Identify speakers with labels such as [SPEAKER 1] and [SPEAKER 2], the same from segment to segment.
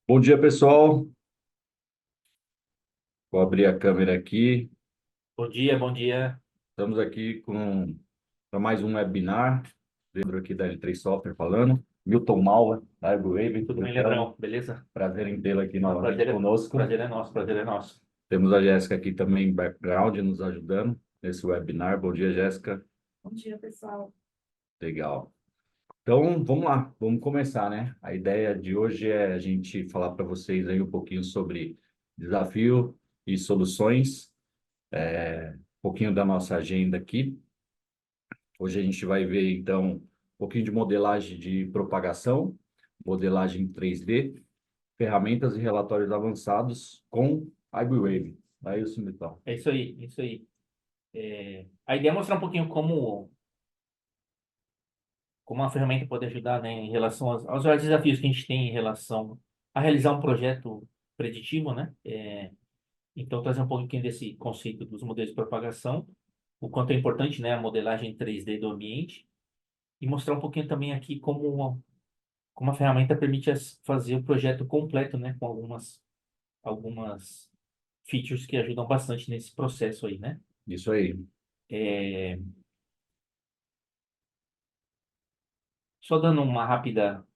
[SPEAKER 1] Bom dia, pessoal. Vou abrir a câmera aqui.
[SPEAKER 2] Bom dia, bom dia.
[SPEAKER 1] Estamos aqui para mais um webinar. Pedro aqui da L3 Software falando. Milton Maula, da AirWave,
[SPEAKER 2] Tudo bem,
[SPEAKER 1] apresentando.
[SPEAKER 2] Leandrão? Beleza?
[SPEAKER 1] Prazer em tê-lo aqui
[SPEAKER 2] Ah,
[SPEAKER 1] novamente conosco.
[SPEAKER 2] prazer é nosso, prazer é nosso.
[SPEAKER 1] Temos a Jéssica aqui também em background nos ajudando nesse webinar. Bom dia, Jéssica.
[SPEAKER 3] Bom dia, pessoal.
[SPEAKER 1] Legal. Então, vamos lá, vamos começar, né? A ideia de hoje é a gente falar para vocês aí um pouquinho sobre desafio e soluções, um pouquinho da nossa agenda aqui. Hoje a gente vai ver, então, um pouquinho de modelagem de propagação, modelagem 3D, ferramentas e relatórios avançados com iBwave. É isso, Milton.
[SPEAKER 2] É isso aí, é isso aí. A ideia é mostrar um pouquinho como a ferramenta pode ajudar, né, em relação aos vários desafios que a gente tem em relação a realizar um projeto preditivo, né? Então, trazer um pouquinho desse conceito dos modelos de propagação, o quanto é importante, né, a modelagem 3D do ambiente, e mostrar um pouquinho também aqui como a ferramenta permite fazer o projeto completo, né, com algumas features que ajudam bastante nesse processo aí, né?
[SPEAKER 1] Isso aí.
[SPEAKER 2] É, Só dando um rápida,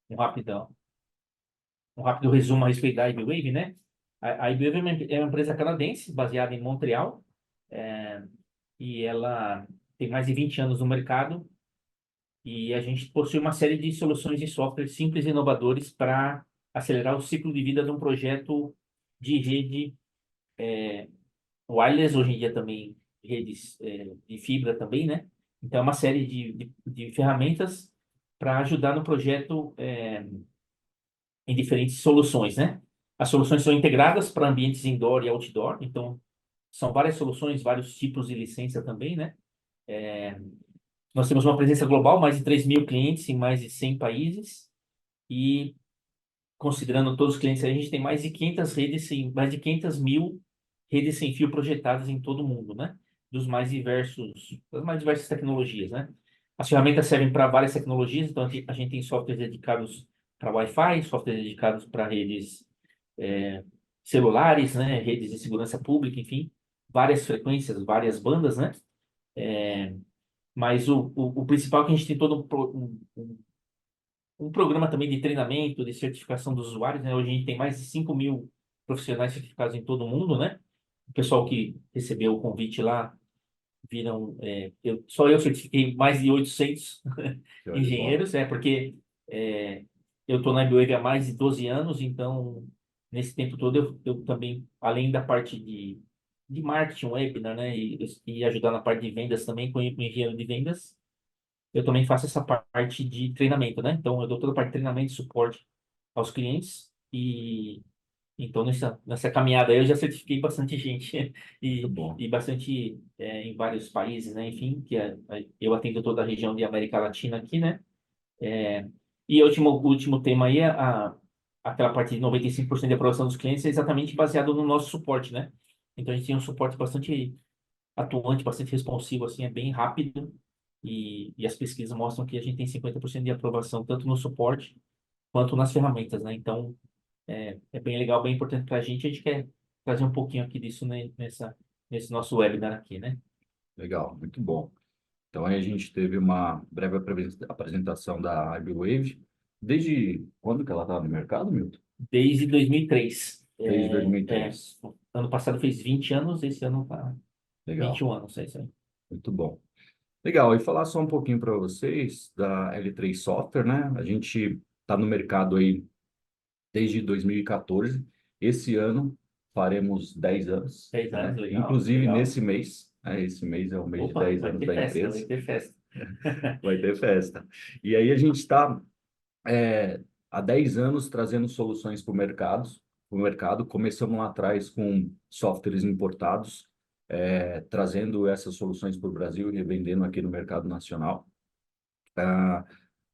[SPEAKER 2] um rápido resumo a respeito da iBwave, né? A iBwave é uma empresa canadense baseada em Montreal, é, e ela tem mais de 20 anos no mercado e a gente possui uma série de soluções e softwares simples e inovadores para acelerar o ciclo de vida de um projeto de rede wireless, hoje em dia também redes de fibra também, né? Então, é uma série de ferramentas para ajudar no projeto em diferentes soluções, né? As soluções são integradas para ambientes indoor e outdoor, então são várias soluções, vários tipos de licença também, né? Nós temos uma presença global, mais de 3 mil clientes em mais de 100 países e considerando todos os clientes, a gente tem mais de 500 redes, mais de 500 mil redes sem fio projetadas em todo o mundo, né? Das mais diversas tecnologias, né? As ferramentas servem para várias tecnologias, então a gente tem softwares dedicados para Wi-Fi, softwares dedicados para redes é, celulares, né? Redes de segurança pública, enfim, várias frequências, várias bandas, né? Mas o principal é que a gente tem todo um programa também de treinamento, de certificação dos usuários, né? Hoje a gente tem mais de 5 mil profissionais certificados em todo o mundo, né? O pessoal que recebeu o convite lá viram... só eu certifiquei mais de 800
[SPEAKER 1] Show de bola.
[SPEAKER 2] engenheiros, porque é, eu estou na IBWave há mais de 12 anos, então nesse tempo todo eu também, além da parte de marketing, webinar, né? E ajudar na parte de vendas também, com engenheiro de vendas, eu também faço essa parte de treinamento, né? Então, eu dou toda a parte de treinamento e suporte aos clientes. E então, nessa caminhada aí, eu já certifiquei bastante gente
[SPEAKER 1] Muito
[SPEAKER 2] e,
[SPEAKER 1] bom.
[SPEAKER 2] e bastante em vários países, né? Enfim, eu atendo toda a região de América Latina aqui, né? E o último tema aí, aquela parte de 95% de aprovação dos clientes, é exatamente baseado no nosso suporte, né? Então, a gente tem um suporte bastante atuante, bastante responsivo, assim, é bem rápido. E as pesquisas mostram que a gente tem 50% de aprovação, tanto no suporte quanto nas ferramentas, né? Então, é bem legal, bem importante para a gente. A gente quer trazer um pouquinho aqui disso, né, nesse nosso webinar aqui, né?
[SPEAKER 1] Legal, muito bom. Então, aí a gente teve uma breve apresentação da iBwave. Desde quando que ela está no mercado, Milton?
[SPEAKER 2] Desde 2003.
[SPEAKER 1] Desde 2003.
[SPEAKER 2] Ano passado fez 20 anos, esse ano tá
[SPEAKER 1] Legal,
[SPEAKER 2] 21 anos, é isso aí.
[SPEAKER 1] muito bom. Legal, e falar só um pouquinho para vocês da L3 Software, né? A gente está no mercado aí desde 2014. Esse ano faremos 10 anos,
[SPEAKER 2] 10 anos,
[SPEAKER 1] né?
[SPEAKER 2] legal,
[SPEAKER 1] Inclusive
[SPEAKER 2] legal.
[SPEAKER 1] nesse mês, né? Esse mês é o mês de
[SPEAKER 2] Opa,
[SPEAKER 1] 10
[SPEAKER 2] vai
[SPEAKER 1] anos
[SPEAKER 2] ter
[SPEAKER 1] da
[SPEAKER 2] festa, vai
[SPEAKER 1] empresa,
[SPEAKER 2] ter festa.
[SPEAKER 1] vai ter festa. E aí a gente está há 10 anos trazendo soluções para o mercado. Começamos lá atrás com softwares importados, trazendo essas soluções para o Brasil e revendendo aqui no mercado nacional.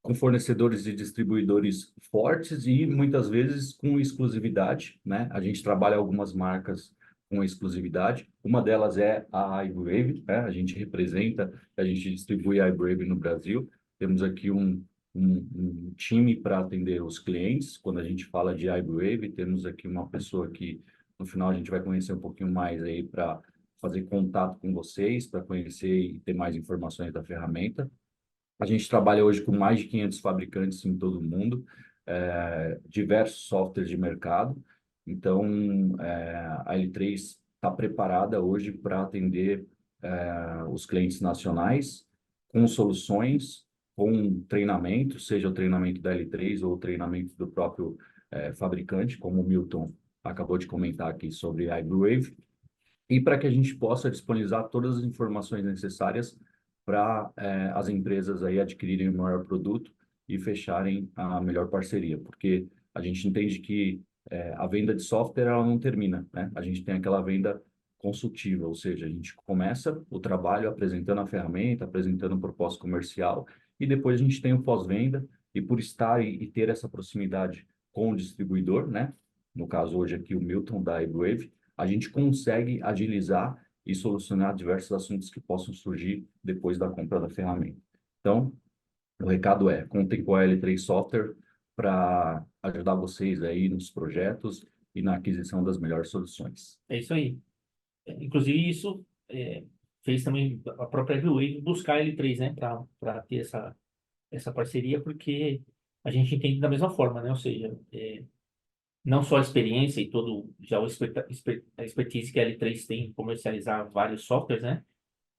[SPEAKER 1] Com fornecedores e distribuidores fortes e muitas vezes com exclusividade, né? A gente trabalha algumas marcas com exclusividade. Uma delas é a iBrave, né? A gente representa, a gente distribui a iBrave no Brasil. Temos aqui um time para atender os clientes. Quando a gente fala de iBrave, temos aqui uma pessoa que no final a gente vai conhecer um pouquinho mais aí para fazer contato com vocês, para conhecer e ter mais informações da ferramenta. A gente trabalha hoje com mais de 500 fabricantes em todo o mundo, diversos softwares de mercado. Então, a L3 está preparada hoje para atender os clientes nacionais com soluções, com treinamento, seja o treinamento da L3 ou o treinamento do próprio fabricante, como o Milton acabou de comentar aqui sobre a iBrave, e para que a gente possa disponibilizar todas as informações necessárias para as empresas aí adquirirem o maior produto e fecharem a melhor parceria, porque a gente entende que a venda de software ela não termina, né? A gente tem aquela venda consultiva, ou seja, a gente começa o trabalho apresentando a ferramenta, apresentando o propósito comercial, e depois a gente tem o pós-venda, e por estar e ter essa proximidade com o distribuidor, né? No caso hoje aqui o Milton da iBrave, a gente consegue agilizar e solucionar diversos assuntos que possam surgir depois da compra da ferramenta. Então, o recado é, contem com a L3 Software para ajudar vocês aí nos projetos e na aquisição das melhores soluções.
[SPEAKER 2] É isso aí. Inclusive, isso fez também a própria Wave buscar a L3, né, para ter essa parceria, porque a gente entende da mesma forma, né? Ou seja, não só a experiência e todo já a expertise que a L3 tem em comercializar vários softwares, né?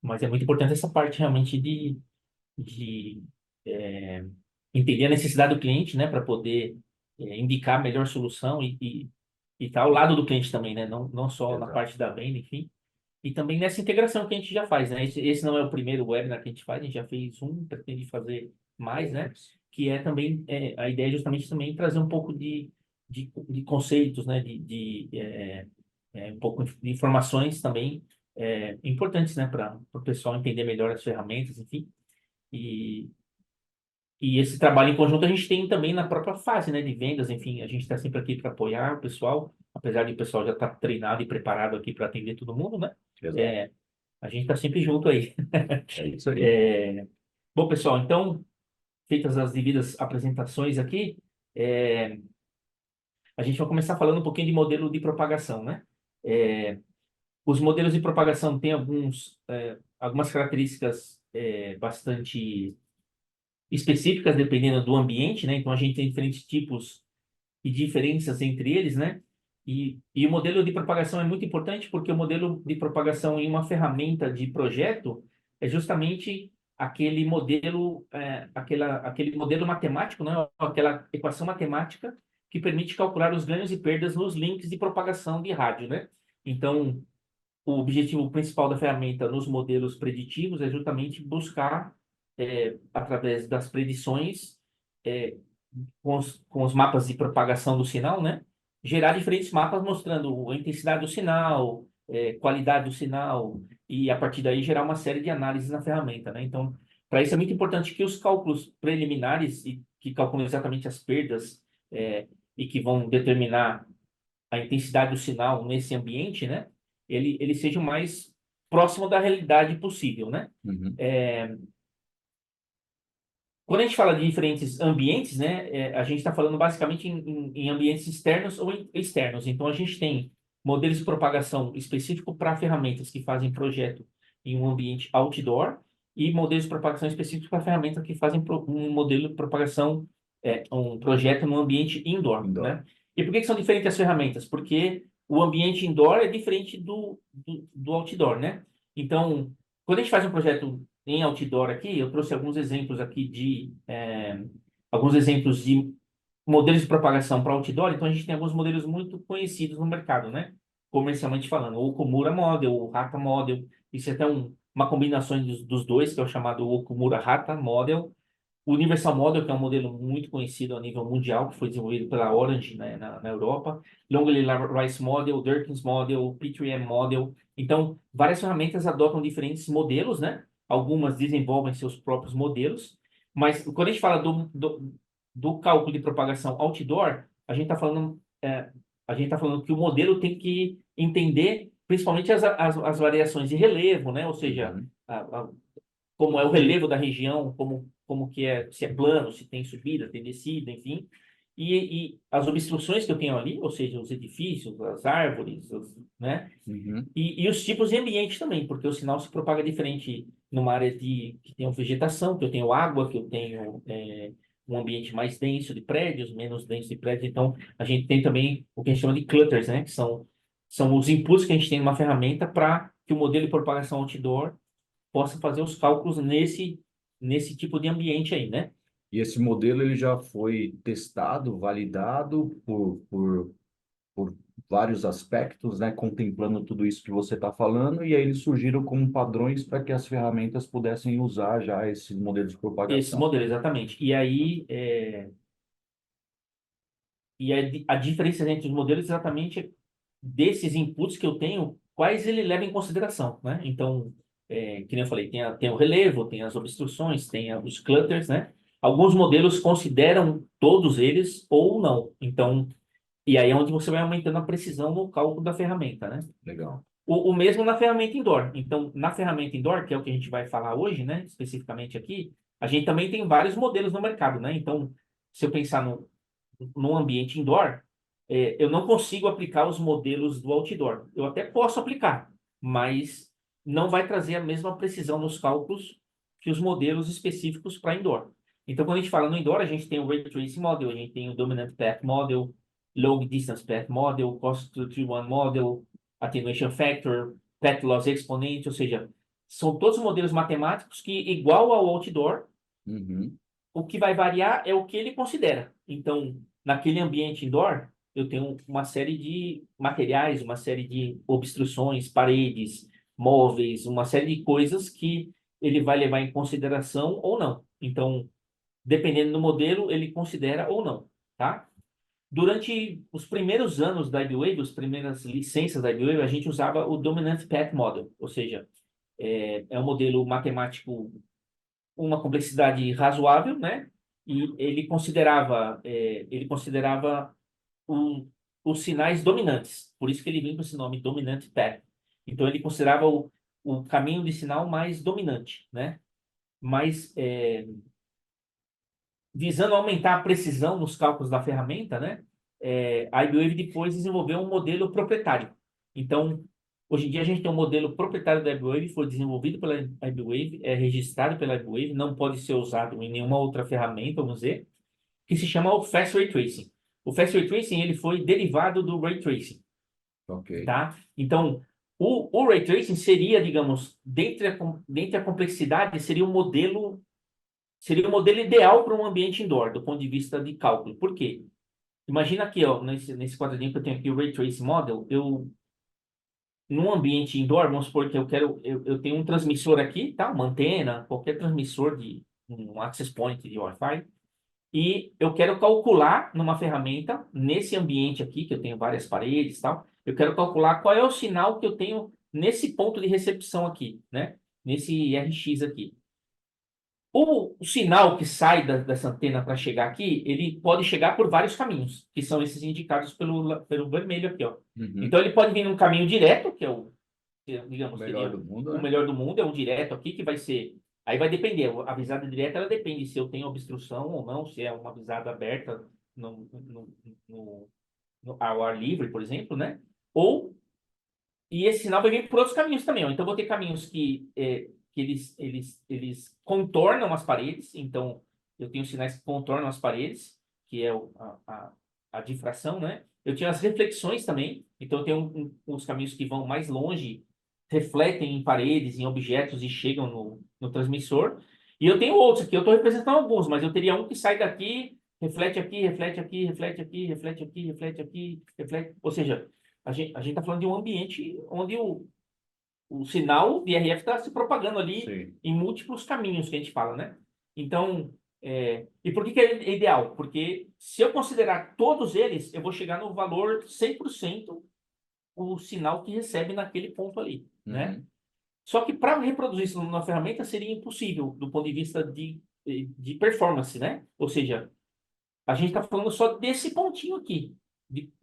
[SPEAKER 2] Mas é muito importante essa parte realmente de é, entender a necessidade do cliente, né, para poder indicar a melhor solução e tá ao lado do cliente também, né? Não só na
[SPEAKER 1] Exato.
[SPEAKER 2] parte da venda, enfim. E também nessa integração que a gente já faz, né? Esse não é o primeiro webinar que a gente faz, a gente já fez um, pretende fazer mais, né? Que é também, a ideia é justamente também trazer um pouco de conceitos, né? Um pouco de informações também importantes, né? Para o pessoal entender melhor as ferramentas, enfim. E, e esse trabalho em conjunto a gente tem também na própria fase, né? De vendas, enfim. A gente está sempre aqui para apoiar o pessoal, apesar de o pessoal já estar treinado e preparado aqui para atender todo mundo, né?
[SPEAKER 1] Exato.
[SPEAKER 2] É, a gente está sempre junto aí.
[SPEAKER 1] É isso aí.
[SPEAKER 2] É, bom, pessoal, então, feitas as devidas apresentações aqui, é, a gente vai começar falando um pouquinho de modelo de propagação, né? É, os modelos de propagação têm algumas características bastante específicas, dependendo do ambiente, né? Então, a gente tem diferentes tipos e diferenças entre eles, né? E o modelo de propagação é muito importante porque o modelo de propagação em uma ferramenta de projeto é justamente aquele modelo, aquele modelo matemático, né? Aquela equação matemática que permite calcular os ganhos e perdas nos links de propagação de rádio, né? Então, o objetivo principal da ferramenta nos modelos preditivos é justamente buscar, através das predições, é, com os mapas de propagação do sinal, né? Gerar diferentes mapas mostrando a intensidade do sinal, qualidade do sinal, e a partir daí gerar uma série de análises na ferramenta, né? Então, para isso é muito importante que os cálculos preliminares, e que calculam exatamente as perdas, e que vão determinar a intensidade do sinal nesse ambiente, né? Ele seja o mais próximo da realidade possível, né?
[SPEAKER 1] Uhum.
[SPEAKER 2] Quando a gente fala de diferentes ambientes, né, a gente está falando basicamente em ambientes externos ou externos. Então, a gente tem modelos de propagação específico para ferramentas que fazem projeto em um ambiente outdoor e modelos de propagação específicos para ferramentas que fazem um modelo de propagação, um projeto no ambiente indoor,
[SPEAKER 1] Indoor.
[SPEAKER 2] né? E por que são diferentes as ferramentas? Porque o ambiente indoor é diferente do outdoor, né? Então, quando a gente faz um projeto em outdoor aqui, eu trouxe alguns exemplos aqui alguns exemplos de modelos de propagação para outdoor. Então, a gente tem alguns modelos muito conhecidos no mercado, né? Comercialmente falando, o Okumura Model, o Hata Model. Isso é até uma combinação dos dois, que é o chamado Okumura Hata Model. O Universal Model, que é um modelo muito conhecido a nível mundial, que foi desenvolvido pela Orange, né, na Europa. Longley Rice Model, Dawkins Model, P3M Model. Então, várias ferramentas adotam diferentes modelos, né? Algumas desenvolvem seus próprios modelos. Mas quando a gente fala do cálculo de propagação outdoor, a gente tá falando que o modelo tem que entender principalmente as variações de relevo, né? Ou seja,
[SPEAKER 1] Uhum.
[SPEAKER 2] como é o relevo da região, como como que é, se é plano, se tem subida, tem descida, enfim. E as obstruções que eu tenho ali, ou seja, os edifícios, as árvores, né?
[SPEAKER 1] Uhum.
[SPEAKER 2] E os tipos de ambiente também, porque o sinal se propaga diferente numa área que tem vegetação, que eu tenho água, que eu tenho um ambiente mais denso de prédios, menos denso de prédios. Então, a gente tem também o que a gente chama de clutters, né? Que são os inputs que a gente tem numa ferramenta para que o modelo de propagação outdoor possa fazer os cálculos nesse tipo de ambiente aí, né?
[SPEAKER 1] E esse modelo ele já foi testado, validado por vários aspectos, né, contemplando tudo isso que você está falando, e aí eles surgiram como padrões para que as ferramentas pudessem usar já esses modelos de
[SPEAKER 2] Esse
[SPEAKER 1] propagação.
[SPEAKER 2] modelo, exatamente. E aí, a diferença entre os modelos exatamente desses inputs que eu tenho, quais ele leva em consideração, né? Então, que nem eu falei, tem o relevo, tem as obstruções, tem os clutters, né? Alguns modelos consideram todos eles ou não. Então, e aí é onde você vai aumentando a precisão no cálculo da ferramenta, né?
[SPEAKER 1] Legal.
[SPEAKER 2] O mesmo na ferramenta indoor. Então, na ferramenta indoor, que é o que a gente vai falar hoje, né? Especificamente aqui, a gente também tem vários modelos no mercado, né? Então, se eu pensar no ambiente indoor, eu não consigo aplicar os modelos do outdoor. Eu até posso aplicar, mas não vai trazer a mesma precisão nos cálculos que os modelos específicos para indoor. Então, quando a gente fala no indoor, a gente tem o Ray Tracing Model, a gente tem o Dominant Path Model, Long Distance Path Model, Cost to Tree One Model, Attenuation Factor, Path Loss Exponent, ou seja, são todos modelos matemáticos que, igual ao outdoor,
[SPEAKER 1] Uhum.
[SPEAKER 2] o que vai variar é o que ele considera. Então, naquele ambiente indoor, eu tenho uma série de materiais, uma série de obstruções, paredes, móveis, uma série de coisas que ele vai levar em consideração ou não. Então, dependendo do modelo, ele considera ou não, tá? Durante os primeiros anos da IBWave, as primeiras licenças da IBWave, a gente usava o Dominant Path Model, ou seja, é um modelo matemático uma complexidade razoável, né? E ele considerava o- os sinais dominantes. Por isso que ele vem com esse nome, Dominant Path. Então ele considerava o caminho de sinal mais dominante, né? Mas visando aumentar a precisão nos cálculos da ferramenta, né? A IBWave depois desenvolveu um modelo proprietário. Então, hoje em dia a gente tem um modelo proprietário da IBWave, foi desenvolvido pela IBWave, é registrado pela IBWave, não pode ser usado em nenhuma outra ferramenta, vamos dizer, que se chama o Fast Ray Tracing. O Fast Ray Tracing ele foi derivado do Ray Tracing,
[SPEAKER 1] Ok.
[SPEAKER 2] tá? Então, o Ray Tracing seria, digamos, dentre a complexidade, seria o modelo ideal para um ambiente indoor, do ponto de vista de cálculo. Por quê? Imagina aqui, ó, nesse quadradinho que eu tenho aqui, o Ray Tracing Model, num ambiente indoor, vamos supor que eu tenho um transmissor aqui, tá? Uma antena, qualquer transmissor de um access point de Wi-Fi, e eu quero calcular numa ferramenta, nesse ambiente aqui, que eu tenho várias paredes e tal, eu quero calcular qual é o sinal que eu tenho nesse ponto de recepção aqui, né? Nesse RX aqui. O sinal que sai dessa antena para chegar aqui, ele pode chegar por vários caminhos, que são esses indicados pelo vermelho aqui, ó.
[SPEAKER 1] Uhum.
[SPEAKER 2] Então, ele pode vir num caminho direto, que é
[SPEAKER 1] O
[SPEAKER 2] digamos,
[SPEAKER 1] melhor
[SPEAKER 2] seria
[SPEAKER 1] do mundo,
[SPEAKER 2] o
[SPEAKER 1] né?
[SPEAKER 2] melhor do mundo, é um direto aqui, que vai ser... Aí vai depender, a visada direta, ela depende se eu tenho obstrução ou não, se é uma visada aberta no, ao ar livre, por exemplo, né? E esse sinal vai vir por outros caminhos também, ó. Então, eu vou ter caminhos que eles contornam as paredes. Então, eu tenho sinais que contornam as paredes, que é a difração, né? Eu tenho as reflexões também. Então, eu tenho uns caminhos que vão mais longe, refletem em paredes, em objetos e chegam no transmissor. E eu tenho outros aqui, eu estou representando alguns, mas eu teria um que sai daqui, reflete aqui, reflete aqui, reflete aqui, reflete aqui, reflete aqui, reflete. Ou seja, a gente está falando de um ambiente onde o sinal de RF está se propagando ali
[SPEAKER 1] Sim.
[SPEAKER 2] em múltiplos caminhos que a gente fala, né? Então, e por que é ideal? Porque se eu considerar todos eles, eu vou chegar no valor 100% o sinal que recebe naquele ponto ali, né?
[SPEAKER 1] Uhum.
[SPEAKER 2] Só que para reproduzir isso numa ferramenta seria impossível do ponto de vista de performance, né? Ou seja, a gente está falando só desse pontinho aqui,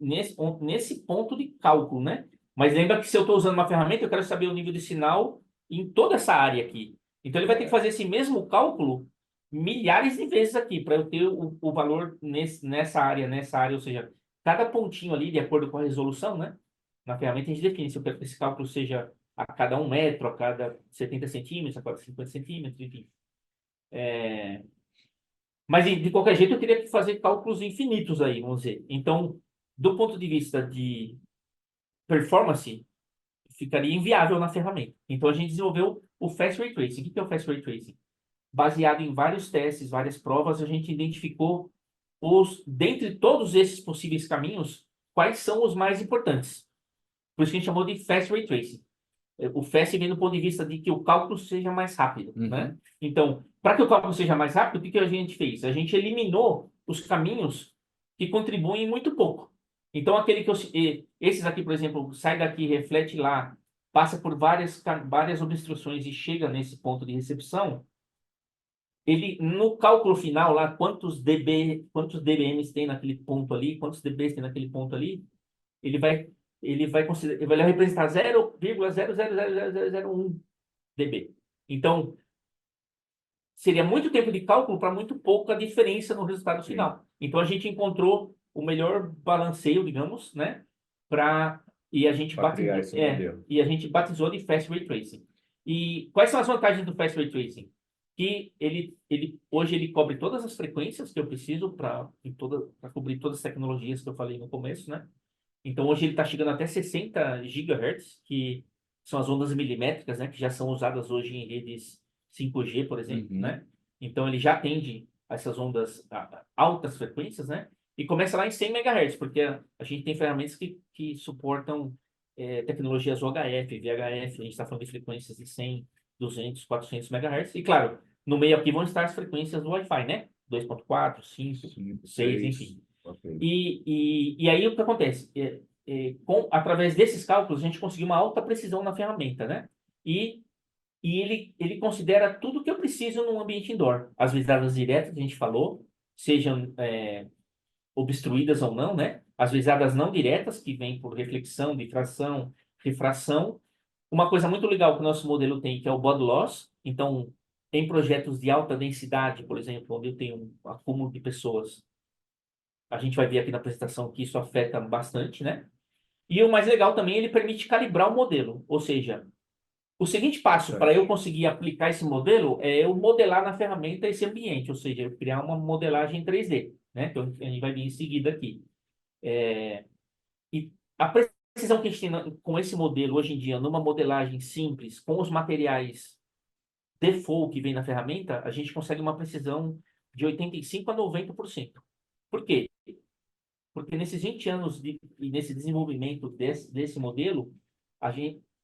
[SPEAKER 2] nesse ponto de cálculo, né? Mas lembra que se eu estou usando uma ferramenta, eu quero saber o nível de sinal em toda essa área aqui. Então ele vai ter que
[SPEAKER 1] É,
[SPEAKER 2] fazer esse mesmo cálculo milhares de vezes aqui para eu ter o valor nessa área, ou seja, cada pontinho ali, de acordo com a resolução, né? Na ferramenta a gente define se eu quero que esse cálculo seja a cada 1 metro, a cada 70 centímetros, a cada 50 centímetros, enfim. Mas, de qualquer jeito, eu teria que fazer cálculos infinitos aí, vamos dizer. Então, do ponto de vista de performance, ficaria inviável na ferramenta. Então, a gente desenvolveu o Fast Ray Tracing. O que é o Fast Ray Tracing? Baseado em vários testes, várias provas, a gente identificou dentre todos esses possíveis caminhos, quais são os mais importantes. Por isso que a gente chamou de Fast Ray Tracing. O fast vem do ponto de vista de que o cálculo seja mais rápido, né? Então, para que o cálculo seja mais rápido, o que a gente fez? A gente eliminou os caminhos que contribuem muito pouco. Então, esses aqui, por exemplo, sai daqui, reflete lá, passa por várias obstruções e chega nesse ponto de recepção, ele, no cálculo final lá, quantos dBms tem naquele ponto ali, quantos dBs tem naquele ponto ali, ele vai ele vai representar 0,000001 dB. Então, seria muito tempo de cálculo para muito pouca diferença no resultado final. Então, a gente encontrou o melhor balanceio, digamos, né? E a gente
[SPEAKER 1] criar esse modelo.
[SPEAKER 2] e a gente batizou de Fast Ray Tracing. E quais são as vantagens do Fast Ray Tracing? Que hoje ele cobre todas as frequências que eu preciso para cobrir todas as tecnologias que eu falei no começo, né? Então, hoje ele está chegando até 60 GHz, que são as ondas milimétricas, né? Que já são usadas hoje em redes 5G, por exemplo, né? Então, ele já atende essas ondas altas frequências, né? E começa lá em 100 MHz, porque a gente tem ferramentas que suportam tecnologias UHF, VHF, a gente está falando de frequências de 100, 200, 400 MHz. E, claro, no meio aqui vão estar as frequências do Wi-Fi, né? 2.4, 5, 6, enfim.
[SPEAKER 1] Okay.
[SPEAKER 2] E aí o que acontece? Através desses cálculos, a gente conseguiu uma alta precisão na ferramenta, né? E ele considera tudo que eu preciso num ambiente indoor. As visadas diretas, a gente falou, sejam obstruídas ou não, né? As visadas não diretas, que vêm por reflexão, difração, refração. Uma coisa muito legal que o nosso modelo tem, que é o body loss. Então, em projetos de alta densidade, por exemplo, onde eu tenho um acúmulo de pessoas, a gente vai ver aqui na apresentação que isso afeta bastante, né? E o mais legal também, ele permite calibrar o modelo. Ou seja, o seguinte passo para eu conseguir aplicar esse modelo é eu modelar na ferramenta esse ambiente, ou seja, eu criar uma modelagem 3D, né? Que a gente vai ver em seguida aqui. E a precisão que a gente tem com esse modelo hoje em dia, numa modelagem simples, com os materiais default que vem na ferramenta, a gente consegue uma precisão de 85% a 90%. Por quê? Porque nesses 20 anos e nesse desenvolvimento desse modelo,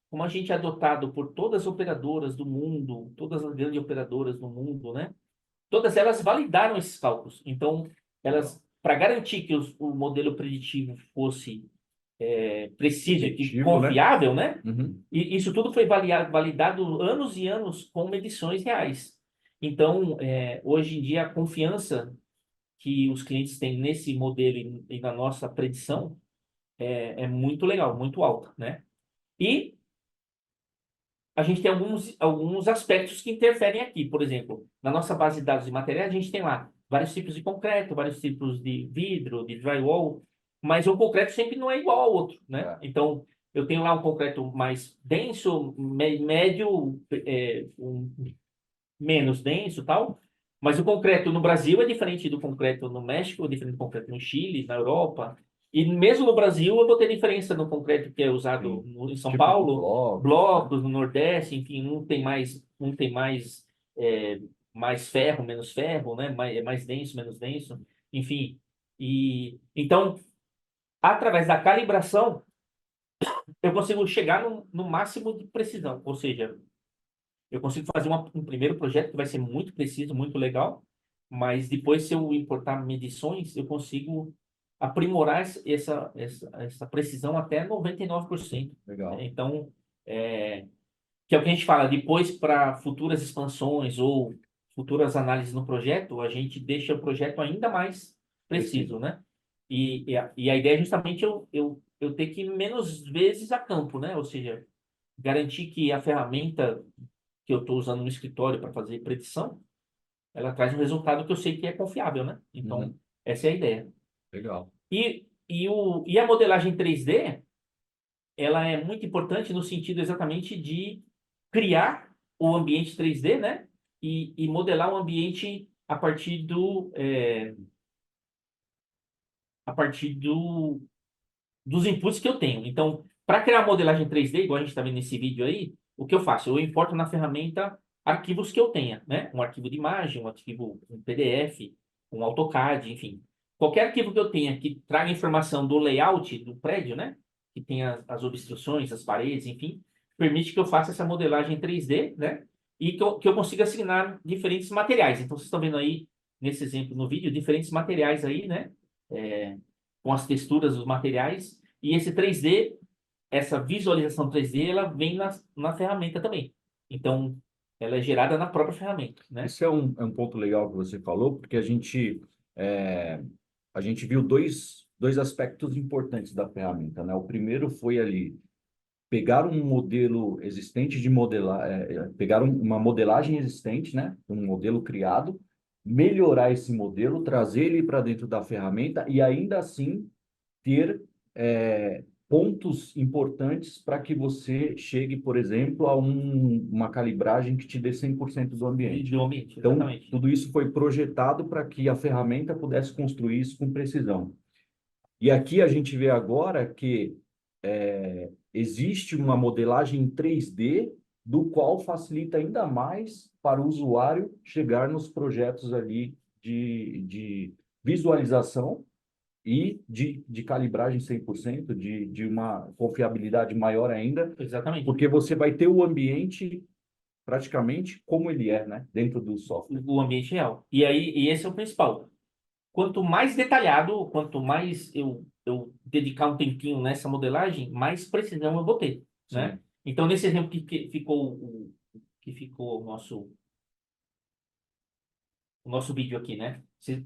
[SPEAKER 2] como a gente é adotado por todas as operadoras do mundo, todas as grandes operadoras do mundo, né? Todas elas validaram esses cálculos. Então, para garantir que o modelo preditivo fosse preciso e confiável, né? E isso tudo foi validado anos e anos com medições reais. Então, hoje em dia, a confiança que os clientes têm nesse modelo e na nossa predição é muito legal, muito alta, né? E a gente tem alguns aspectos que interferem aqui. Por exemplo, na nossa base de dados de materiais, a gente tem lá vários tipos de concreto, vários tipos de vidro, de drywall, mas o concreto sempre não é igual ao outro, né? Então, eu tenho lá um concreto mais denso, médio, menos denso e tal, mas o concreto no Brasil é diferente do concreto no México, é diferente do concreto no Chile, na Europa. E mesmo no Brasil eu vou ter diferença no concreto que é usado em São Paulo, blocos no Nordeste, enfim, um tem mais ferro, menos ferro, né? É mais denso, menos denso, enfim. E então, através da calibração, eu consigo chegar no máximo de precisão, ou seja, eu consigo fazer um primeiro projeto que vai ser muito preciso, muito legal, mas depois, se eu importar medições, eu consigo aprimorar essa precisão até 99%.
[SPEAKER 1] Legal.
[SPEAKER 2] Então, que é o que a gente fala, depois para futuras expansões ou futuras análises no projeto, a gente deixa o projeto ainda mais preciso, né? E a ideia é justamente eu ter que ir menos vezes a campo, né? Ou seja, garantir que a ferramenta que eu estou usando no escritório para fazer predição, ela traz um resultado que eu sei que é confiável, né? Então,
[SPEAKER 1] Uhum.
[SPEAKER 2] essa é a ideia.
[SPEAKER 1] Legal.
[SPEAKER 2] E a modelagem 3D, ela é muito importante no sentido exatamente de criar o ambiente 3D, né? E modelar o ambiente a partir dos inputs que eu tenho. Então, para criar a modelagem 3D, igual a gente está vendo nesse vídeo aí, o que eu faço? Eu importo na ferramenta arquivos que eu tenha, né? Um arquivo de imagem, um arquivo um PDF, um AutoCAD, enfim. Qualquer arquivo que eu tenha que traga informação do layout do prédio, né? Que tenha as obstruções, as paredes, enfim, permite que eu faça essa modelagem 3D, né? E que eu consiga asignar diferentes materiais. Então, vocês estão vendo aí, nesse exemplo no vídeo, diferentes materiais aí, né? É, com as texturas dos materiais. E esse 3D, essa visualização 3D, ela vem na ferramenta também. Então, ela é gerada na própria ferramenta, né?
[SPEAKER 1] Isso é um ponto legal que você falou, porque é, a gente viu dois aspectos importantes da ferramenta, né? O primeiro foi ali pegar um modelo existente de modelar, pegar uma modelagem existente, né? Um modelo criado, melhorar esse modelo, trazer ele para dentro da ferramenta e ainda assim ter pontos importantes para que você chegue, por exemplo, a uma calibragem que te dê 100% do
[SPEAKER 2] E
[SPEAKER 1] ambiente.
[SPEAKER 2] do ambiente,
[SPEAKER 1] Então,
[SPEAKER 2] exatamente.
[SPEAKER 1] tudo isso foi projetado para que a ferramenta pudesse construir isso com precisão. E aqui a gente vê agora que existe uma modelagem em 3D, do qual facilita ainda mais para o usuário chegar nos projetos ali de visualização e de calibragem 100%, de uma confiabilidade maior ainda,
[SPEAKER 2] Exatamente.
[SPEAKER 1] porque você vai ter o ambiente praticamente como ele é, né, dentro do software.
[SPEAKER 2] O ambiente real. E aí, e esse é o principal. Quanto mais detalhado, quanto mais eu dedicar um tempinho nessa modelagem, mais precisão eu vou ter, né?
[SPEAKER 1] Sim.
[SPEAKER 2] Então, nesse exemplo que ficou o nosso vídeo aqui, né?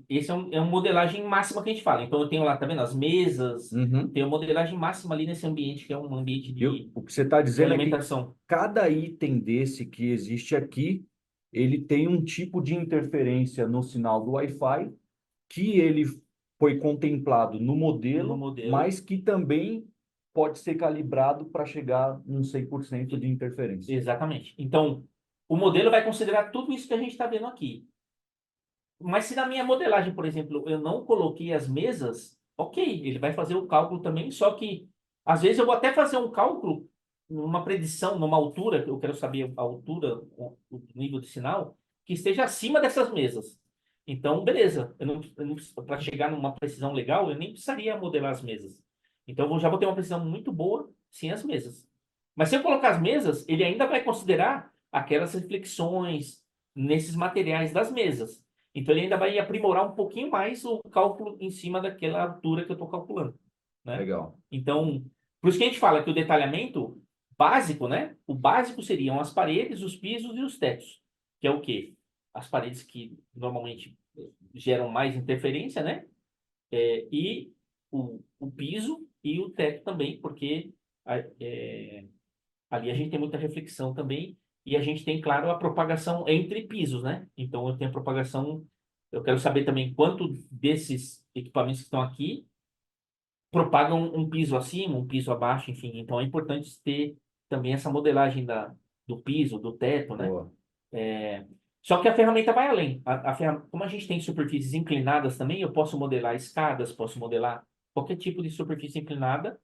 [SPEAKER 2] Esse é uma modelagem máxima que a gente fala. Então, eu tenho lá, tá vendo? As mesas,
[SPEAKER 1] Uhum.
[SPEAKER 2] tenho modelagem máxima ali nesse ambiente, que é um ambiente de,
[SPEAKER 1] O que você está
[SPEAKER 2] de
[SPEAKER 1] dizendo é que
[SPEAKER 2] alimentação.
[SPEAKER 1] cada item desse que existe aqui, ele tem um tipo de interferência no sinal do Wi-Fi que ele foi contemplado no
[SPEAKER 2] No
[SPEAKER 1] modelo,
[SPEAKER 2] modelo.
[SPEAKER 1] mas que também pode ser calibrado para chegar num 100% de interferência.
[SPEAKER 2] Exatamente. Então, o modelo vai considerar tudo isso que a gente está vendo aqui. Mas se na minha modelagem, por exemplo, eu não coloquei as mesas, ok, ele vai fazer o cálculo também, só que às vezes eu vou até fazer um cálculo numa predição, numa altura, eu quero saber a altura, o nível de sinal, que esteja acima dessas mesas. Então, beleza, para chegar numa precisão legal, eu nem precisaria modelar as mesas. Então, já vou ter uma precisão muito boa sem as mesas. Mas se eu colocar as mesas, ele ainda vai considerar aquelas reflexões nesses materiais das mesas. Então ele ainda vai aprimorar um pouquinho mais o cálculo em cima daquela altura que eu estou calculando, né?
[SPEAKER 1] Legal.
[SPEAKER 2] Então, por isso que a gente fala que o detalhamento básico, né? O básico seriam as paredes, os pisos e os tetos, que é o quê? As paredes que normalmente geram mais interferência, né? E o piso e o teto também, porque ali a gente tem muita reflexão também e a gente tem, claro, a propagação entre pisos, né? Então eu tenho a propagação, eu quero saber também quanto desses equipamentos que estão aqui propagam um piso acima, um piso abaixo, enfim. Então é importante ter também essa modelagem do piso, do teto, né?
[SPEAKER 1] Boa.
[SPEAKER 2] Só que a ferramenta vai além. Como a gente tem superfícies inclinadas também, eu posso modelar escadas, posso modelar qualquer tipo de superfície inclinada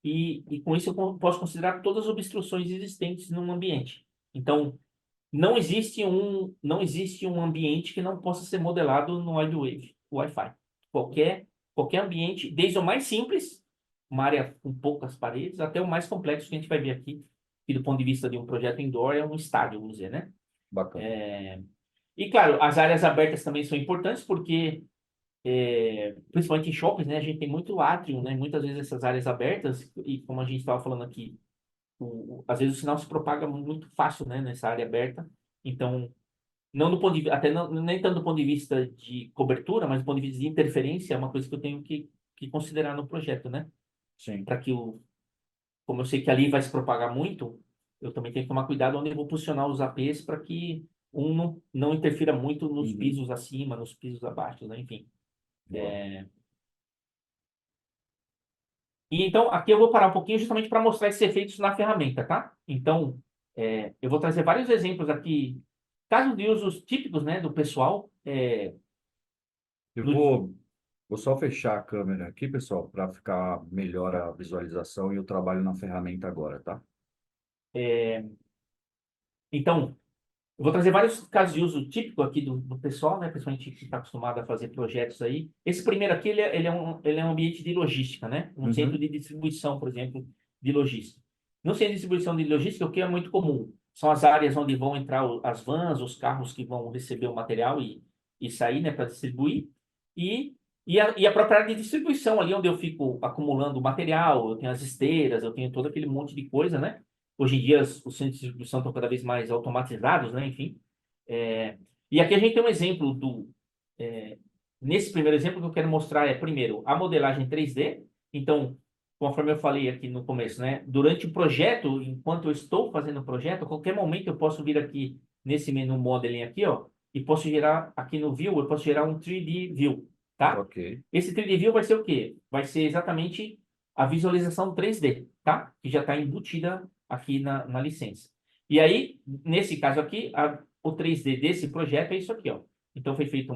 [SPEAKER 2] e com isso eu posso considerar todas as obstruções existentes num ambiente. Então, não existe um ambiente que não possa ser modelado no WideWave, Wi-Fi. Qualquer ambiente, desde o mais simples, uma área com poucas paredes, até o mais complexo que a gente vai ver aqui, que do ponto de vista de um projeto indoor é um estádio, vamos dizer, né?
[SPEAKER 1] Bacana.
[SPEAKER 2] E claro, as áreas abertas também são importantes porque principalmente em shoppings, né, a gente tem muito átrio, né, muitas vezes essas áreas abertas, e como a gente estava falando aqui, às vezes o sinal se propaga muito fácil, né, nessa área aberta, então, não do ponto de, até não, nem tanto do ponto de vista de cobertura, mas do ponto de vista de interferência, é uma coisa que eu tenho que considerar no projeto, né,
[SPEAKER 1] Sim.
[SPEAKER 2] para que como eu sei que ali vai se propagar muito, eu também tenho que tomar cuidado onde eu vou posicionar os APs para que não interfira muito nos
[SPEAKER 1] Uhum.
[SPEAKER 2] pisos acima, nos pisos abaixo, né? Enfim.
[SPEAKER 1] Boa.
[SPEAKER 2] E então, aqui eu vou parar um pouquinho justamente para mostrar esses efeitos na ferramenta, tá? Então, eu vou trazer vários exemplos aqui, casos de usos típicos, né, do pessoal.
[SPEAKER 1] Eu
[SPEAKER 2] No-
[SPEAKER 1] vou só fechar a câmera aqui, pessoal, para ficar melhor a visualização e o trabalho na ferramenta agora, tá?
[SPEAKER 2] então, eu vou trazer vários casos de uso típico aqui do pessoal, né, principalmente que está acostumado a fazer projetos aí. Esse primeiro aqui, ele é um ambiente de logística, né? Um centro
[SPEAKER 1] Uhum.
[SPEAKER 2] de distribuição, por exemplo, de logística. No centro de distribuição de logística, o que é muito comum? São as áreas onde vão entrar as vans, os carros que vão receber o material e sair, né, para distribuir. E, e a própria área de distribuição, ali onde eu fico acumulando o material, eu tenho as esteiras, eu tenho todo aquele monte de coisa, né? Hoje em dia, os centros de distribuição estão cada vez mais automatizados, né? Enfim. E aqui a gente tem um exemplo é, nesse primeiro exemplo que eu quero mostrar é, primeiro, a modelagem 3D. Então, conforme eu falei aqui no começo, né? Durante o projeto, enquanto eu estou fazendo o projeto, a qualquer momento eu posso vir aqui nesse menu Modeling aqui, ó, e posso gerar aqui no View, eu posso gerar um 3D View, tá?
[SPEAKER 1] Ok.
[SPEAKER 2] Esse 3D View vai ser o quê? Vai ser exatamente a visualização 3D, tá? Que já está embutida aqui na licença. E aí, nesse caso aqui, o 3D desse projeto é isso aqui, ó. Então foi feita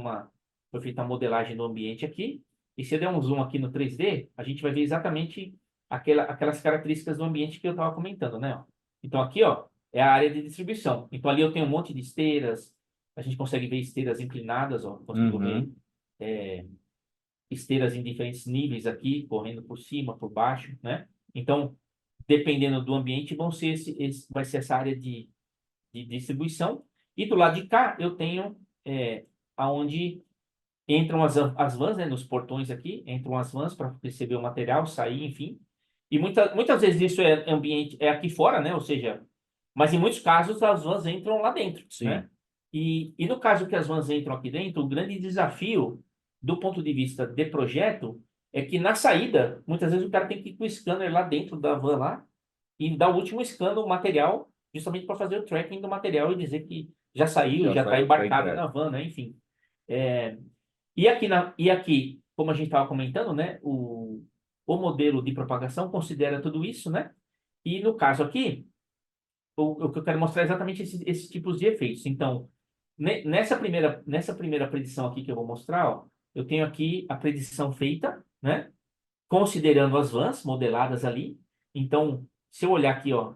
[SPEAKER 2] a modelagem do ambiente aqui. E se eu der um zoom aqui no 3D, a gente vai ver exatamente aquelas características do ambiente que eu estava comentando, né? Ó. Então aqui, ó, é a área de distribuição. Então ali eu tenho um monte de esteiras. A gente consegue ver esteiras inclinadas, ó. Consigo ver
[SPEAKER 1] Uhum.
[SPEAKER 2] esteiras em diferentes níveis aqui, correndo por cima, por baixo, né? Então, dependendo do ambiente, vai ser essa área de distribuição. E do lado de cá, eu tenho aonde entram as vans, né, nos portões aqui, entram as vans para receber o material, sair, enfim. E muitas vezes isso é ambiente, é aqui fora, né? Ou seja, mas em muitos casos as vans entram lá dentro, né?
[SPEAKER 1] Sim.
[SPEAKER 2] E no caso que as vans entram aqui dentro, o grande desafio do ponto de vista de projeto é que na saída, muitas vezes o cara tem que ir com o scanner lá dentro da van lá e dar o último scan do material, justamente para fazer o tracking do material e dizer que já saiu,
[SPEAKER 1] Já
[SPEAKER 2] já está
[SPEAKER 1] saiu, tá
[SPEAKER 2] embarcado na
[SPEAKER 1] entregue.
[SPEAKER 2] van, né? Enfim. É, e aqui, como a gente estava comentando, né? O modelo de propagação considera tudo isso, né? E no caso aqui, o que eu quero mostrar é exatamente esses tipos de efeitos. Então, nessa primeira predição aqui que eu vou mostrar, ó, eu tenho aqui a predição feita, né? Considerando as vans modeladas ali. Então, se eu olhar aqui, ó,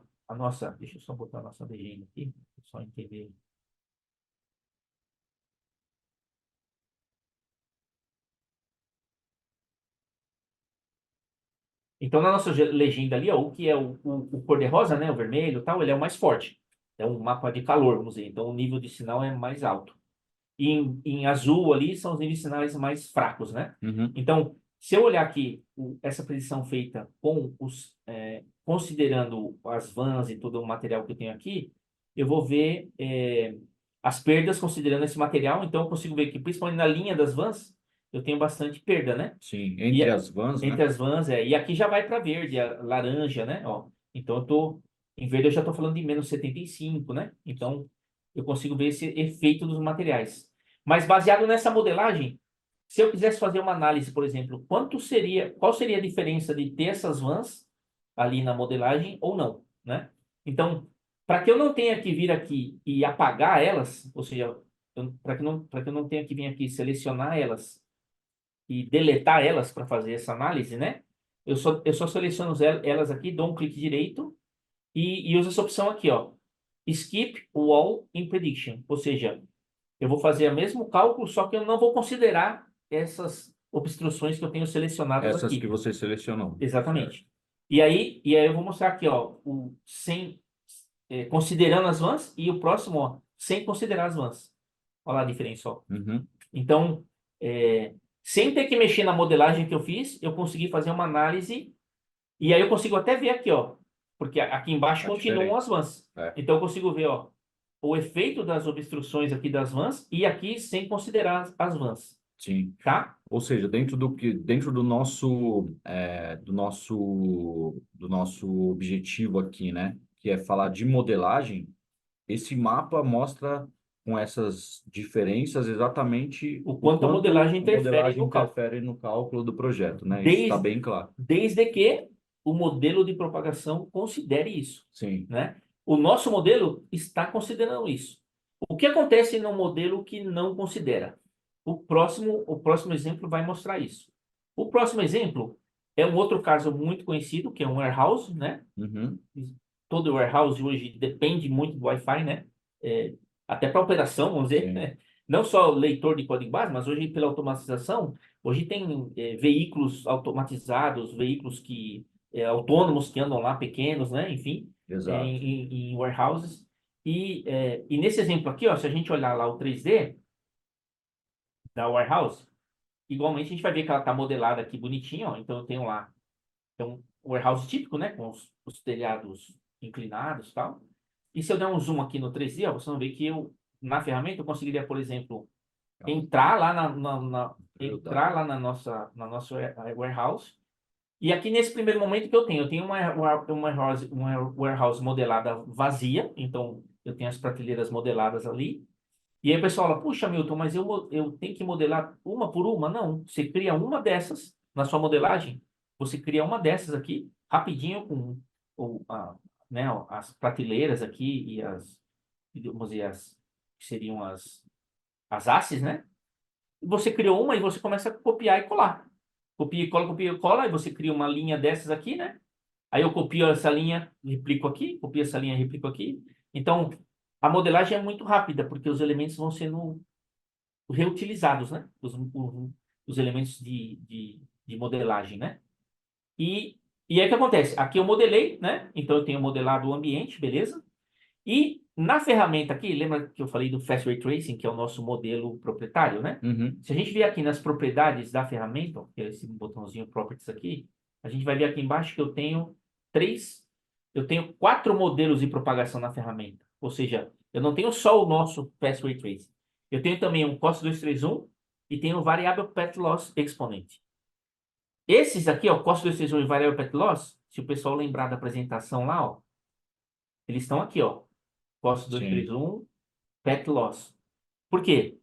[SPEAKER 2] deixa eu só botar a nossa legenda aqui, só entender. Então, na nossa legenda ali, ó, o que é o cor-de-rosa, né, o vermelho e tal, ele é o mais forte. É um mapa de calor, vamos dizer. Então, o nível de sinal é mais alto. E em azul ali são os níveis de sinais mais fracos, né?
[SPEAKER 1] Uhum.
[SPEAKER 2] Então, se eu olhar aqui essa predição feita considerando as vans e todo o material que eu tenho aqui, eu vou ver as perdas considerando esse material. Então, eu consigo ver que, principalmente na linha das vans, eu tenho bastante perda, né?
[SPEAKER 1] Sim.
[SPEAKER 2] E
[SPEAKER 1] Entre as vans, né?
[SPEAKER 2] entre as vans, e aqui já vai para verde, laranja, né? Ó, então, em verde eu já estou falando de menos 75, né? Então, eu consigo ver esse efeito dos materiais. Mas baseado nessa modelagem, se eu quisesse fazer uma análise, por exemplo, qual seria a diferença de ter essas vans ali na modelagem ou não, né? Então, para que eu não tenha que vir aqui e apagar elas, ou seja, para que eu não tenha que vir aqui selecionar elas e deletar elas para fazer essa análise, né? Eu só seleciono elas aqui, dou um clique direito e uso essa opção aqui, ó. Skip Wall in Prediction. Ou seja, eu vou fazer o mesmo cálculo, só que eu não vou considerar essas obstruções que eu tenho selecionadas
[SPEAKER 1] Essas que
[SPEAKER 2] aqui.
[SPEAKER 1] você selecionou. Certo.
[SPEAKER 2] Exatamente. E aí eu vou mostrar aqui, ó, considerando as vans e o próximo, ó, sem considerar as vans. Olha lá a diferença, ó.
[SPEAKER 1] Uhum.
[SPEAKER 2] Então, sem ter que mexer na modelagem que eu fiz, eu consegui fazer uma análise e aí eu consigo até ver aqui, ó, porque aqui embaixo
[SPEAKER 1] A
[SPEAKER 2] continuam as
[SPEAKER 1] diferença.
[SPEAKER 2] vans.
[SPEAKER 1] É.
[SPEAKER 2] Então eu consigo ver, ó, o efeito das obstruções aqui das vans e aqui sem considerar as vans,
[SPEAKER 1] Sim.
[SPEAKER 2] tá?
[SPEAKER 1] Ou seja, dentro do nosso objetivo aqui, né? Que é falar de modelagem, esse mapa mostra com essas diferenças exatamente
[SPEAKER 2] O
[SPEAKER 1] o
[SPEAKER 2] quanto a
[SPEAKER 1] quanto
[SPEAKER 2] modelagem
[SPEAKER 1] a
[SPEAKER 2] interfere
[SPEAKER 1] modelagem
[SPEAKER 2] no cálculo.
[SPEAKER 1] interfere no cálculo do projeto, né? Isso está
[SPEAKER 2] Desde,
[SPEAKER 1] bem claro.
[SPEAKER 2] desde que o modelo de propagação considere isso,
[SPEAKER 1] Sim.
[SPEAKER 2] né? O nosso modelo está considerando isso. O que acontece no modelo que não considera? O próximo exemplo vai mostrar isso. O próximo exemplo é um outro caso muito conhecido, que é um warehouse, né?
[SPEAKER 1] Uhum.
[SPEAKER 2] Todo warehouse hoje depende muito do Wi-Fi, né? É, até para operação, vamos dizer,
[SPEAKER 1] Sim.
[SPEAKER 2] né? Não só leitor de código base, mas hoje pela automatização, hoje tem veículos automatizados, veículos que autônomos que andam lá pequenos, né? Enfim,
[SPEAKER 1] Exato.
[SPEAKER 2] em warehouses. E nesse exemplo aqui, ó, se a gente olhar lá o 3D da warehouse, igualmente a gente vai ver que ela está modelada aqui bonitinho, ó. Então eu tenho lá um warehouse típico, né? Com os telhados inclinados e tal. E se eu der um zoom aqui no 3D, ó, vocês vão ver que na ferramenta, eu conseguiria, por exemplo, entrar lá entrar lá na nossa warehouse. E aqui nesse primeiro momento que eu tenho uma warehouse modelada vazia, então eu tenho as prateleiras modeladas ali. E aí o pessoal fala, puxa, Milton, mas eu tenho que modelar uma por uma? Não, você cria uma dessas na sua modelagem, você cria uma dessas aqui, rapidinho, com né, as prateleiras aqui vamos dizer, que seriam as hastes, né? E você criou uma e você começa a copiar e colar. Copia e cola, e você cria uma linha dessas aqui, né? Aí eu copio essa linha, replico aqui, copio essa linha, replico aqui. Então, a modelagem é muito rápida, porque os elementos vão sendo reutilizados, né? Os elementos de modelagem, né? E aí o que acontece? Aqui eu modelei, né? Então eu tenho modelado o ambiente, beleza? E na ferramenta aqui, lembra que eu falei do Fast Ray Tracing, que é o nosso modelo proprietário, né?
[SPEAKER 1] Uhum.
[SPEAKER 2] Se a gente vier aqui nas propriedades da ferramenta, ó, que é esse botãozinho Properties aqui, a gente vai ver aqui embaixo que eu tenho 4 modelos de propagação na ferramenta. Ou seja, eu não tenho só o nosso Fast Ray Tracing. Eu tenho também um COS231 e tenho o Variable Path Loss Exponent. Esses aqui, ó, COS231 e Variable Path Loss, se o pessoal lembrar da apresentação lá, ó, eles estão aqui, ó.
[SPEAKER 1] Sim.
[SPEAKER 2] COS231, Path Loss. Por quê?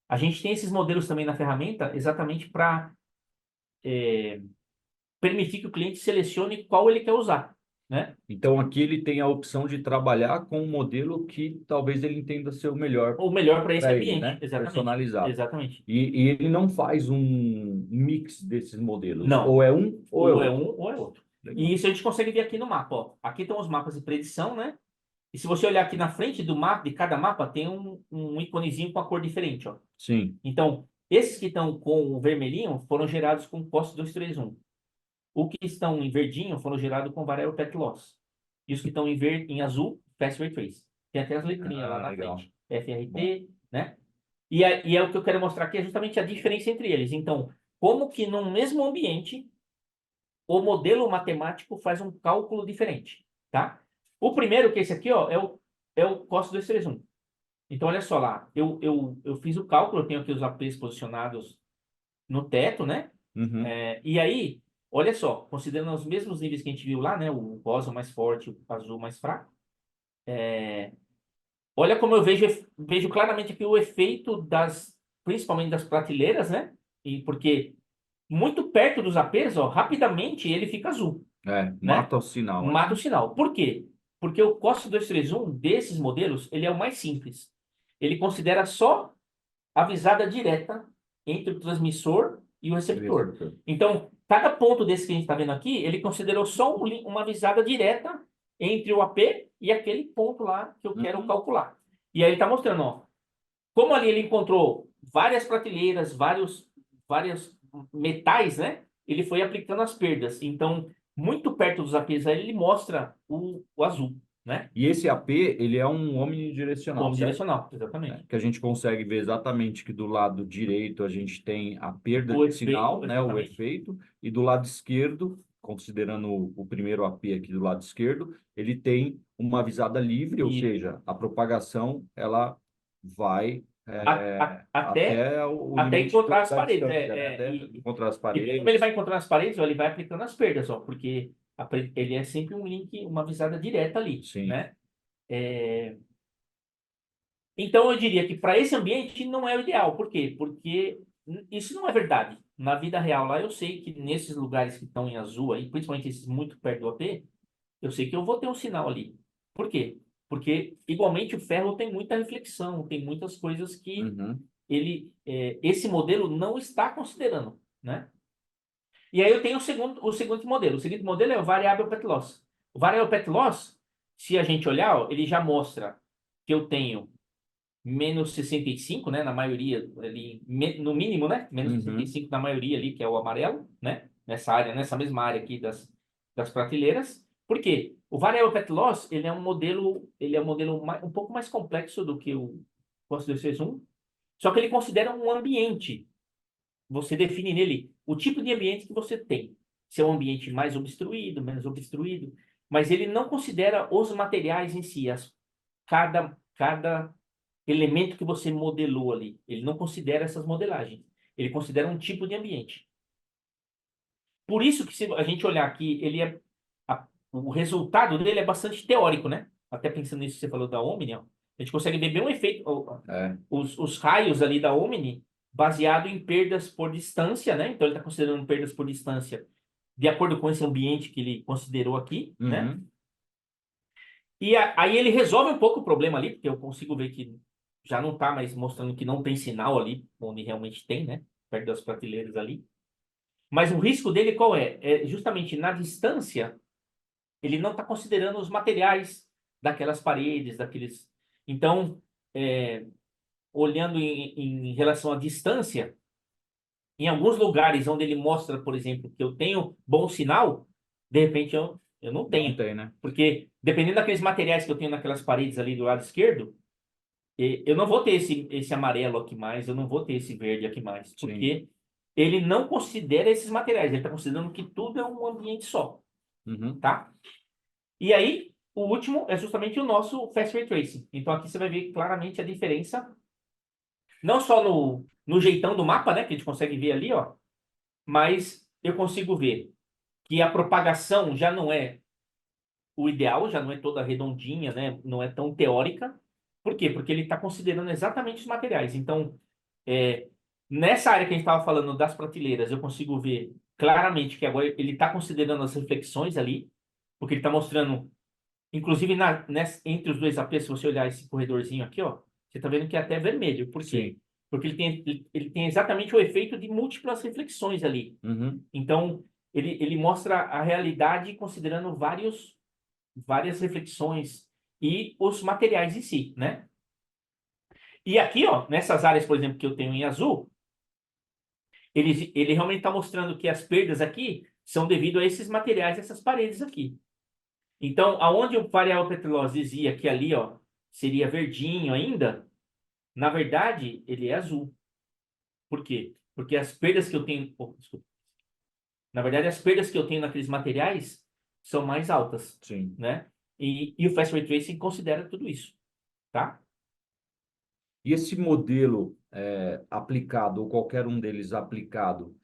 [SPEAKER 2] A gente tem esses modelos também na ferramenta exatamente para permitir que o cliente selecione qual ele quer usar, né?
[SPEAKER 1] Então aqui ele tem a opção de trabalhar com um modelo que talvez ele entenda ser o melhor
[SPEAKER 2] O melhor para esse
[SPEAKER 1] para ele,
[SPEAKER 2] ambiente,
[SPEAKER 1] né?
[SPEAKER 2] exatamente.
[SPEAKER 1] Personalizado.
[SPEAKER 2] Exatamente.
[SPEAKER 1] E ele não faz um mix desses modelos.
[SPEAKER 2] Não,
[SPEAKER 1] Ou é um ou é
[SPEAKER 2] ou é um
[SPEAKER 1] outro.
[SPEAKER 2] ou é outro. E
[SPEAKER 1] Legal.
[SPEAKER 2] isso a gente consegue ver aqui no mapa, ó. Aqui estão os mapas de predição, né? E se você olhar aqui na frente do mapa, de cada mapa, tem um iconezinho com a cor diferente, ó.
[SPEAKER 1] Sim.
[SPEAKER 2] Então, esses que estão com o vermelhinho foram gerados com COS 231. O que estão em verdinho foram gerados com Variable Path Loss. E os que estão em azul, Fast Ray Trace. Tem até as letrinhas lá
[SPEAKER 1] Ah,
[SPEAKER 2] na
[SPEAKER 1] legal.
[SPEAKER 2] frente.
[SPEAKER 1] Bom.
[SPEAKER 2] FRT, né? E é o que eu quero mostrar aqui, é justamente a diferença entre eles. Então, como que no mesmo ambiente, o modelo matemático faz um cálculo diferente, tá? O primeiro, que é esse aqui, ó, é o COS 231. Então, olha só lá. Eu fiz o cálculo, eu tenho aqui os APs posicionados no teto, né?
[SPEAKER 1] Uhum.
[SPEAKER 2] E aí, olha só, considerando os mesmos níveis que a gente viu lá, né? O rosa mais forte, o azul mais fraco. Olha como eu vejo claramente aqui o efeito principalmente das prateleiras, né? E porque muito perto dos APs, ó, rapidamente ele fica azul,
[SPEAKER 1] É,
[SPEAKER 2] né?
[SPEAKER 1] mata o sinal
[SPEAKER 2] Mata o
[SPEAKER 1] ali.
[SPEAKER 2] sinal. Por quê? Porque o COST 231 desses modelos, ele é o mais simples. Ele considera só a visada direta entre o transmissor e o
[SPEAKER 1] E o
[SPEAKER 2] receptor.
[SPEAKER 1] receptor.
[SPEAKER 2] Então, cada ponto desse que a gente está vendo aqui, ele considerou só uma visada direta entre o AP e aquele ponto lá que eu quero
[SPEAKER 1] Uhum.
[SPEAKER 2] calcular. E aí ele está mostrando, ó, como ali ele encontrou várias prateleiras, vários metais, né? Ele foi aplicando as perdas. Então, muito perto dos APs aí, ele mostra o azul, né?
[SPEAKER 1] E esse AP, ele é um
[SPEAKER 2] O
[SPEAKER 1] omnidirecional, certo?
[SPEAKER 2] omnidirecional,
[SPEAKER 1] É,
[SPEAKER 2] exatamente.
[SPEAKER 1] que a gente consegue ver exatamente que do lado direito a gente tem a perda
[SPEAKER 2] O
[SPEAKER 1] de
[SPEAKER 2] efeito,
[SPEAKER 1] sinal, né, o
[SPEAKER 2] exatamente.
[SPEAKER 1] efeito, e do lado esquerdo, considerando o primeiro AP aqui do lado esquerdo, ele tem uma visada livre, ou
[SPEAKER 2] E
[SPEAKER 1] seja, a propagação ela vai
[SPEAKER 2] até
[SPEAKER 1] até o
[SPEAKER 2] até
[SPEAKER 1] limite
[SPEAKER 2] encontrar as
[SPEAKER 1] da
[SPEAKER 2] paredes.
[SPEAKER 1] distância, né, até encontrar as
[SPEAKER 2] E como ele vai
[SPEAKER 1] paredes.
[SPEAKER 2] encontrar as paredes, ó, ele vai aplicando as perdas, ó, porque ele é sempre um link, uma visada direta ali,
[SPEAKER 1] Sim.
[SPEAKER 2] né? É, Então, eu diria que para esse ambiente não é o ideal. Por quê? Porque isso não é verdade. Na vida real, lá eu sei que nesses lugares que estão em azul aí, principalmente esses muito perto do AP, eu sei que eu vou ter um sinal ali. Por quê? Porque, igualmente, o ferro tem muita reflexão, tem muitas coisas que
[SPEAKER 1] Uhum.
[SPEAKER 2] esse modelo não está considerando, né? E aí eu tenho o segundo modelo. O segundo modelo é o Variable Pet Loss. O Variable Pet Loss, se a gente olhar, ó, ele já mostra que eu tenho menos 65, né? Na maioria ali, no mínimo, né? Menos sessenta e
[SPEAKER 1] Uhum.
[SPEAKER 2] cinco na maioria ali, que é o amarelo, né? Nessa área, nessa mesma área aqui das prateleiras. Por quê? O Variable Pet Loss, ele é um modelo um pouco mais complexo do que o Post 261, só que ele considera um ambiente. Você define nele o tipo de ambiente que você tem. Se é um ambiente mais obstruído, menos obstruído, mas ele não considera os materiais em si, cada elemento que você modelou ali. Ele não considera essas modelagens. Ele considera um tipo de ambiente. Por isso que se a gente olhar aqui, o resultado dele é bastante teórico, né? Até pensando nisso que você falou da Omni, ó, a gente consegue beber um efeito,
[SPEAKER 1] É.
[SPEAKER 2] os raios ali da Omni, baseado em perdas por distância, né? Então ele está considerando perdas por distância de acordo com esse ambiente que ele considerou aqui, né?
[SPEAKER 1] Uhum.
[SPEAKER 2] E aí ele resolve um pouco o problema ali, porque eu consigo ver que já não está mais mostrando que não tem sinal ali, onde realmente tem, né? Perto das prateleiras ali. Mas o risco dele qual é? É justamente na distância, ele não está considerando os materiais daquelas paredes, daqueles. Então, é, olhando em relação à distância, em alguns lugares onde ele mostra, por exemplo, que eu tenho bom sinal, de repente eu não
[SPEAKER 1] Não
[SPEAKER 2] tenho.
[SPEAKER 1] tem, né?
[SPEAKER 2] Porque dependendo daqueles materiais que eu tenho naquelas paredes ali do lado esquerdo, eu não vou ter esse amarelo aqui mais, eu não vou ter esse verde aqui mais,
[SPEAKER 1] Sim.
[SPEAKER 2] porque ele não considera esses materiais, ele está considerando que tudo é um ambiente só,
[SPEAKER 1] Uhum.
[SPEAKER 2] tá? E aí, o último é justamente o nosso Fast Ray Tracing. Então aqui você vai ver claramente a diferença, não só no jeitão do mapa, né, que a gente consegue ver ali, ó, mas eu consigo ver que a propagação já não é o ideal, já não é toda redondinha, né, não é tão teórica. Por quê? Porque ele está considerando exatamente os materiais. Então, É, nessa área que a gente estava falando das prateleiras, eu consigo ver claramente que agora ele está considerando as reflexões ali, porque ele está mostrando, inclusive entre os dois APs, se você olhar esse corredorzinho aqui, ó, você está vendo que é até vermelho. Por quê?
[SPEAKER 1] Sim.
[SPEAKER 2] Porque ele tem exatamente o efeito de múltiplas reflexões ali.
[SPEAKER 1] Uhum.
[SPEAKER 2] Então, ele mostra a realidade considerando várias reflexões e os materiais em si, né? E aqui, ó, nessas áreas, por exemplo, que eu tenho em azul, ele realmente está mostrando que as perdas aqui são devido a esses materiais, essas paredes aqui. Então, aonde o variável petrolose dizia que ali, ó, seria verdinho ainda, na verdade, ele é azul. Por quê? Porque as perdas que eu tenho, desculpa. Na verdade, as perdas que eu tenho naqueles materiais são mais altas,
[SPEAKER 1] Sim.
[SPEAKER 2] né? E o Fast Ray Tracing considera tudo isso, tá?
[SPEAKER 1] E esse modelo aplicado, ou qualquer um deles aplicado,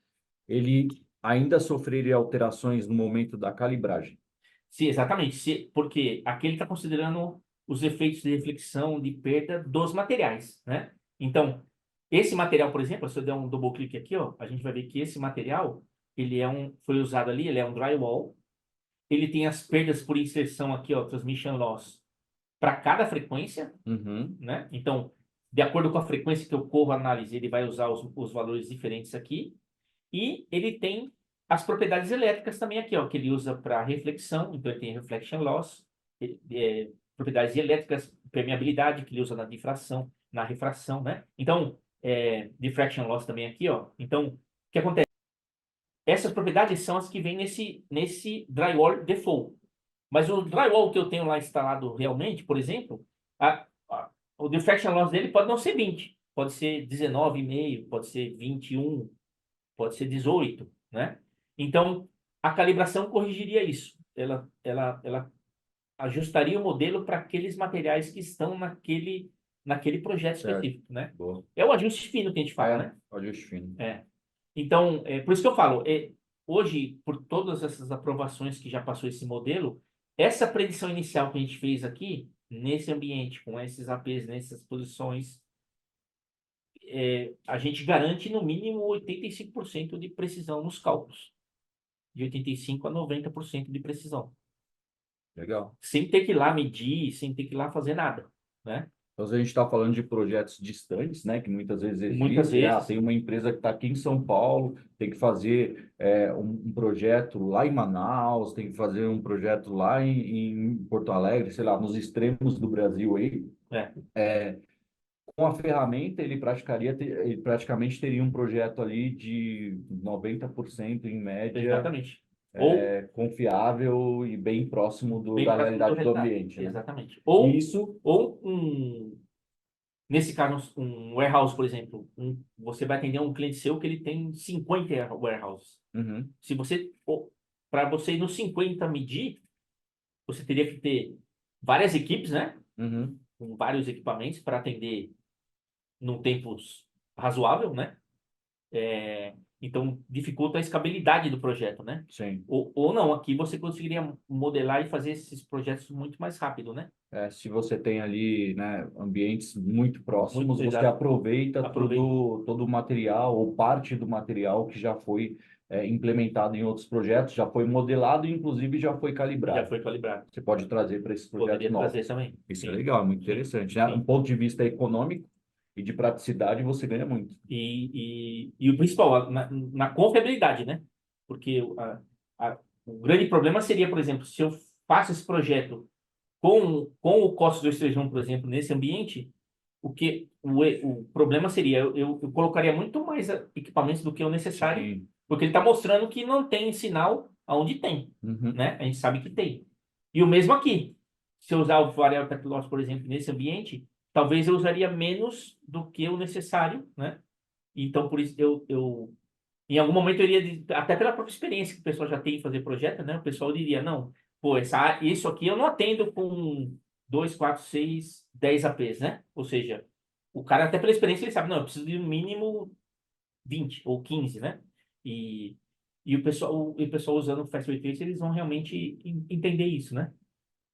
[SPEAKER 1] ele ainda sofreria alterações no momento da calibragem.
[SPEAKER 2] Sim, exatamente. Porque aqui ele está considerando os efeitos de reflexão, de perda dos materiais, né? Então, esse material, por exemplo, se eu der um double clique aqui, ó, a gente vai ver que esse material, foi usado ali, ele é um drywall, ele tem as perdas por inserção aqui, ó, transmission loss, para cada frequência,
[SPEAKER 1] Uhum.
[SPEAKER 2] né? Então, de acordo com a frequência que eu corro a análise, ele vai usar os valores diferentes aqui. E ele tem as propriedades elétricas também aqui, ó, que ele usa para reflexão, então ele tem reflection loss, propriedades elétricas, permeabilidade, que ele usa na difração, na refração, né? Então, diffraction loss também aqui, ó. Então, o que acontece? Essas propriedades são as que vêm nesse drywall default. Mas o drywall que eu tenho lá instalado realmente, por exemplo, o diffraction loss dele pode não ser 20, pode ser 19,5, pode ser 21, pode ser 18, né? Então, a calibração corrigiria isso. Ela ajustaria o modelo para aqueles materiais que estão naquele projeto
[SPEAKER 1] Certo.
[SPEAKER 2] específico, né?
[SPEAKER 1] Boa.
[SPEAKER 2] É o ajuste fino que a gente fala,
[SPEAKER 1] É,
[SPEAKER 2] né?
[SPEAKER 1] ajuste fino.
[SPEAKER 2] Então, por isso que eu falo, hoje, por todas essas aprovações que já passou esse modelo, essa predição inicial que a gente fez aqui, nesse ambiente, com esses APs, nessas posições, a gente garante no mínimo 85% de precisão nos cálculos. De 85% a 90% de precisão.
[SPEAKER 1] Legal.
[SPEAKER 2] Sem ter que ir lá medir, sem ter que ir lá fazer nada, né?
[SPEAKER 1] Então, se a gente está falando de projetos distantes, né, que muitas vezes
[SPEAKER 2] Muitas
[SPEAKER 1] existem,
[SPEAKER 2] vezes,
[SPEAKER 1] tem uma empresa que está aqui em São Paulo, tem que fazer um projeto lá em Manaus, tem que fazer um projeto lá em Porto Alegre, sei lá, nos extremos do Brasil aí.
[SPEAKER 2] é,
[SPEAKER 1] Com a ferramenta, ele praticamente teria um projeto ali de 90% em média,
[SPEAKER 2] exatamente. Ou
[SPEAKER 1] confiável e bem próximo
[SPEAKER 2] bem
[SPEAKER 1] da
[SPEAKER 2] próximo da
[SPEAKER 1] realidade do
[SPEAKER 2] realidade,
[SPEAKER 1] ambiente, né?
[SPEAKER 2] exatamente.
[SPEAKER 1] E isso.
[SPEAKER 2] Ou nesse caso, um warehouse, por exemplo, você vai atender um cliente seu que ele tem 50 warehouses.
[SPEAKER 1] Uhum,
[SPEAKER 2] Se você, para você ir nos 50 medir, você teria que ter várias equipes, né?
[SPEAKER 1] uhum,
[SPEAKER 2] Com vários equipamentos para atender num tempo razoável, né? Então, dificulta a escalabilidade do projeto, né?
[SPEAKER 1] sim.
[SPEAKER 2] Ou não, aqui você conseguiria modelar e fazer esses projetos muito mais rápido, né?
[SPEAKER 1] Se você tem ali, né, ambientes muito
[SPEAKER 2] Muito
[SPEAKER 1] próximos, você
[SPEAKER 2] exato.
[SPEAKER 1] aproveita
[SPEAKER 2] Aproveita.
[SPEAKER 1] todo o material ou parte do material que já foi implementado em outros projetos, já foi modelado e, inclusive, já foi
[SPEAKER 2] Já
[SPEAKER 1] calibrado.
[SPEAKER 2] foi calibrado.
[SPEAKER 1] Você pode trazer para esses projetos
[SPEAKER 2] Poderia trazer
[SPEAKER 1] novos.
[SPEAKER 2] também.
[SPEAKER 1] Isso é
[SPEAKER 2] Sim,
[SPEAKER 1] legal, é muito
[SPEAKER 2] sim,
[SPEAKER 1] interessante, né? Um
[SPEAKER 2] sim.
[SPEAKER 1] ponto de vista econômico e de praticidade, você ganha muito.
[SPEAKER 2] E o principal, na confiabilidade, né? Porque o grande problema seria, por exemplo, se eu faço esse projeto com o COTS 231, por exemplo, nesse ambiente, o problema seria, eu colocaria muito mais equipamentos do que o necessário,
[SPEAKER 1] Sim.
[SPEAKER 2] porque ele está mostrando que não tem sinal aonde tem,
[SPEAKER 1] Uhum.
[SPEAKER 2] né? A gente sabe que tem. E o mesmo aqui. Se eu usar o Variable Tech Loss, por exemplo, nesse ambiente, talvez eu usaria menos do que o necessário, né? Então, por isso, em algum momento, eu iria, até pela própria experiência que o pessoal já tem em fazer projeto, né? O pessoal diria, não, pô, isso aqui eu não atendo com 2 4 6 10 APs, né? Ou seja, o cara, até pela experiência, ele sabe, não, eu preciso de no mínimo 20 ou 15, né? E, e o pessoal usando o Fast Trace, eles vão realmente entender isso, né?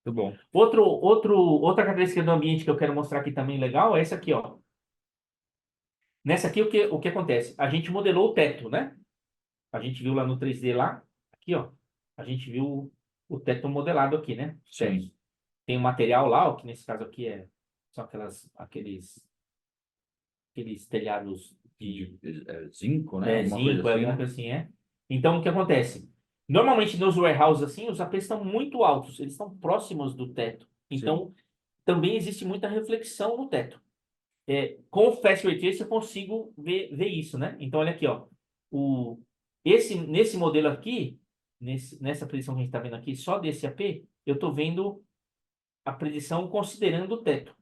[SPEAKER 1] Muito bom.
[SPEAKER 2] Outra característica do ambiente que eu quero mostrar aqui também legal é essa aqui, ó. Nessa aqui, o que acontece? A gente modelou o teto, né? A gente viu lá no 3D lá, aqui, ó. A gente viu o teto modelado aqui, né? Os tetos.
[SPEAKER 1] Sim.
[SPEAKER 2] Tem um material lá, ó, que nesse caso aqui são aqueles telhados de
[SPEAKER 1] Zinco, né? Alguma coisa
[SPEAKER 2] zinco,
[SPEAKER 1] assim,
[SPEAKER 2] alguma
[SPEAKER 1] né?
[SPEAKER 2] coisa assim, Então, o que acontece? Normalmente nos warehouses assim, os APs estão muito altos, eles estão próximos do teto.
[SPEAKER 1] Sim.
[SPEAKER 2] Então, também existe muita reflexão no teto. Com o Fast Ray Trace eu consigo ver isso, né? Então, olha aqui, ó. Nesse modelo aqui, nessa predição que a gente está vendo aqui, só desse AP, eu estou vendo a predição considerando o teto.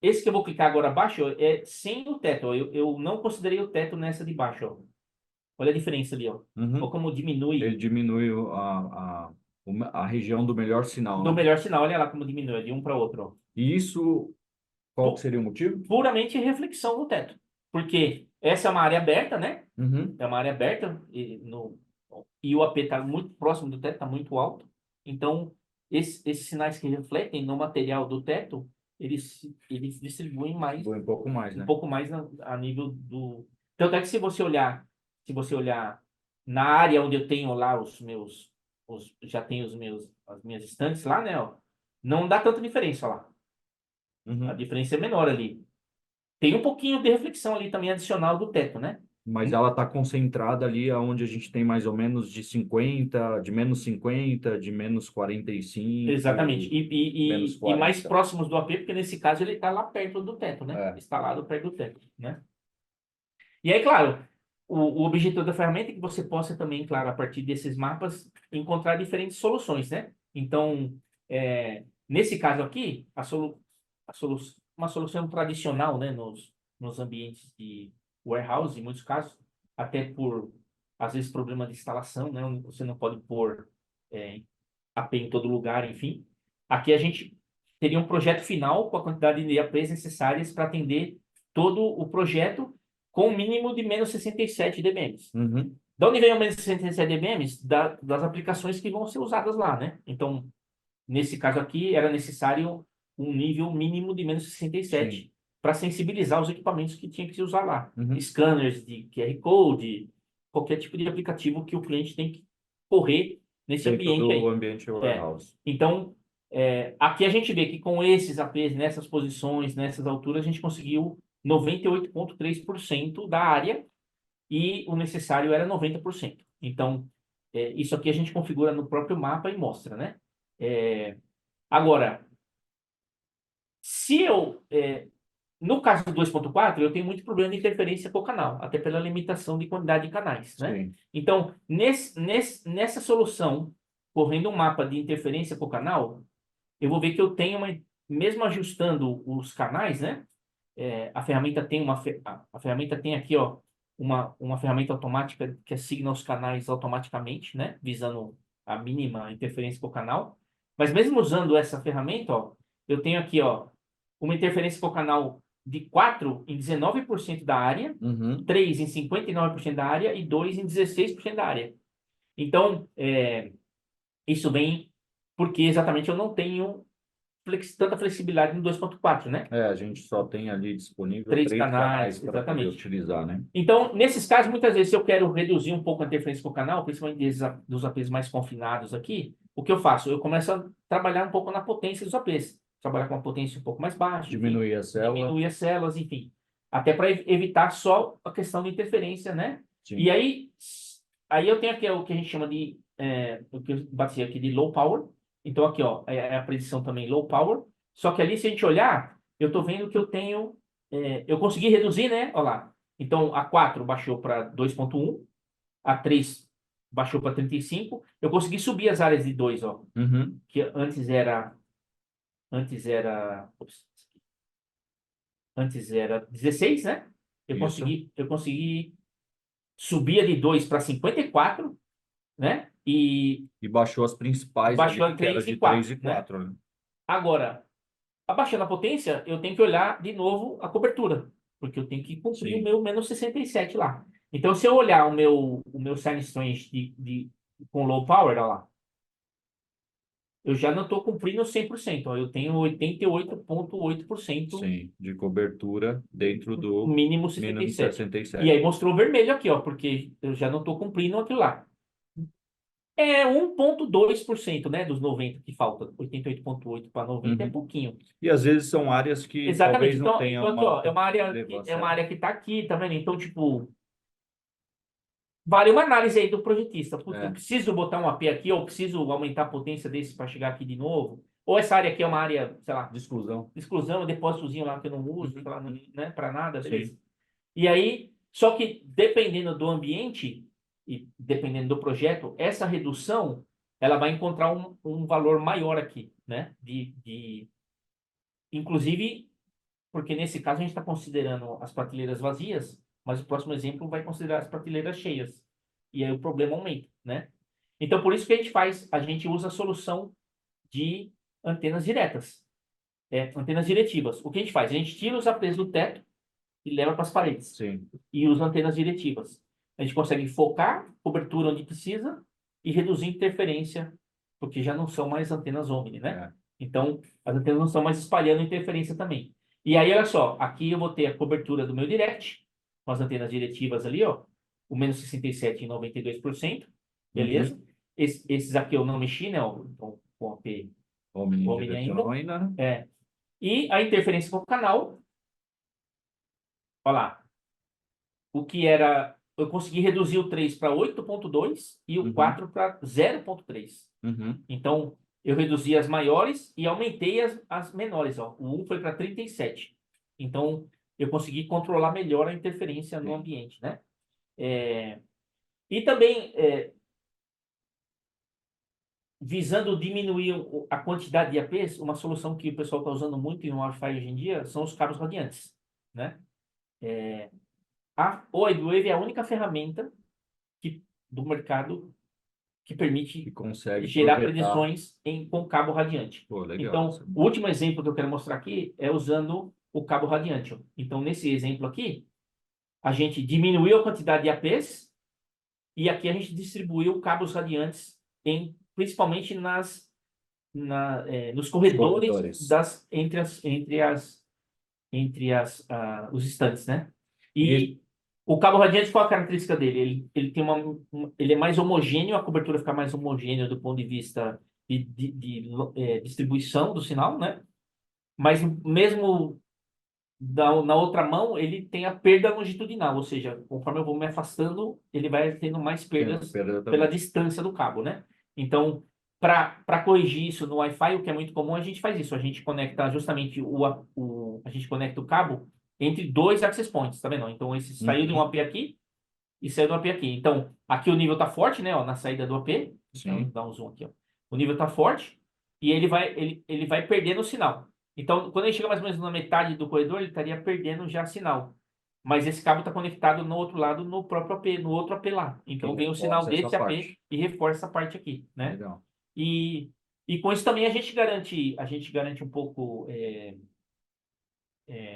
[SPEAKER 2] Esse que eu vou clicar agora abaixo ó, é sem o teto. Ó. Eu não considerei o teto nessa de baixo. Ó. Olha a diferença ali. Ó. Olha
[SPEAKER 1] Uhum.
[SPEAKER 2] como
[SPEAKER 1] Ele
[SPEAKER 2] diminui
[SPEAKER 1] diminui a região do melhor sinal,
[SPEAKER 2] do
[SPEAKER 1] né?
[SPEAKER 2] melhor sinal. Olha lá como diminui de um para outro. Ó.
[SPEAKER 1] E isso, qual que
[SPEAKER 2] Pu-
[SPEAKER 1] seria o motivo?
[SPEAKER 2] Puramente reflexão no teto. Porque essa é uma área aberta, né?
[SPEAKER 1] Uhum.
[SPEAKER 2] É uma área aberta e o AP está muito próximo do teto, está muito alto. Então, esses sinais que refletem no material do teto, eles distribuem mais,
[SPEAKER 1] Doe um pouco mais,
[SPEAKER 2] um
[SPEAKER 1] né?
[SPEAKER 2] pouco mais a nível do. Tanto é que se você olhar na área onde eu tenho lá já tenho as minhas estantes lá, né? Ó, não dá tanta diferença lá. A
[SPEAKER 1] Uhum.
[SPEAKER 2] diferença é menor ali. Tem um pouquinho de reflexão ali também adicional do teto, né?
[SPEAKER 1] Mas ela está concentrada ali onde a gente tem mais ou menos de 50, de -50, de
[SPEAKER 2] Exatamente.
[SPEAKER 1] -45,
[SPEAKER 2] E,
[SPEAKER 1] menos
[SPEAKER 2] e, e mais
[SPEAKER 1] 40.
[SPEAKER 2] próximos do AP, porque nesse caso ele está lá perto do teto, né?
[SPEAKER 1] É.
[SPEAKER 2] Instalado perto do teto, né? E aí, claro, o objetivo da ferramenta é que você possa também, claro, a partir desses mapas, encontrar diferentes soluções, né? Então, nesse caso aqui, uma solução tradicional, né, nos ambientes de warehouse, em muitos casos, até por, às vezes, problema de instalação, né? Você não pode pôr é, AP em todo lugar, enfim. Aqui a gente teria um projeto final com a quantidade de APs necessárias para atender todo o projeto com o mínimo de menos 67 dBm.
[SPEAKER 1] Uhum.
[SPEAKER 2] Da onde vem o menos 67 dBm? Das aplicações que vão ser usadas lá, né? Então, nesse caso aqui, era necessário um nível mínimo de menos 67
[SPEAKER 1] Sim.
[SPEAKER 2] para sensibilizar os equipamentos que tinha que se usar lá.
[SPEAKER 1] Uhum.
[SPEAKER 2] Scanners de QR Code, qualquer tipo de aplicativo que o cliente tem que correr nesse
[SPEAKER 1] Dentro
[SPEAKER 2] ambiente
[SPEAKER 1] do
[SPEAKER 2] aí.
[SPEAKER 1] ambiente
[SPEAKER 2] É.
[SPEAKER 1] warehouse.
[SPEAKER 2] Então, aqui a gente vê que com esses APs, nessas posições, nessas alturas, a gente conseguiu 98,3% da área e o necessário era 90%. Então, isso aqui a gente configura no próprio mapa e mostra, né? Agora, se eu, no caso do 2.4, eu tenho muito problema de interferência com o canal, até pela limitação de quantidade de canais, né?
[SPEAKER 1] Sim.
[SPEAKER 2] Então, nessa solução, correndo um mapa de interferência com o canal, eu vou ver que eu tenho mesmo ajustando os canais, né? A ferramenta tem a ferramenta tem aqui, ó, uma ferramenta automática que assigna os canais automaticamente, né? Visando a mínima interferência com o canal. Mas mesmo usando essa ferramenta, ó, eu tenho aqui, ó, uma interferência com o canal de 4 em 19% da área,
[SPEAKER 1] Uhum.
[SPEAKER 2] 3 em 59% da área e 2 em 16% da área. Então, isso vem porque exatamente eu não tenho tanta flexibilidade no 2.4, né?
[SPEAKER 1] A gente só tem ali disponível
[SPEAKER 2] Três
[SPEAKER 1] 3 canais
[SPEAKER 2] canais,
[SPEAKER 1] para poder
[SPEAKER 2] exatamente.
[SPEAKER 1] utilizar, né?
[SPEAKER 2] Então, nesses casos, muitas vezes, se eu quero reduzir um pouco a interferência com o canal, principalmente dos APs mais confinados aqui, o que eu faço? Eu começo a trabalhar um pouco na potência dos APs. Trabalhar com uma potência um pouco mais baixa, enfim,
[SPEAKER 1] Diminuir a célula.
[SPEAKER 2] diminuir as células, enfim. Até para evitar só a questão de interferência, né? E
[SPEAKER 1] Sim.
[SPEAKER 2] aí eu tenho aqui o que a gente chama de, o que eu bati aqui de low power. Então, aqui, ó, é a predição também low power. Só que ali, se a gente olhar, eu estou vendo que eu tenho, eu consegui reduzir, né? Olha lá. Então, a 4 baixou para 2.1, a 3 baixou para 35. Eu consegui subir as áreas de 2, ó,
[SPEAKER 1] Uhum.
[SPEAKER 2] que ops, antes era 16, né? Eu
[SPEAKER 1] Isso.
[SPEAKER 2] consegui, eu consegui subir a de 2 para 54, né? E
[SPEAKER 1] E baixou as principais ali,
[SPEAKER 2] baixou a
[SPEAKER 1] que era
[SPEAKER 2] 3 e
[SPEAKER 1] de 3
[SPEAKER 2] 4,
[SPEAKER 1] e
[SPEAKER 2] né?
[SPEAKER 1] 4, né?
[SPEAKER 2] Agora, abaixando a potência, eu tenho que olhar de novo a cobertura, porque eu tenho que cumprir o
[SPEAKER 1] Sim.
[SPEAKER 2] meu menos 67 lá. Então, se eu olhar o meu sine strange com low power, olha lá, eu já não estou cumprindo 100%, ó, eu tenho 88,8%,
[SPEAKER 1] Sim. De cobertura dentro do
[SPEAKER 2] mínimo
[SPEAKER 1] mínimo
[SPEAKER 2] 67.
[SPEAKER 1] sessenta e
[SPEAKER 2] E aí
[SPEAKER 1] sete.
[SPEAKER 2] mostrou vermelho aqui, ó, porque eu já não estou cumprindo aquilo lá. É 1,2%, né, dos 90 que falta. 88,8 para 90 é
[SPEAKER 1] Uhum.
[SPEAKER 2] pouquinho.
[SPEAKER 1] E às vezes são áreas que
[SPEAKER 2] Exatamente.
[SPEAKER 1] talvez não
[SPEAKER 2] Então,
[SPEAKER 1] tenham
[SPEAKER 2] aqui,
[SPEAKER 1] uma
[SPEAKER 2] ó, é uma
[SPEAKER 1] elevação.
[SPEAKER 2] área que está aqui, tá vendo? Então, tipo, vale uma análise aí do projetista. Putz, eu
[SPEAKER 1] É,
[SPEAKER 2] preciso botar um AP aqui, ou preciso aumentar a potência desse para chegar aqui de novo. Ou essa área aqui é uma área, sei lá,
[SPEAKER 1] de exclusão.
[SPEAKER 2] de exclusão, um depósitozinho lá que eu não uso, sei
[SPEAKER 1] Uhum.
[SPEAKER 2] lá, né, para nada, beleza.
[SPEAKER 1] Sim.
[SPEAKER 2] E aí, só que dependendo do ambiente e dependendo do projeto, essa redução, ela vai encontrar um valor maior aqui, né? Inclusive, porque nesse caso a gente está considerando as prateleiras vazias, mas o próximo exemplo vai considerar as prateleiras cheias. E aí o problema aumenta, né? Então, por isso que a gente faz, a gente usa a solução de antenas diretas, antenas diretivas. O que a gente faz? A gente tira os APs do teto e leva para as paredes.
[SPEAKER 1] Sim.
[SPEAKER 2] E usa antenas diretivas. A gente consegue focar cobertura onde precisa e reduzir interferência, porque já não são mais antenas Omni, né?
[SPEAKER 1] É.
[SPEAKER 2] Então, as antenas não estão mais espalhando interferência também. E aí, olha só, aqui eu vou ter a cobertura do meu direct, com as antenas diretivas ali, ó, o menos 67 em 92%, beleza?
[SPEAKER 1] Uhum.
[SPEAKER 2] Esses aqui eu não mexi, né? Ó, então, com a P Omni ainda.
[SPEAKER 1] Omnidireção.
[SPEAKER 2] É. E a interferência com o canal, olha lá, o que era. Eu consegui reduzir o 3 para 8,2 e o
[SPEAKER 1] Uhum.
[SPEAKER 2] 4 para 0,3.
[SPEAKER 1] Uhum.
[SPEAKER 2] Então, eu reduzi as maiores e aumentei as menores. Ó. O 1 foi para 37. Então, eu consegui controlar melhor a interferência no
[SPEAKER 1] Sim.
[SPEAKER 2] ambiente, né? E também, visando diminuir a quantidade de APs, uma solução que o pessoal está usando muito em Wi-Fi hoje em dia são os cabos radiantes, né? A OIBWave é a única ferramenta do mercado que
[SPEAKER 1] Que
[SPEAKER 2] permite
[SPEAKER 1] consegue
[SPEAKER 2] gerar
[SPEAKER 1] projetar.
[SPEAKER 2] predições com cabo radiante.
[SPEAKER 1] Pô, legal.
[SPEAKER 2] Então, o último exemplo que eu quero mostrar aqui é usando o cabo radiante. Ó. Então, nesse exemplo aqui, a gente diminuiu a quantidade de APs e aqui a gente distribuiu cabos radiantes principalmente nos corredores
[SPEAKER 1] corredores.
[SPEAKER 2] os estantes, né?
[SPEAKER 1] E
[SPEAKER 2] E o cabo radiante, qual a característica dele? Ele tem ele é mais homogêneo, a cobertura fica mais homogênea do ponto de vista de distribuição do sinal, né? Mas mesmo na outra mão, ele tem a perda longitudinal, ou seja, conforme eu vou me afastando, ele vai tendo mais
[SPEAKER 1] tem
[SPEAKER 2] perdas
[SPEAKER 1] perda
[SPEAKER 2] pela
[SPEAKER 1] também.
[SPEAKER 2] distância do cabo, né? Então, para corrigir isso no Wi-Fi, o que é muito comum, a gente faz isso. A gente conecta justamente a gente conecta o cabo entre dois access points, tá vendo? Então, esse saiu de um
[SPEAKER 1] Uhum.
[SPEAKER 2] AP aqui e saiu do AP aqui. Então, aqui o nível tá forte, né? Ó, na saída do AP. Então,
[SPEAKER 1] Sim.
[SPEAKER 2] dá um zoom aqui, ó. O nível tá forte e ele vai perdendo o sinal. Então, quando ele chega mais ou menos na metade do corredor, ele estaria perdendo já sinal. Mas esse cabo está conectado no outro lado, no próprio AP, no outro AP lá.
[SPEAKER 1] Que
[SPEAKER 2] Então, vem o sinal
[SPEAKER 1] reforça essa
[SPEAKER 2] desse AP
[SPEAKER 1] parte.
[SPEAKER 2] e reforça essa parte aqui, né?
[SPEAKER 1] Legal.
[SPEAKER 2] E, e com isso também a gente garante um pouco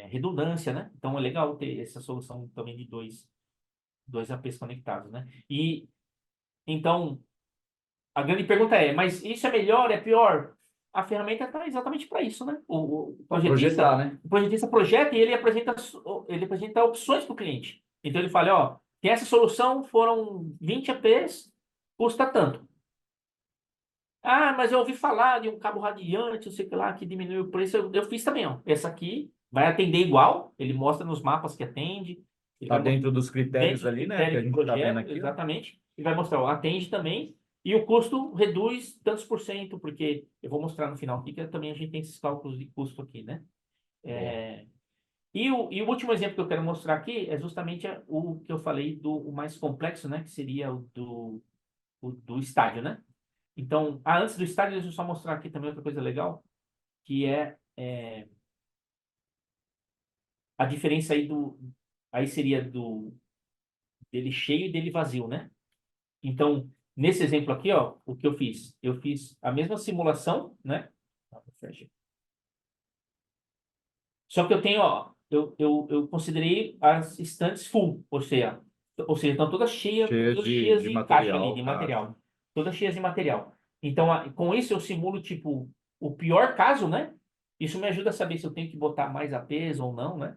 [SPEAKER 2] redundância, né? Então, é legal ter essa solução também de dois APs conectados, né? E então, a grande pergunta é, mas isso é melhor, é pior? A ferramenta está exatamente para isso, né? O
[SPEAKER 1] Para projetar, né?
[SPEAKER 2] projetista projeta e ele apresenta opções para o cliente. Então ele fala, ó, tem essa solução, foram 20 APs, custa tanto. Ah, mas eu ouvi falar de um cabo radiante, não sei o que lá, que diminui o preço. Eu fiz também, ó. Essa aqui vai atender igual, ele mostra nos mapas que atende, ele
[SPEAKER 1] Está
[SPEAKER 2] vai mostrar
[SPEAKER 1] dentro dos critérios
[SPEAKER 2] dentro do
[SPEAKER 1] ali, né? Que a
[SPEAKER 2] critério do
[SPEAKER 1] gente está vendo
[SPEAKER 2] projeto,
[SPEAKER 1] aqui, ó.
[SPEAKER 2] exatamente. Ele vai mostrar, ó, atende também, e o custo reduz tantos por cento, porque eu vou mostrar no final aqui que também a gente tem esses cálculos de custo aqui, né?
[SPEAKER 1] Boa.
[SPEAKER 2] E o último exemplo que eu quero mostrar aqui é justamente o que eu falei do o mais complexo, né? Que seria o do estádio, né? Então, antes do estádio, deixa eu só mostrar aqui também outra coisa legal, que é a diferença aí seria dele cheio e dele vazio, né? Então, nesse exemplo aqui, ó, o que eu fiz? Eu fiz a mesma simulação, né? Só que eu tenho, ó, eu considerei as estantes full, ou seja, estão
[SPEAKER 1] Cheia
[SPEAKER 2] todas cheias
[SPEAKER 1] de
[SPEAKER 2] de caixa ali,
[SPEAKER 1] material,
[SPEAKER 2] de
[SPEAKER 1] caixa.
[SPEAKER 2] material. Todas cheias de material. Então, com isso eu simulo, tipo, o pior caso, né? Isso me ajuda a saber se eu tenho que botar mais APs ou não, né?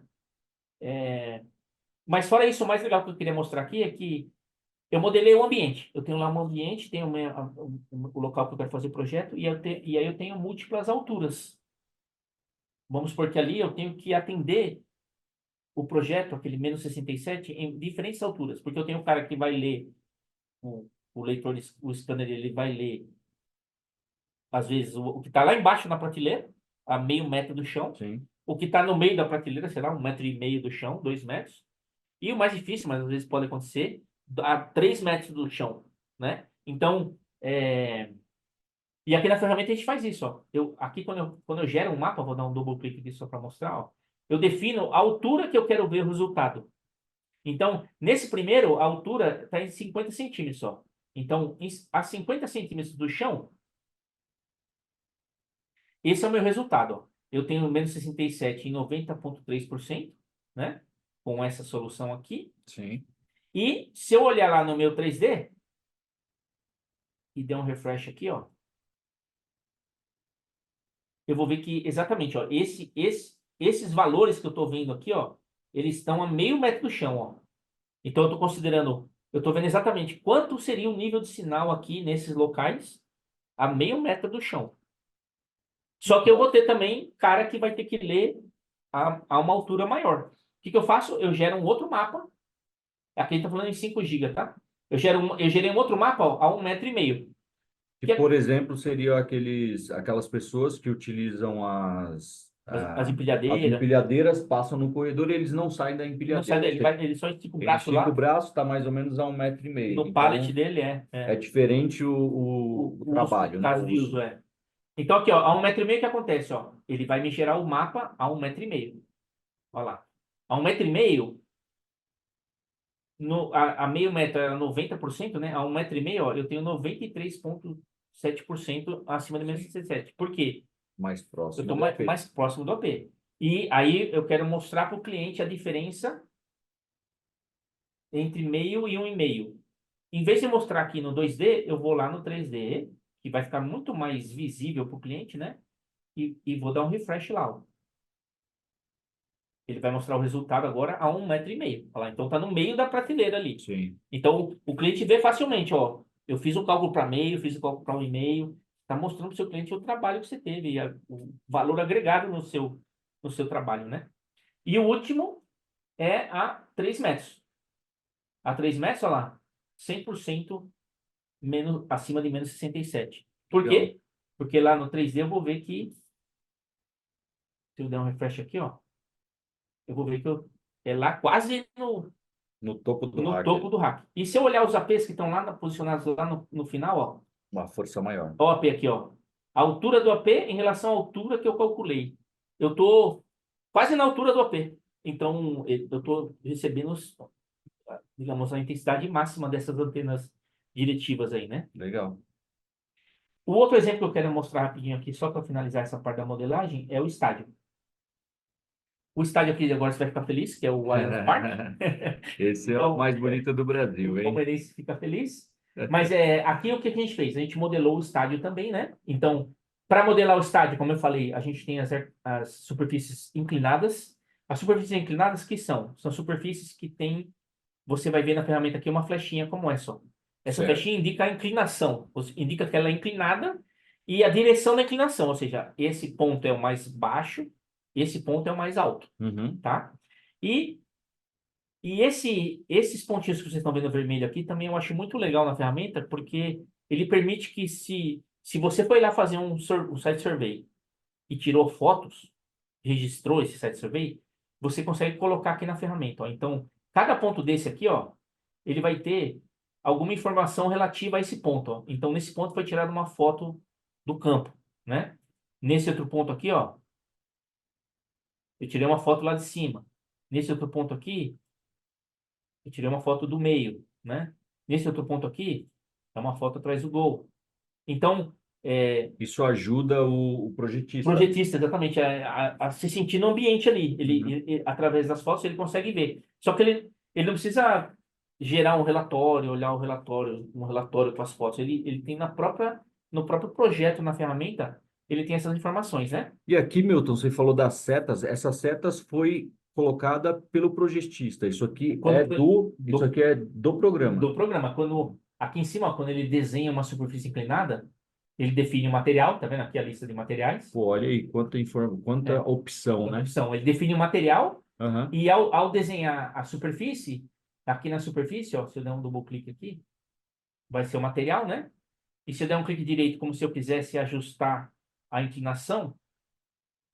[SPEAKER 2] Mas fora isso, o mais legal que eu queria mostrar aqui é que eu modelei o ambiente. Eu tenho lá um ambiente, tenho o local que eu quero fazer o projeto, e aí eu tenho múltiplas alturas. Vamos supor que ali eu tenho que atender o projeto, aquele menos 67, em diferentes alturas. Porque eu tenho um cara que vai ler, o leitor, o scanner, ele vai ler, às vezes, o que está lá embaixo na prateleira, a meio metro do chão.
[SPEAKER 1] Sim.
[SPEAKER 2] O que está no meio da prateleira, sei lá, 1,5 metro do chão, 2 metros. E o mais difícil, mas às vezes pode acontecer, a 3 metros do chão, né? Então, e aqui na ferramenta a gente faz isso, ó. Aqui quando eu gero um mapa, vou dar um double clique aqui só para mostrar, ó. Eu defino a altura que eu quero ver o resultado. Então, nesse primeiro, a altura está em 50 centímetros só. Então, a 50 centímetros do chão, esse é o meu resultado, ó. Eu tenho menos 67 em 90,3%, né? Com essa solução aqui.
[SPEAKER 1] Sim.
[SPEAKER 2] E se eu olhar lá no meu 3D e der um refresh aqui, ó, eu vou ver que exatamente, ó, esses valores que eu estou vendo aqui, ó, eles estão a meio metro do chão, ó. Então eu estou vendo exatamente quanto seria o nível de sinal aqui nesses locais a meio metro do chão. Só que eu vou ter também cara que vai ter que ler a uma altura maior. O que eu faço? Eu gero um outro mapa. Aqui a gente está falando em 5 GB, tá? Eu gerei um outro mapa, ó, a 1,5 metro.
[SPEAKER 1] Que,
[SPEAKER 2] Que
[SPEAKER 1] por exemplo, seriam aquelas pessoas que utilizam
[SPEAKER 2] as
[SPEAKER 1] as
[SPEAKER 2] empilhadeiras.
[SPEAKER 1] empilhadeiras, passam no corredor e eles não saem da
[SPEAKER 2] Não sai
[SPEAKER 1] empilhadeira.
[SPEAKER 2] dele, ele só estica o
[SPEAKER 1] Ele
[SPEAKER 2] braço
[SPEAKER 1] estica o
[SPEAKER 2] lá,
[SPEAKER 1] braço, está mais ou menos a 1,5 metro.
[SPEAKER 2] no pallet
[SPEAKER 1] Então,
[SPEAKER 2] dele
[SPEAKER 1] é diferente o
[SPEAKER 2] o uso, o
[SPEAKER 1] trabalho, né? O
[SPEAKER 2] caso de uso,
[SPEAKER 1] uso.
[SPEAKER 2] é. Então aqui, ó, a 1,5 metro o que acontece, ó? Ele vai me gerar o mapa a 1,5 metro. Olha lá. A 1,5 metro, a meio metro era 90%, né? A 1,5 metro, ó, eu tenho 93,7% acima de menos
[SPEAKER 1] Sim.
[SPEAKER 2] 67. Por quê?
[SPEAKER 1] Mais
[SPEAKER 2] Eu
[SPEAKER 1] próximo
[SPEAKER 2] estou
[SPEAKER 1] do AP.
[SPEAKER 2] mais próximo do AP. E aí eu quero mostrar para o cliente a diferença entre meio e 1,5. Em vez de mostrar aqui no 2D, eu vou lá no 3D que vai ficar muito mais visível para o cliente, né? E vou dar um refresh lá, ó. Ele vai mostrar o resultado agora a 1,5 m. Olha lá, então tá no meio da prateleira ali.
[SPEAKER 1] Sim.
[SPEAKER 2] Então o cliente vê facilmente, ó. Eu fiz o cálculo para meio, fiz o cálculo para 1,5 m. Está mostrando para o seu cliente o trabalho que você teve, o valor agregado no seu trabalho, né? E o último é a 3 metros. A 3 metros, olha lá, 100% menos, acima de -67. Por
[SPEAKER 1] Legal.
[SPEAKER 2] quê? Porque lá no 3D eu vou ver que, se eu der um refresh aqui, ó, eu vou ver que é lá quase
[SPEAKER 1] No topo do
[SPEAKER 2] no
[SPEAKER 1] hacker,
[SPEAKER 2] topo do rack. E se eu olhar os APs que estão lá posicionados lá no final, ó,
[SPEAKER 1] uma força maior.
[SPEAKER 2] ó o AP aqui, ó. A altura do AP em relação à altura que eu calculei. Eu tô quase na altura do AP. Então, eu tô recebendo, digamos, a intensidade máxima dessas antenas diretivas aí, né?
[SPEAKER 1] Legal.
[SPEAKER 2] O outro exemplo que eu quero mostrar rapidinho aqui, só para finalizar essa parte da modelagem, é o estádio. O estádio aqui agora você vai ficar feliz, que é o Allianz Parque.
[SPEAKER 1] Esse é o
[SPEAKER 2] Então,
[SPEAKER 1] mais bonito do Brasil,
[SPEAKER 2] o
[SPEAKER 1] hein?
[SPEAKER 2] palmeirense fica feliz. Mas aqui o que a gente fez? A gente modelou o estádio também, né? Então, para modelar o estádio, como eu falei, a gente tem as superfícies inclinadas. As superfícies inclinadas que são? São superfícies que tem, você vai ver na ferramenta aqui uma flechinha como essa, ó. Essa
[SPEAKER 1] Certo.
[SPEAKER 2] flechinha indica a inclinação, indica que ela é inclinada e a direção da inclinação, ou seja, esse ponto é o mais baixo, esse ponto é o mais alto,
[SPEAKER 1] Uhum.
[SPEAKER 2] tá? E esses pontinhos que vocês estão vendo vermelho aqui também eu acho muito legal na ferramenta, porque ele permite que se você foi lá fazer um site survey e tirou fotos, registrou esse site survey, você consegue colocar aqui na ferramenta, ó. Então, cada ponto desse aqui, ó, ele vai ter alguma informação relativa a esse ponto, ó. Então, nesse ponto foi tirada uma foto do campo, né? Nesse outro ponto aqui, ó, eu tirei uma foto lá de cima. Nesse outro ponto aqui, eu tirei uma foto do meio, né? Nesse outro ponto aqui, é uma foto atrás do gol. Então,
[SPEAKER 1] Isso ajuda o projetista.
[SPEAKER 2] projetista, exatamente, a se sentir no ambiente ali.
[SPEAKER 1] Uhum.
[SPEAKER 2] Através das fotos, ele consegue ver. Só que ele não precisa gerar um relatório, olhar um relatório com as fotos. Ele tem no próprio projeto, na ferramenta, ele tem essas informações, né?
[SPEAKER 1] E aqui, Milton, você falou das setas. Essas setas foi colocada pelo projetista.
[SPEAKER 2] Quando foi
[SPEAKER 1] Isso aqui é do programa.
[SPEAKER 2] do programa. Aqui em cima, quando ele desenha uma superfície inclinada, ele define o material, tá vendo aqui a lista de materiais?
[SPEAKER 1] Pô, olha aí quanta
[SPEAKER 2] É,
[SPEAKER 1] opção,
[SPEAKER 2] quanta
[SPEAKER 1] né?
[SPEAKER 2] opção. Ele define o material
[SPEAKER 1] Aham.
[SPEAKER 2] e ao desenhar a superfície, aqui na superfície, ó, se eu der um double clique aqui, vai ser o material, né? E se eu der um clique direito, como se eu quisesse ajustar a inclinação,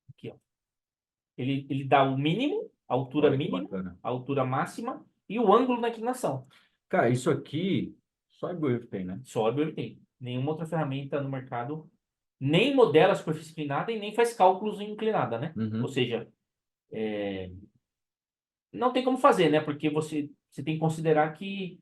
[SPEAKER 2] aqui, ó, ele dá o mínimo, a altura
[SPEAKER 1] Olha que
[SPEAKER 2] mínima,
[SPEAKER 1] bacana.
[SPEAKER 2] a altura máxima e o ângulo da inclinação.
[SPEAKER 1] Cara, isso aqui só a Buiu tem, né?
[SPEAKER 2] Só a Build tem. Nenhuma outra ferramenta no mercado nem modela a superfície inclinada e nem faz cálculos em inclinada, né? Ou
[SPEAKER 1] Uhum.
[SPEAKER 2] seja, não tem como fazer, né? Porque você tem que considerar que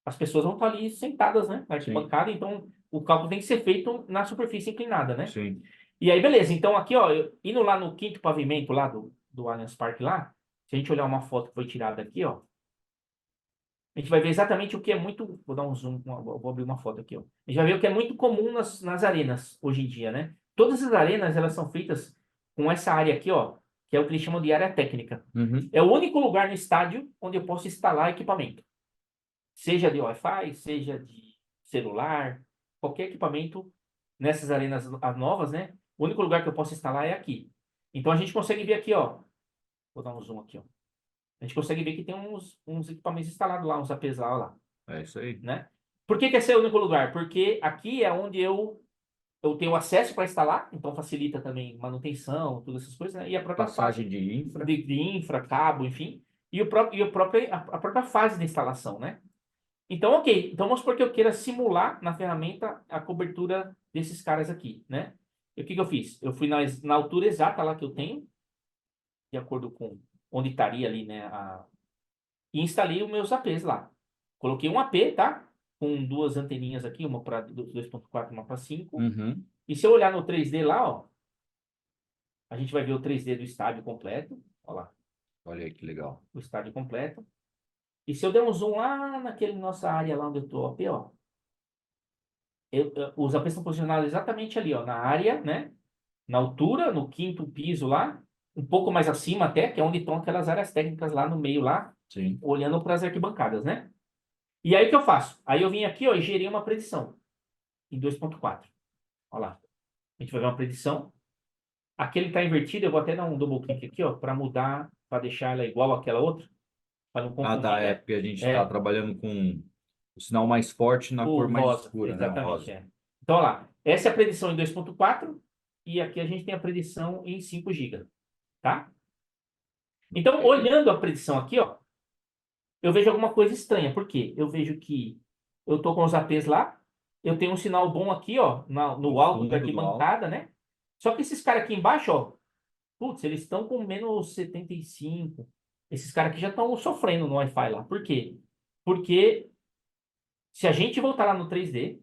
[SPEAKER 2] as pessoas vão estar ali sentadas, né? Na
[SPEAKER 1] Sim,
[SPEAKER 2] arquibancada, então o cálculo tem que ser feito na superfície inclinada, né?
[SPEAKER 1] sim.
[SPEAKER 2] E aí, beleza. Então, aqui, ó, indo lá no quinto pavimento lá do Allianz Parque lá, se a gente olhar uma foto que foi tirada aqui, ó, a gente vai ver exatamente o que é muito. Vou dar um zoom, vou abrir uma foto aqui, ó. A gente vai ver o que é muito comum nas arenas hoje em dia, né? Todas as arenas, elas são feitas com essa área aqui, ó, que é o que eles chamam de área técnica.
[SPEAKER 1] Uhum.
[SPEAKER 2] É o único lugar no estádio onde eu posso instalar equipamento. Seja de Wi-Fi, seja de celular, qualquer equipamento nessas arenas novas, né? O único lugar que eu posso instalar é aqui. Então a gente consegue ver aqui, ó. Vou dar um zoom aqui, ó. A gente consegue ver que tem uns equipamentos instalados lá, uns APs lá,
[SPEAKER 1] É isso aí.
[SPEAKER 2] né? Por que que esse é o único lugar? Porque aqui é onde eu tenho acesso para instalar, então facilita também manutenção, todas essas coisas, né? E a própria fase
[SPEAKER 1] Passagem de infra.
[SPEAKER 2] de infra, cabo, enfim, a própria fase de instalação, né? Então, ok. Então, vamos supor que eu queira simular na ferramenta a cobertura desses caras aqui, né? E o que que eu fiz? Eu fui na altura exata lá que eu tenho, de acordo com onde estaria ali, né? E instalei os meus APs lá. Coloquei um AP, tá? Com duas anteninhas aqui, uma para 2.4, uma para 5.
[SPEAKER 1] Uhum.
[SPEAKER 2] E se eu olhar no 3D lá, ó, a gente vai ver o 3D do estádio completo. Olha lá,
[SPEAKER 1] Olha aí que legal.
[SPEAKER 2] o estádio completo. E se eu der um zoom lá naquele nossa área lá onde eu tô, AP, ó, os APs estão posicionados exatamente ali, ó, na área, né? Na altura, no quinto piso lá, um pouco mais acima até, que é onde estão aquelas áreas técnicas lá no meio lá,
[SPEAKER 1] Sim.
[SPEAKER 2] olhando para as arquibancadas, né? E aí o que eu faço? Aí eu vim aqui, ó, e gerei uma predição em 2.4. Olha lá. A gente vai ver uma predição. Aqui ele está invertido, eu vou até dar um double clique aqui, ó, para mudar, para deixar ela igual àquela outra, para não
[SPEAKER 1] Ah, tá.
[SPEAKER 2] confundir,
[SPEAKER 1] É
[SPEAKER 2] né?
[SPEAKER 1] porque a gente está
[SPEAKER 2] É,
[SPEAKER 1] trabalhando com o sinal mais forte na
[SPEAKER 2] o
[SPEAKER 1] cor mais
[SPEAKER 2] rosa,
[SPEAKER 1] escura, né? O
[SPEAKER 2] exatamente,
[SPEAKER 1] rosa.
[SPEAKER 2] é. Então, olha lá. Essa é a predição em 2.4 e aqui a gente tem a predição em 5 GB, tá? Então, olhando a predição aqui, ó, eu vejo alguma coisa estranha. Por quê? Eu vejo que eu tô com os APs lá, eu tenho um sinal bom aqui, ó,
[SPEAKER 1] No
[SPEAKER 2] no alto da
[SPEAKER 1] fundo, no alto.
[SPEAKER 2] arquibancada, né? Só que esses caras aqui embaixo, ó, putz, eles estão com menos 75. Esses caras aqui já estão sofrendo no Wi-Fi lá. Por quê? Porque se a gente voltar lá no 3D,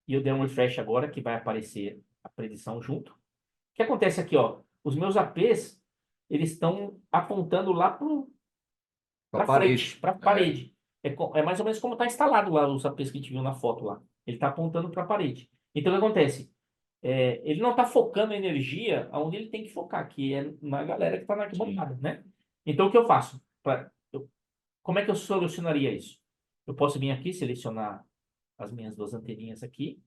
[SPEAKER 2] e eu der um refresh agora, que vai aparecer a predição junto. O que acontece aqui, ó? Os meus APs, eles estão apontando lá
[SPEAKER 1] Com a
[SPEAKER 2] para frente,
[SPEAKER 1] parede.
[SPEAKER 2] para a
[SPEAKER 1] É.
[SPEAKER 2] parede. É mais ou menos como está instalado lá os APs que a gente viu na foto lá. Ele está apontando para a parede. Então, o que acontece? Ele não está focando a energia onde ele tem que focar, que é na galera que está na
[SPEAKER 1] Sim.
[SPEAKER 2] arquibancada, né? Então, o que eu faço? Como é que eu solucionaria isso? Eu posso vir aqui, selecionar as minhas duas anteninhas aqui,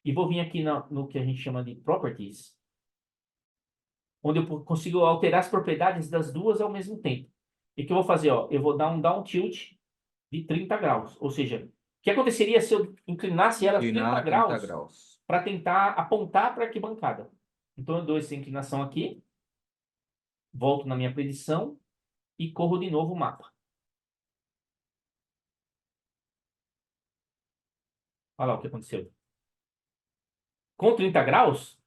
[SPEAKER 2] e vou vir aqui no que a gente chama de Properties, onde eu consigo alterar as propriedades das duas ao mesmo tempo. E o que eu vou fazer? Ó, eu vou dar um down tilt de 30 graus. Ou seja, o que aconteceria se eu inclinasse elas 30
[SPEAKER 1] Inclinar 30
[SPEAKER 2] graus
[SPEAKER 1] graus.
[SPEAKER 2] para tentar apontar para a arquibancada? Então eu dou essa inclinação aqui, volto na minha predição e corro de novo o mapa. Olha lá o que aconteceu. Com 30 graus,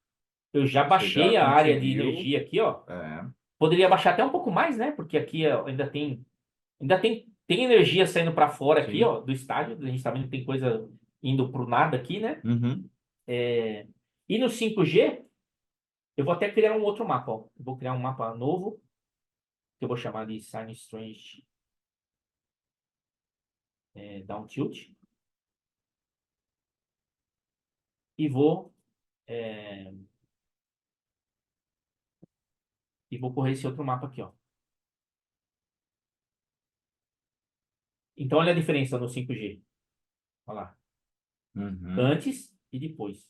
[SPEAKER 2] eu já
[SPEAKER 1] Você já
[SPEAKER 2] baixei a área de
[SPEAKER 1] conseguiu.
[SPEAKER 2] energia aqui, ó.
[SPEAKER 1] É.
[SPEAKER 2] Poderia baixar até um pouco mais, né? Porque aqui ó, tem energia saindo para fora aqui,
[SPEAKER 1] Sim.
[SPEAKER 2] ó, do estádio. A gente tá vendo que tem coisa indo pro nada aqui, né?
[SPEAKER 1] Uhum.
[SPEAKER 2] E no 5G, eu vou até criar um outro mapa, ó. Eu vou criar um mapa novo, que eu vou chamar de Sign Strange Down Tilt. E vou, é, e vou correr esse outro mapa aqui, ó. Então, olha a diferença no 5G. Olha lá.
[SPEAKER 1] Uhum.
[SPEAKER 2] Antes e depois.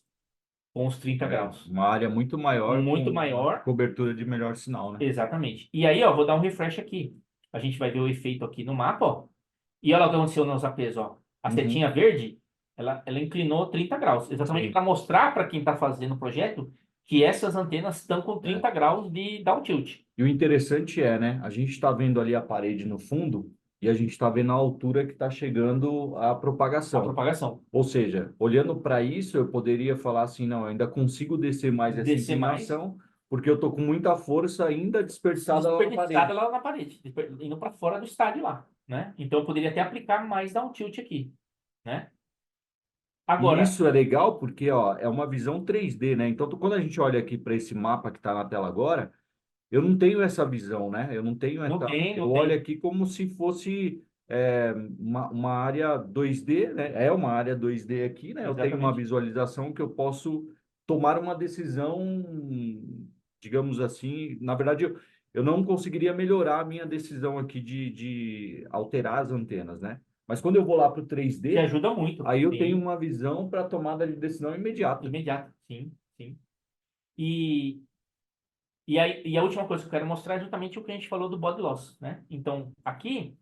[SPEAKER 2] Com os 30
[SPEAKER 1] É
[SPEAKER 2] graus.
[SPEAKER 1] uma área muito maior
[SPEAKER 2] Muito
[SPEAKER 1] com uma
[SPEAKER 2] maior.
[SPEAKER 1] cobertura de melhor sinal, né?
[SPEAKER 2] Exatamente. E aí, ó, vou dar um refresh aqui. A gente vai ver o efeito aqui no mapa, ó. E olha o que aconteceu nos APs, ó. A
[SPEAKER 1] Uhum.
[SPEAKER 2] setinha verde, ela inclinou 30 graus. Exatamente
[SPEAKER 1] Sim.
[SPEAKER 2] para mostrar para quem está fazendo o projeto que essas antenas estão com
[SPEAKER 1] É.
[SPEAKER 2] 30 graus de down tilt.
[SPEAKER 1] E o interessante é, né? A gente está vendo ali a parede no fundo e a gente está vendo a altura que está chegando a
[SPEAKER 2] A
[SPEAKER 1] propagação.
[SPEAKER 2] propagação.
[SPEAKER 1] Ou seja, olhando para isso, eu poderia falar assim, não, eu ainda consigo descer mais essa
[SPEAKER 2] Descer mais,
[SPEAKER 1] inclinação, porque eu estou com muita força ainda dispersada lá na
[SPEAKER 2] desperdiçada
[SPEAKER 1] parede.
[SPEAKER 2] lá na parede, indo para fora do estádio lá, né? Então eu poderia até aplicar mais down tilt aqui, né?
[SPEAKER 1] E
[SPEAKER 2] Agora,
[SPEAKER 1] isso é legal porque, ó, é uma visão 3D, né? Então, quando a gente olha aqui para esse mapa que está na tela agora, eu não tenho essa visão, né? Eu não tenho
[SPEAKER 2] não
[SPEAKER 1] essa.
[SPEAKER 2] tem,
[SPEAKER 1] Eu
[SPEAKER 2] não
[SPEAKER 1] olho
[SPEAKER 2] tem.
[SPEAKER 1] aqui como se fosse uma área 2D, né? É uma área 2D aqui, né? Eu tenho uma
[SPEAKER 2] Exatamente.
[SPEAKER 1] visualização que eu posso tomar uma decisão, digamos assim. Na verdade, eu não conseguiria melhorar a minha decisão aqui de alterar as antenas, né? Mas quando eu vou lá para o
[SPEAKER 2] Te
[SPEAKER 1] 3D,
[SPEAKER 2] ajuda muito,
[SPEAKER 1] aí eu tenho
[SPEAKER 2] sim.
[SPEAKER 1] uma visão para tomada de decisão imediata.
[SPEAKER 2] Imediato, sim, sim. E e a última coisa que eu quero mostrar é justamente o que a gente falou do body loss, né? Então, aqui,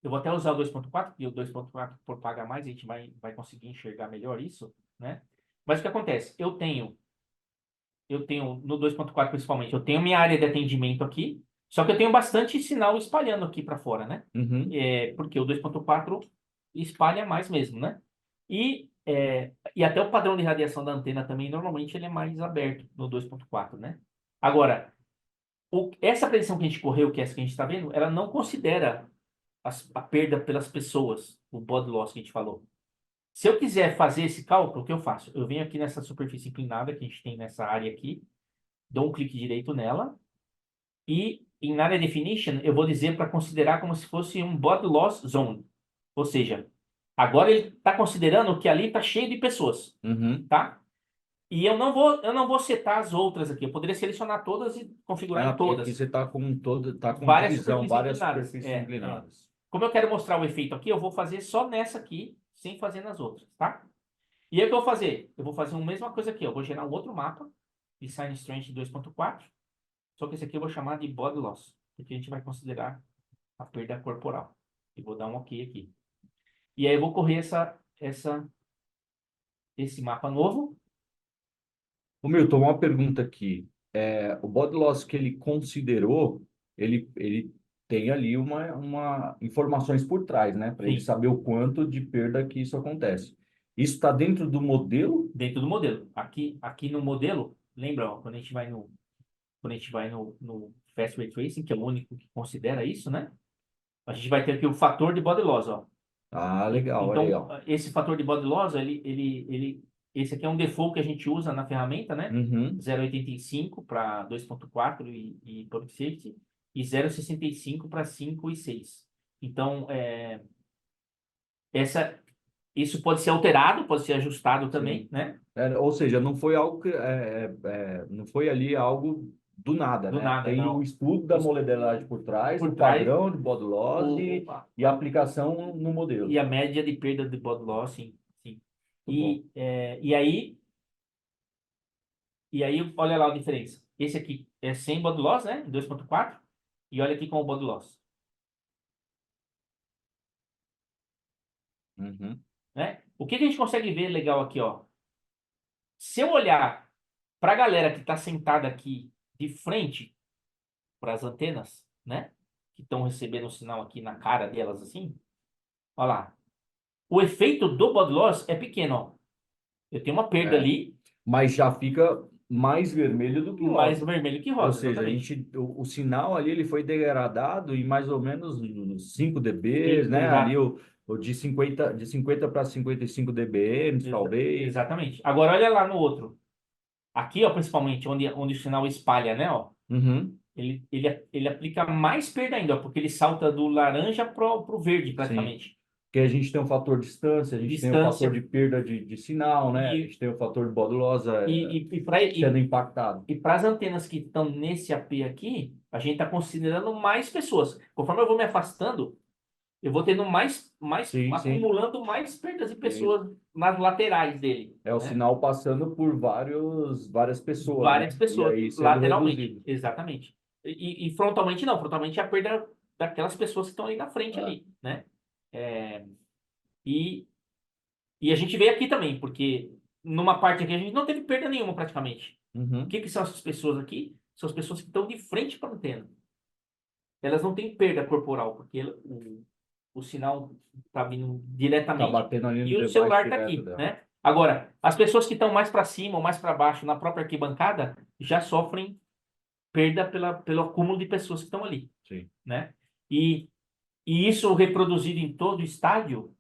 [SPEAKER 2] eu vou até usar o 2.4, porque o 2.4 por pagar mais, a gente vai conseguir enxergar melhor isso, né? Mas o que acontece? Eu tenho no 2.4 principalmente, eu tenho minha área de atendimento aqui, só que eu tenho bastante sinal espalhando aqui para fora, né?
[SPEAKER 1] Uhum.
[SPEAKER 2] Porque o 2.4 espalha mais mesmo, né? E até o padrão de radiação da antena também, normalmente, ele é mais aberto no 2.4, né? Agora, essa predição que a gente correu, que é essa que a gente está vendo, ela não considera a perda pelas pessoas, o body loss que a gente falou. Se eu quiser fazer esse cálculo, o que eu faço? Eu venho aqui nessa superfície inclinada que a gente tem nessa área aqui, dou um clique direito nela e em área definition eu vou dizer para considerar como se fosse um body loss zone. Ou seja, Agora ele está considerando que ali está cheio de pessoas,
[SPEAKER 1] Uhum.
[SPEAKER 2] tá? E eu não vou setar as outras aqui. Eu poderia selecionar todas e configurar em
[SPEAKER 1] Porque aqui
[SPEAKER 2] todas.
[SPEAKER 1] você está com todo, tá com
[SPEAKER 2] Várias
[SPEAKER 1] divisão,
[SPEAKER 2] superfícies
[SPEAKER 1] várias
[SPEAKER 2] inclinadas.
[SPEAKER 1] superfícies inclinadas.
[SPEAKER 2] Como eu quero mostrar o efeito aqui, eu vou fazer só nessa aqui, sem fazer nas outras, tá? E aí o que eu vou fazer? Eu vou fazer a mesma coisa aqui. Eu vou gerar um outro mapa de Sine Strength 2.4. Só que esse aqui eu vou chamar de Body Loss, porque a gente vai considerar a perda corporal. E vou dar um OK aqui. E aí eu vou correr esse mapa novo.
[SPEAKER 1] Ô, Milton, uma pergunta aqui. O body loss que ele considerou, ele tem ali informações por trás, né? Para ele
[SPEAKER 2] Sim,
[SPEAKER 1] saber o quanto de perda que isso acontece. Isso está dentro do modelo?
[SPEAKER 2] dentro do modelo. Aqui no modelo, lembra, ó, quando a gente vai no Fast Ray Tracing, que é o único que considera isso, né? A gente vai ter aqui o fator de body loss, ó.
[SPEAKER 1] Ah, legal, olha aí,
[SPEAKER 2] Então,
[SPEAKER 1] ó.
[SPEAKER 2] esse fator de body loss, esse aqui é um default que a gente usa na ferramenta, né?
[SPEAKER 1] Uhum.
[SPEAKER 2] 0,85 para 2.4 e Public Safety e 0,65 para 5 e 6. Então, essa, isso pode ser alterado, pode ser ajustado também,
[SPEAKER 1] Sim.
[SPEAKER 2] né?
[SPEAKER 1] Ou seja, não foi algo não foi ali algo do nada,
[SPEAKER 2] Do
[SPEAKER 1] né?
[SPEAKER 2] nada,
[SPEAKER 1] Tem o
[SPEAKER 2] não.
[SPEAKER 1] estudo da modelagem por trás,
[SPEAKER 2] Por
[SPEAKER 1] o
[SPEAKER 2] trás,
[SPEAKER 1] padrão de body loss
[SPEAKER 2] o,
[SPEAKER 1] e a aplicação no
[SPEAKER 2] e
[SPEAKER 1] modelo.
[SPEAKER 2] a média de perda de body loss, sim, sim.
[SPEAKER 1] Muito bom.
[SPEAKER 2] E aí, olha lá a diferença. Esse aqui é sem body loss, né? 2.4. E olha aqui com o body loss,
[SPEAKER 1] Uhum.
[SPEAKER 2] né? O que que a gente consegue ver legal aqui, ó? Se eu olhar para a galera que está sentada aqui de frente para as antenas, né? Que estão recebendo o sinal aqui na cara delas assim, olha lá. O efeito do body loss é pequeno, ó. Eu tenho uma perda
[SPEAKER 1] É.
[SPEAKER 2] ali,
[SPEAKER 1] Mas já fica mais vermelho do que
[SPEAKER 2] mais
[SPEAKER 1] rosa.
[SPEAKER 2] vermelho que
[SPEAKER 1] Ou
[SPEAKER 2] rosa,
[SPEAKER 1] seja,
[SPEAKER 2] exatamente.
[SPEAKER 1] o sinal ali ele foi degradado em mais ou menos uns 5 dBs, né? Ali
[SPEAKER 2] Exato.
[SPEAKER 1] o de 50 para 55 dBm, talvez.
[SPEAKER 2] Exatamente. Agora olha lá no outro. Aqui, ó, principalmente, onde o sinal espalha, né, ó.
[SPEAKER 1] Uhum,
[SPEAKER 2] Ele aplica mais perda ainda, ó, porque ele salta do laranja pro verde,
[SPEAKER 1] sim.
[SPEAKER 2] praticamente.
[SPEAKER 1] Porque a gente tem o fator distância, a gente tem o fator
[SPEAKER 2] Distância.
[SPEAKER 1] de perda de sinal, né? A
[SPEAKER 2] E,
[SPEAKER 1] gente tem o fator de bodulosa
[SPEAKER 2] e, para
[SPEAKER 1] sendo impactado.
[SPEAKER 2] as antenas que estão nesse AP aqui, a gente está considerando mais pessoas. Conforme eu vou me afastando, eu vou tendo
[SPEAKER 1] Sim, sim.
[SPEAKER 2] acumulando mais perdas de
[SPEAKER 1] E
[SPEAKER 2] pessoas nas laterais dele,
[SPEAKER 1] é o
[SPEAKER 2] né?
[SPEAKER 1] sinal passando por várias pessoas,
[SPEAKER 2] Várias
[SPEAKER 1] né? E
[SPEAKER 2] pessoas,
[SPEAKER 1] aí sendo
[SPEAKER 2] lateralmente,
[SPEAKER 1] reduzido.
[SPEAKER 2] exatamente. E frontalmente não, frontalmente é a perda daquelas pessoas que estão ali na frente
[SPEAKER 1] É.
[SPEAKER 2] ali, né? É, e, e a gente vê aqui também, porque numa parte aqui a gente não teve perda nenhuma praticamente. O
[SPEAKER 1] Uhum.
[SPEAKER 2] que que são essas pessoas aqui? São as pessoas que estão de frente para a antena. Elas não têm perda corporal, porque o sinal está vindo
[SPEAKER 1] Tá
[SPEAKER 2] diretamente
[SPEAKER 1] batendo ali no
[SPEAKER 2] e o
[SPEAKER 1] device
[SPEAKER 2] celular está
[SPEAKER 1] direto
[SPEAKER 2] aqui,
[SPEAKER 1] dela.
[SPEAKER 2] né? Agora, as pessoas que estão mais para cima ou mais para baixo na própria arquibancada já sofrem perda pelo acúmulo de pessoas que estão ali,
[SPEAKER 1] Sim.
[SPEAKER 2] né? E, e isso reproduzido em todo o estádio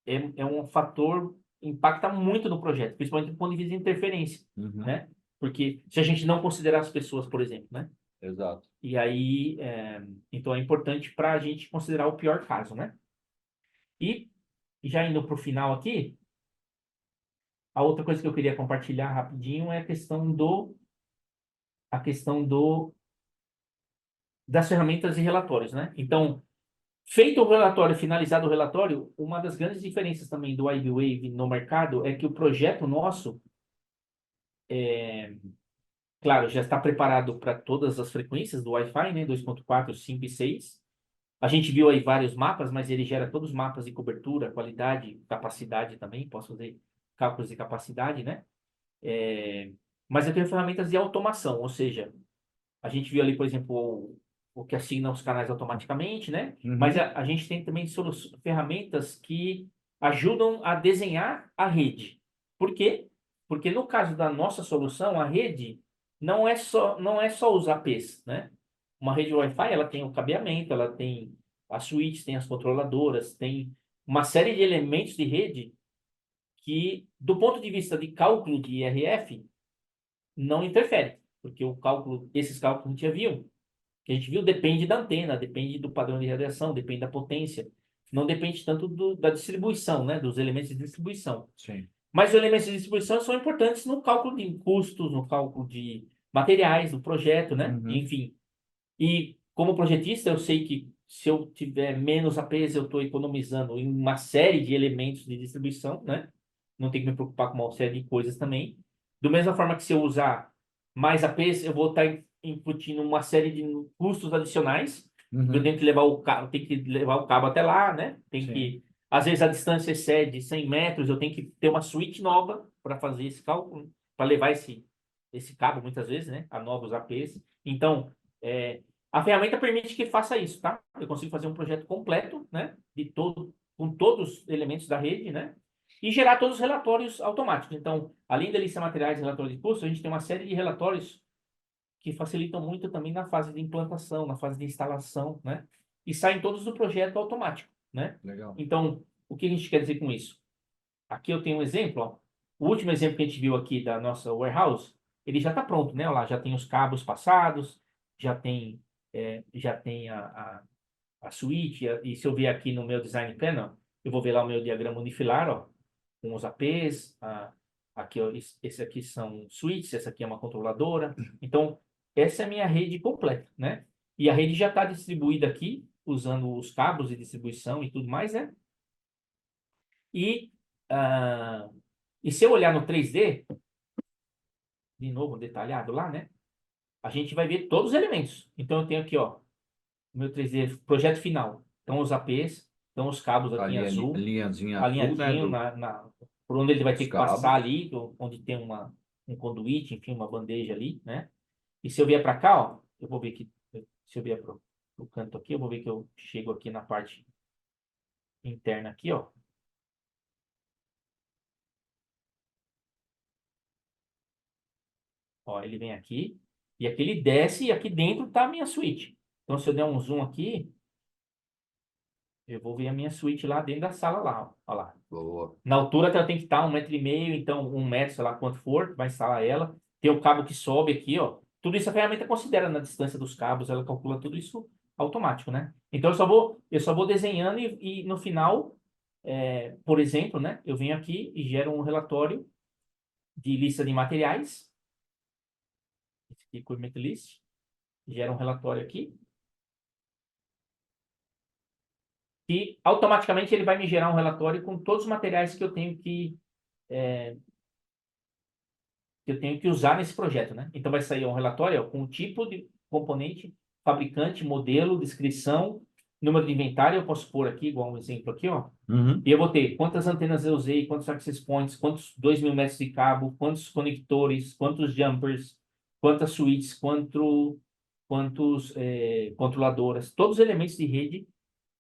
[SPEAKER 2] é um fator, impacta muito no projeto, principalmente do ponto de vista de interferência,
[SPEAKER 1] Uhum.
[SPEAKER 2] né? Porque se a gente não considerar as pessoas, por exemplo, né?
[SPEAKER 1] Exato.
[SPEAKER 2] E aí, então é importante para a gente considerar o pior caso, né? E já indo para o final aqui, a outra coisa que eu queria compartilhar rapidinho é a questão das ferramentas e relatórios, né? Então, feito o relatório, finalizado o relatório, uma das grandes diferenças também do iBwave no mercado é que o projeto nosso, claro, já está preparado para todas as frequências do Wi-Fi, né? 2.4, 5 e 6. A gente viu aí vários mapas, mas ele gera todos os mapas de cobertura, qualidade, capacidade também. Posso fazer cálculos de capacidade, né? Mas eu tenho ferramentas de automação, ou seja, a gente viu ali, por exemplo, o que assigna os canais automaticamente, né? Mas
[SPEAKER 1] Uhum.
[SPEAKER 2] a gente tem também ferramentas que ajudam a desenhar a rede. Por quê? Porque no caso da nossa solução, a rede não é só os APs, né? Uma rede Wi-Fi, ela tem o cabeamento, ela tem as switches, tem as controladoras, tem uma série de elementos de rede que, do ponto de vista de cálculo de IRF, não interfere, porque esses cálculos que a gente já viu, que a gente viu depende da antena, depende do padrão de radiação, depende da potência. não depende tanto da distribuição, né? Dos elementos de distribuição.
[SPEAKER 1] Sim.
[SPEAKER 2] Mas os elementos de distribuição são importantes no cálculo de custos, no cálculo de materiais do projeto, né?
[SPEAKER 1] Uhum.
[SPEAKER 2] Enfim. E como projetista, eu sei que se eu tiver menos APs, eu estou economizando em uma série de elementos de distribuição, né? Não tenho que me preocupar com uma série de coisas também. Do mesma forma que se eu usar mais APs, eu vou estar incutindo uma série de custos adicionais. Eu
[SPEAKER 1] Uhum.
[SPEAKER 2] tenho que levar o cabo, tenho que levar o cabo até lá, né? Tem
[SPEAKER 1] Sim.
[SPEAKER 2] que, às vezes a distância excede 100 metros, eu tenho que ter uma switch nova para fazer esse cálculo, para levar esse cabo muitas vezes, né? A novos APs. Então, a ferramenta permite que faça isso, tá? Eu consigo fazer um projeto completo, né? Com todos os elementos da rede, né? E gerar todos os relatórios automáticos. Então, além da lista de materiais e relatório de custo, a gente tem uma série de relatórios que facilitam muito também na fase de implantação, na fase de instalação, né? E saem todos do projeto automático, né?
[SPEAKER 1] Legal.
[SPEAKER 2] Então, o que a gente quer dizer com isso? Aqui eu tenho um exemplo, ó. O último exemplo que a gente viu aqui da nossa warehouse, ele já está pronto, né? Olha lá, já tem os cabos passados, já tem, já tem a suíte, e se eu ver aqui no meu design panel, eu vou ver lá o meu diagrama unifilar, ó, com os APs, aqui, ó, esse aqui são suítes, essa aqui é uma controladora. Então, essa é a minha rede completa, né? E a rede já está distribuída aqui, usando os cabos de distribuição e tudo mais, né? E, ah, e se eu olhar no 3D, de novo, detalhado lá, né? A gente vai ver todos os elementos. Então, eu tenho aqui, ó, o meu 3D, projeto final. Então, os APs, então os cabos
[SPEAKER 1] A
[SPEAKER 2] aqui em azul,
[SPEAKER 1] linhazinha azul, né,
[SPEAKER 2] alinhadinho por onde ele vai ter
[SPEAKER 1] dos
[SPEAKER 2] que passar
[SPEAKER 1] cabos.
[SPEAKER 2] ali, onde tem um conduíte, enfim, uma bandeja ali, né? E se eu vier para cá, ó, eu vou ver que, se eu vier para o canto aqui, eu vou ver que eu chego aqui na parte interna aqui, ó. Ó, ele vem aqui, e aqui ele desce, e aqui dentro tá a minha suíte. Então, se eu der um zoom aqui, eu vou ver a minha suíte lá dentro da sala lá, ó. Ó lá.
[SPEAKER 1] Boa.
[SPEAKER 2] Na altura que ela tem que estar 1,5 m, então 1 m, sei lá quanto for, vai instalar ela. Tem o cabo que sobe aqui, ó. Tudo isso a ferramenta considera na distância dos cabos, ela calcula tudo isso automático, né? Então eu só vou desenhando e no final, por exemplo, né? Eu venho aqui e gero um relatório de lista de materiais. Esse aqui, Equipment List. Gera um relatório aqui. E automaticamente ele vai me gerar um relatório com todos os materiais que eu tenho que usar nesse projeto, né? Então vai sair um relatório ó, com o tipo de componente, fabricante, modelo, descrição, número de inventário, eu posso pôr aqui, igual um exemplo aqui, ó.
[SPEAKER 1] Uhum.
[SPEAKER 2] E eu vou ter quantas antenas eu usei, quantos access points, quantos 2.000 metros de cabo, quantos conectores, quantos jumpers, quantas switches, quantos controladoras, todos os elementos de rede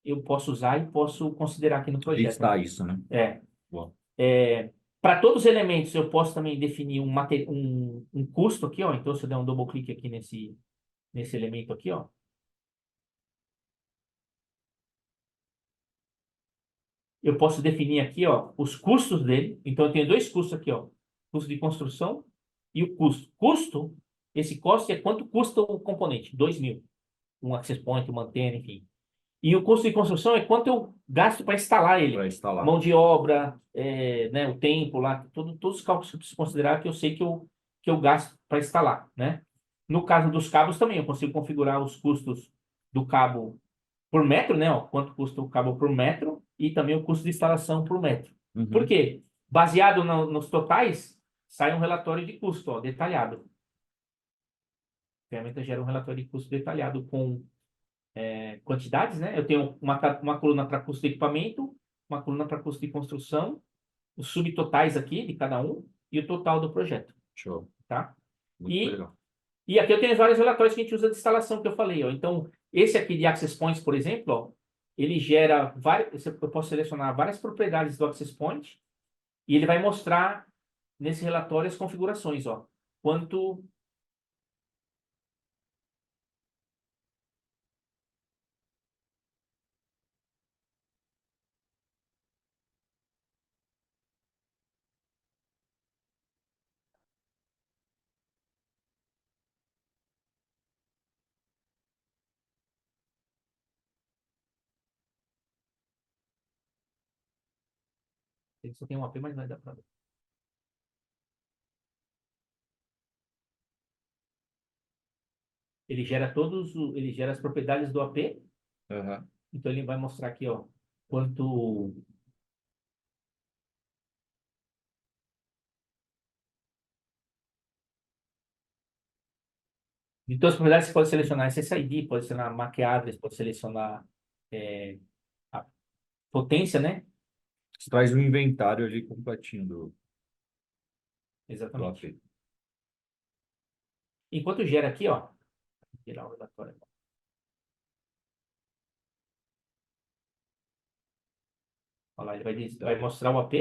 [SPEAKER 2] eu posso usar e posso considerar aqui no projeto, né?
[SPEAKER 1] Listar isso, né?
[SPEAKER 2] É.
[SPEAKER 1] Boa.
[SPEAKER 2] Para todos os elementos, eu posso também definir um custo aqui, ó. Então, se eu der um double clique aqui nesse elemento aqui, ó, eu posso definir aqui, ó, os custos dele. Então, eu tenho dois custos aqui, ó, custo de construção e o custo. Custo, esse custo é quanto custa o componente, 2.000, um access point, uma antena, enfim. E o custo de construção é quanto eu gasto para instalar
[SPEAKER 1] Para
[SPEAKER 2] ele.
[SPEAKER 1] instalar.
[SPEAKER 2] Mão de obra, né, o tempo lá, todos os cálculos que eu preciso considerar que eu sei que eu gasto para instalar, né? No caso dos cabos também, eu consigo configurar os custos do cabo por metro, né? Ó, quanto custa o cabo por metro e também o custo de instalação por metro. Por
[SPEAKER 1] Uhum.
[SPEAKER 2] quê? Baseado nos totais, sai um relatório de custo, ó, detalhado. A ferramenta gera um relatório de custo detalhado com quantidades, né? Eu tenho uma coluna para custo de equipamento, uma coluna para custo de construção, os subtotais aqui de cada um e o total do projeto,
[SPEAKER 1] Show.
[SPEAKER 2] tá?
[SPEAKER 1] Muito
[SPEAKER 2] E,
[SPEAKER 1] legal.
[SPEAKER 2] e aqui eu tenho vários relatórios que a gente usa de instalação que eu falei, ó. Então, esse aqui de Access Points, por exemplo, ó, ele gera várias, eu posso selecionar várias propriedades do Access Point e ele vai mostrar nesse relatório as configurações, ó. Quanto Ele só tem um AP, mas não dá para ver. Ele gera as propriedades do AP.
[SPEAKER 1] Aham.
[SPEAKER 2] Então ele vai mostrar aqui, ó, quanto. De todas as propriedades, você pode selecionar SSID, pode selecionar MAC address, pode selecionar é, a potência, né?
[SPEAKER 1] Você traz um inventário ali completinho do
[SPEAKER 2] Exatamente.
[SPEAKER 1] AP.
[SPEAKER 2] Enquanto gera aqui, ó, vou tirar o relatório. Olha lá, ele vai mostrar o AP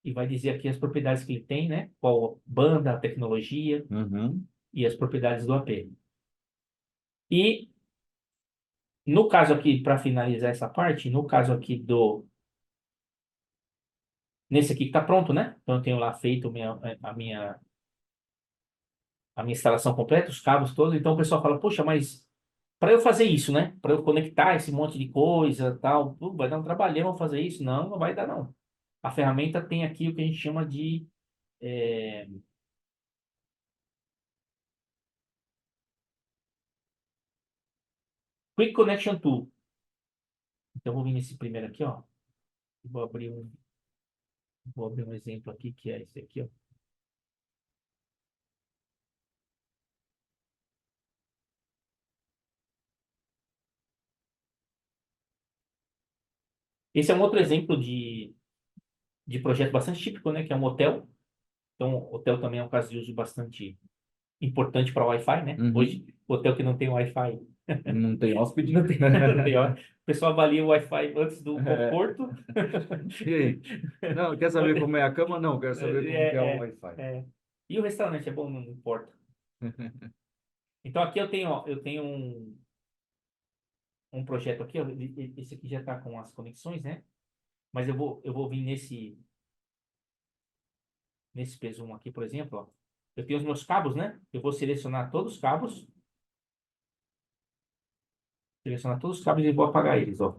[SPEAKER 2] e vai dizer aqui as propriedades que ele tem, né? Qual banda, tecnologia
[SPEAKER 1] Uhum.
[SPEAKER 2] e as propriedades do AP. E no caso aqui, para finalizar essa parte, no caso aqui nesse aqui que está pronto, né? Então eu tenho lá feito a minha instalação completa, os cabos todos. Então o pessoal fala, poxa, mas para eu fazer isso, né? Para eu conectar esse monte de coisa, tal, vai dar um trabalhão fazer isso? Não, não vai dar não. A ferramenta tem aqui o que a gente chama de é, Quick Connection Tool. Então eu vou vir nesse primeiro aqui, ó. Vou abrir vou abrir um exemplo aqui que é esse aqui, ó. Esse é um outro exemplo de projeto bastante típico, né? Que é um hotel. Então, hotel também é um caso de uso bastante importante para Wi-Fi, né?
[SPEAKER 1] Uhum.
[SPEAKER 2] Hoje, hotel que não tem Wi-Fi,
[SPEAKER 1] Não tem hóspede?
[SPEAKER 2] não tem, ó. O pessoal avalia o Wi-Fi antes do
[SPEAKER 1] É.
[SPEAKER 2] conforto.
[SPEAKER 1] E aí? Não, quer saber como é a cama? Não, quero saber como que é o
[SPEAKER 2] É,
[SPEAKER 1] Wi-Fi.
[SPEAKER 2] E o restaurante é bom, não importa. Então, aqui eu tenho, ó, um projeto aqui, ó, esse aqui já está com as conexões, né? Mas eu vou vir nesse P1 aqui, por exemplo, ó. Eu tenho os meus cabos, né? Eu vou selecionar todos os cabos e vou apagar eles, ó,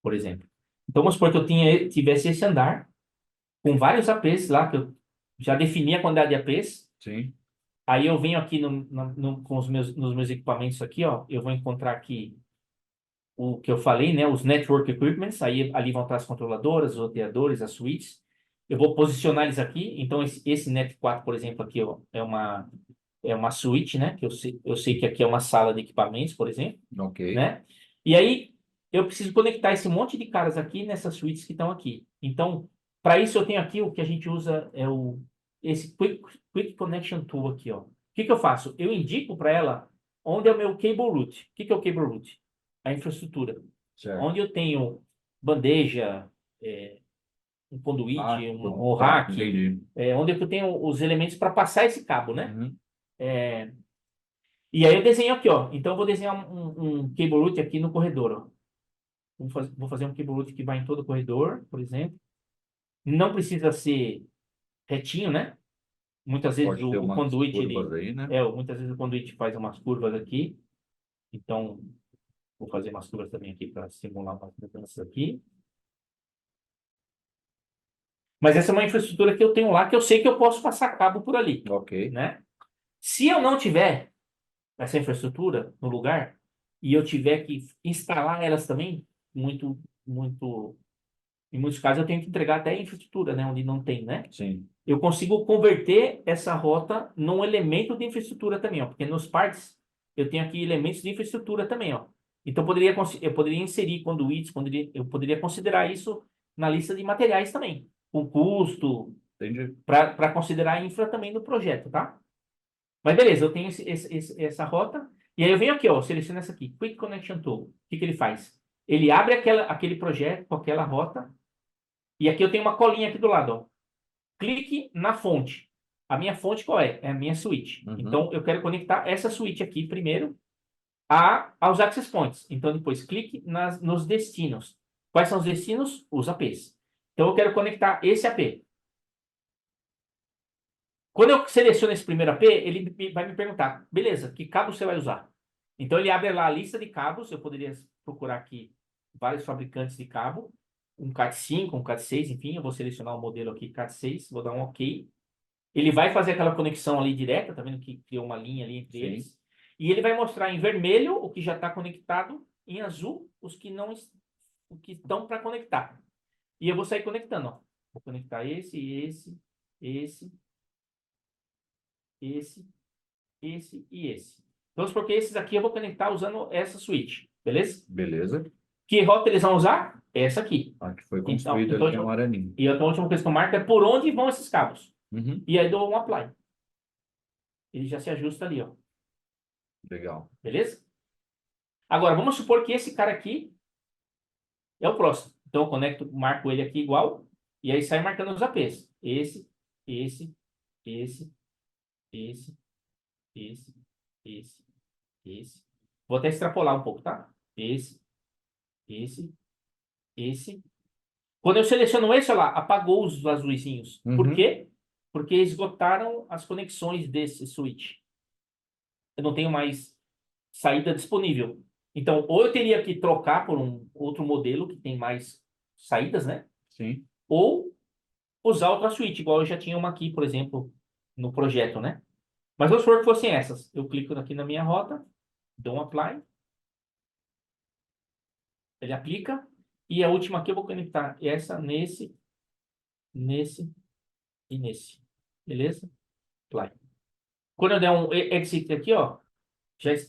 [SPEAKER 2] por exemplo. Então, vamos supor que tivesse esse andar com vários APs lá, que eu já defini a quantidade de APs.
[SPEAKER 1] Sim.
[SPEAKER 2] Aí eu venho aqui com nos meus equipamentos aqui, ó, eu vou encontrar aqui o que eu falei, né, os network equipments, aí ali vão estar as controladoras, os roteadores, as switches. Eu vou posicionar eles aqui. Então, esse Net 4, por exemplo, aqui ó, é uma switch, né, que eu sei que aqui é uma sala de equipamentos, por exemplo,
[SPEAKER 1] Ok.
[SPEAKER 2] né? E aí, eu preciso conectar esse monte de caras aqui nessas switches que estão aqui. Então, para isso, eu tenho aqui o que a gente usa, esse Quick Connection Tool aqui, ó. O que que eu faço? Eu indico para ela onde é o meu cable route. O que que é o cable route? A infraestrutura.
[SPEAKER 1] Certo.
[SPEAKER 2] Onde eu tenho bandeja, é, um
[SPEAKER 1] Ah,
[SPEAKER 2] conduíte, um
[SPEAKER 1] tá,
[SPEAKER 2] rack,
[SPEAKER 1] entendi.
[SPEAKER 2] onde eu tenho os elementos para passar esse cabo, né?
[SPEAKER 1] Uhum.
[SPEAKER 2] E aí eu desenho aqui, ó. Então eu vou desenhar um cable route aqui no corredor, ó. Vou fazer um cable route que vai em todo o corredor, por exemplo. Não precisa ser retinho, né? Muitas vezes
[SPEAKER 1] Pode ter
[SPEAKER 2] o
[SPEAKER 1] umas
[SPEAKER 2] conduíte,
[SPEAKER 1] curvas aí, né?
[SPEAKER 2] muitas vezes o conduíte faz umas curvas aqui. Então, vou fazer umas curvas também aqui para simular umas mudanças aqui. Mas essa é uma infraestrutura que eu tenho lá, que eu sei que eu posso passar cabo por ali,
[SPEAKER 1] Ok.
[SPEAKER 2] né? Se eu não tiver essa infraestrutura no lugar e eu tiver que instalar elas também, muito, em muitos casos eu tenho que entregar até a infraestrutura, né, onde não tem, né?
[SPEAKER 1] Sim.
[SPEAKER 2] Eu consigo converter essa rota num elemento de infraestrutura também, ó, porque nos partes eu tenho aqui elementos de infraestrutura também, ó. Então eu poderia inserir conduítes, eu poderia considerar isso na lista de materiais também, com custo,
[SPEAKER 1] Entendi.
[SPEAKER 2] para considerar a infra também do projeto, tá? Mas beleza, eu tenho essa rota. E aí eu venho aqui, ó, seleciono essa aqui, Quick Connection Tool. O que que ele faz? Ele abre aquele projeto com aquela rota. E aqui eu tenho uma colinha aqui do lado, ó. Clique na fonte. A minha fonte qual é? É a minha switch.
[SPEAKER 1] Uhum.
[SPEAKER 2] Então eu quero conectar essa switch aqui primeiro aos access points. Então depois clique nos destinos. Quais são os destinos? Os APs. Então eu quero conectar esse AP. Quando eu seleciono esse primeiro AP, ele vai me perguntar, beleza, que cabo você vai usar? Então ele abre lá a lista de cabos, eu poderia procurar aqui vários fabricantes de cabo, um CAT5, um CAT6, enfim, eu vou selecionar o modelo aqui CAT6, vou dar um OK. Ele vai fazer aquela conexão ali direta, tá vendo que criou uma linha ali entre
[SPEAKER 1] Sim.
[SPEAKER 2] eles. E ele vai mostrar em vermelho o que já está conectado, em azul os que não o que estão para conectar. E eu vou sair conectando, ó. Vou conectar esse, esse e esse. Então, porque esses aqui eu vou conectar usando essa switch, beleza?
[SPEAKER 1] Beleza.
[SPEAKER 2] Que rota eles vão usar? Essa aqui.
[SPEAKER 1] A que foi
[SPEAKER 2] Então,
[SPEAKER 1] construída ali em Araninho.
[SPEAKER 2] e a última coisa que eu marco é por onde vão esses cabos.
[SPEAKER 1] Uhum.
[SPEAKER 2] E aí dou um apply. Ele já se ajusta ali, ó.
[SPEAKER 1] Legal.
[SPEAKER 2] Beleza? Agora, vamos supor que esse cara aqui é o próximo. Então, eu conecto, marco ele aqui igual, e aí sai marcando os APs. Esse, esse, esse, esse, esse. Vou até extrapolar um pouco, tá? Esse. Quando eu seleciono esse, olha lá, apagou os azuizinhos. Por
[SPEAKER 1] Uhum.
[SPEAKER 2] quê? Porque esgotaram as conexões desse switch. Eu não tenho mais saída disponível. Então, ou eu teria que trocar por um outro modelo que tem mais saídas, né?
[SPEAKER 1] Sim.
[SPEAKER 2] Ou usar outra switch, igual eu já tinha uma aqui, por exemplo, no projeto, né? Mas vamos supor que fossem essas. Eu clico aqui na minha rota, dou um apply, ele aplica, e a última aqui eu vou conectar essa nesse e nesse. Beleza? Apply. Quando eu der um exit aqui, ó,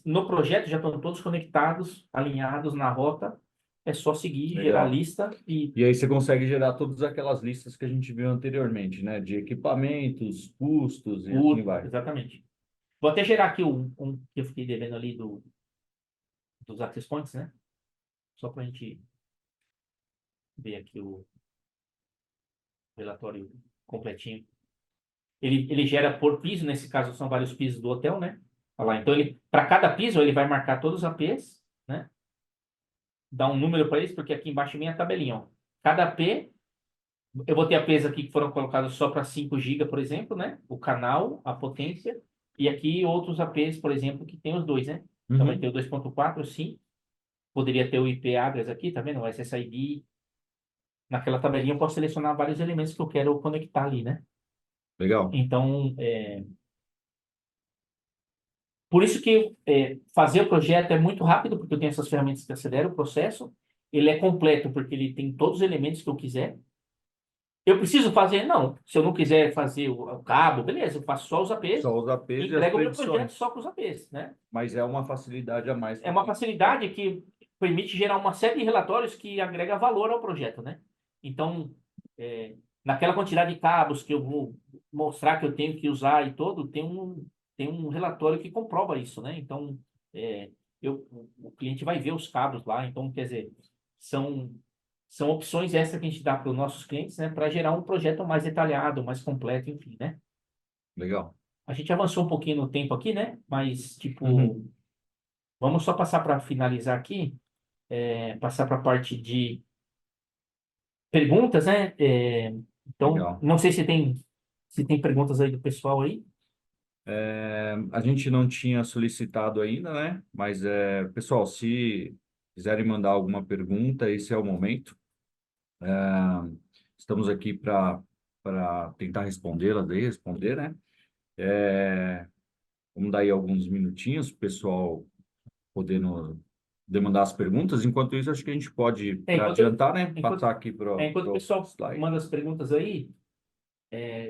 [SPEAKER 2] no projeto já estão todos conectados, alinhados na rota. É só seguir, gerar a
[SPEAKER 1] Legal.
[SPEAKER 2] lista e
[SPEAKER 1] E aí você consegue gerar todas aquelas listas que a gente viu anteriormente, né? De equipamentos, custos e assim vai.
[SPEAKER 2] exatamente. Vou até gerar aqui um que eu fiquei devendo ali dos access points, né? Só para a gente ver aqui o relatório completinho. Ele gera por piso, nesse caso são vários pisos do hotel, né? Olha lá, então para cada piso ele vai marcar todos os APs, né? Dá um número para eles, porque aqui embaixo é minha tabelinha, ó. Cada AP, eu vou ter APs aqui que foram colocados só para 5 GB, por exemplo, né? O canal, a potência, e aqui outros APs, por exemplo, que tem os dois, né? Então vai
[SPEAKER 1] Uhum.
[SPEAKER 2] ter o 2.4, sim. Poderia ter o IP address aqui, tá vendo? O SSID. Naquela tabelinha eu posso selecionar vários elementos que eu quero conectar ali, né?
[SPEAKER 1] Legal.
[SPEAKER 2] Então, por isso que fazer o projeto é muito rápido, porque eu tenho essas ferramentas que aceleram o processo. Ele é completo, porque ele tem todos os elementos que eu quiser. Eu preciso fazer? Não. Se eu não quiser fazer o cabo, beleza, eu faço só os APs
[SPEAKER 1] Só os
[SPEAKER 2] e
[SPEAKER 1] APs e as
[SPEAKER 2] entrego o meu projeto
[SPEAKER 1] predições.
[SPEAKER 2] só com os APs, né?
[SPEAKER 1] Mas é uma facilidade a mais
[SPEAKER 2] É
[SPEAKER 1] para
[SPEAKER 2] uma
[SPEAKER 1] quem quiser.
[SPEAKER 2] facilidade que permite gerar uma série de relatórios que agrega valor ao projeto, né? Então, naquela quantidade de cabos que eu vou mostrar que eu tenho que usar e todo, tem um relatório que comprova isso, né? Então, o cliente vai ver os cabos lá. Então, quer dizer, são, são opções extras que a gente dá para os nossos clientes, né? Para gerar um projeto mais detalhado, mais completo, enfim, né?
[SPEAKER 1] Legal.
[SPEAKER 2] A gente avançou um pouquinho no tempo aqui, né? Mas, tipo,
[SPEAKER 1] Uhum.
[SPEAKER 2] vamos só passar para finalizar aqui, passar para a parte de perguntas, né? Então,
[SPEAKER 1] Legal.
[SPEAKER 2] não sei se tem perguntas aí do pessoal aí.
[SPEAKER 1] A gente não tinha solicitado ainda, né? Mas, pessoal, se quiserem mandar alguma pergunta, esse é o momento. Estamos aqui para tentar respondê-las aí, responder, né? Vamos dar aí alguns minutinhos para o pessoal podendo demandar as perguntas. Enquanto isso, acho que a gente pode,
[SPEAKER 2] É,
[SPEAKER 1] para adiantar, né?
[SPEAKER 2] enquanto,
[SPEAKER 1] Passar aqui para
[SPEAKER 2] enquanto o
[SPEAKER 1] o
[SPEAKER 2] pessoal
[SPEAKER 1] slide.
[SPEAKER 2] manda as perguntas aí,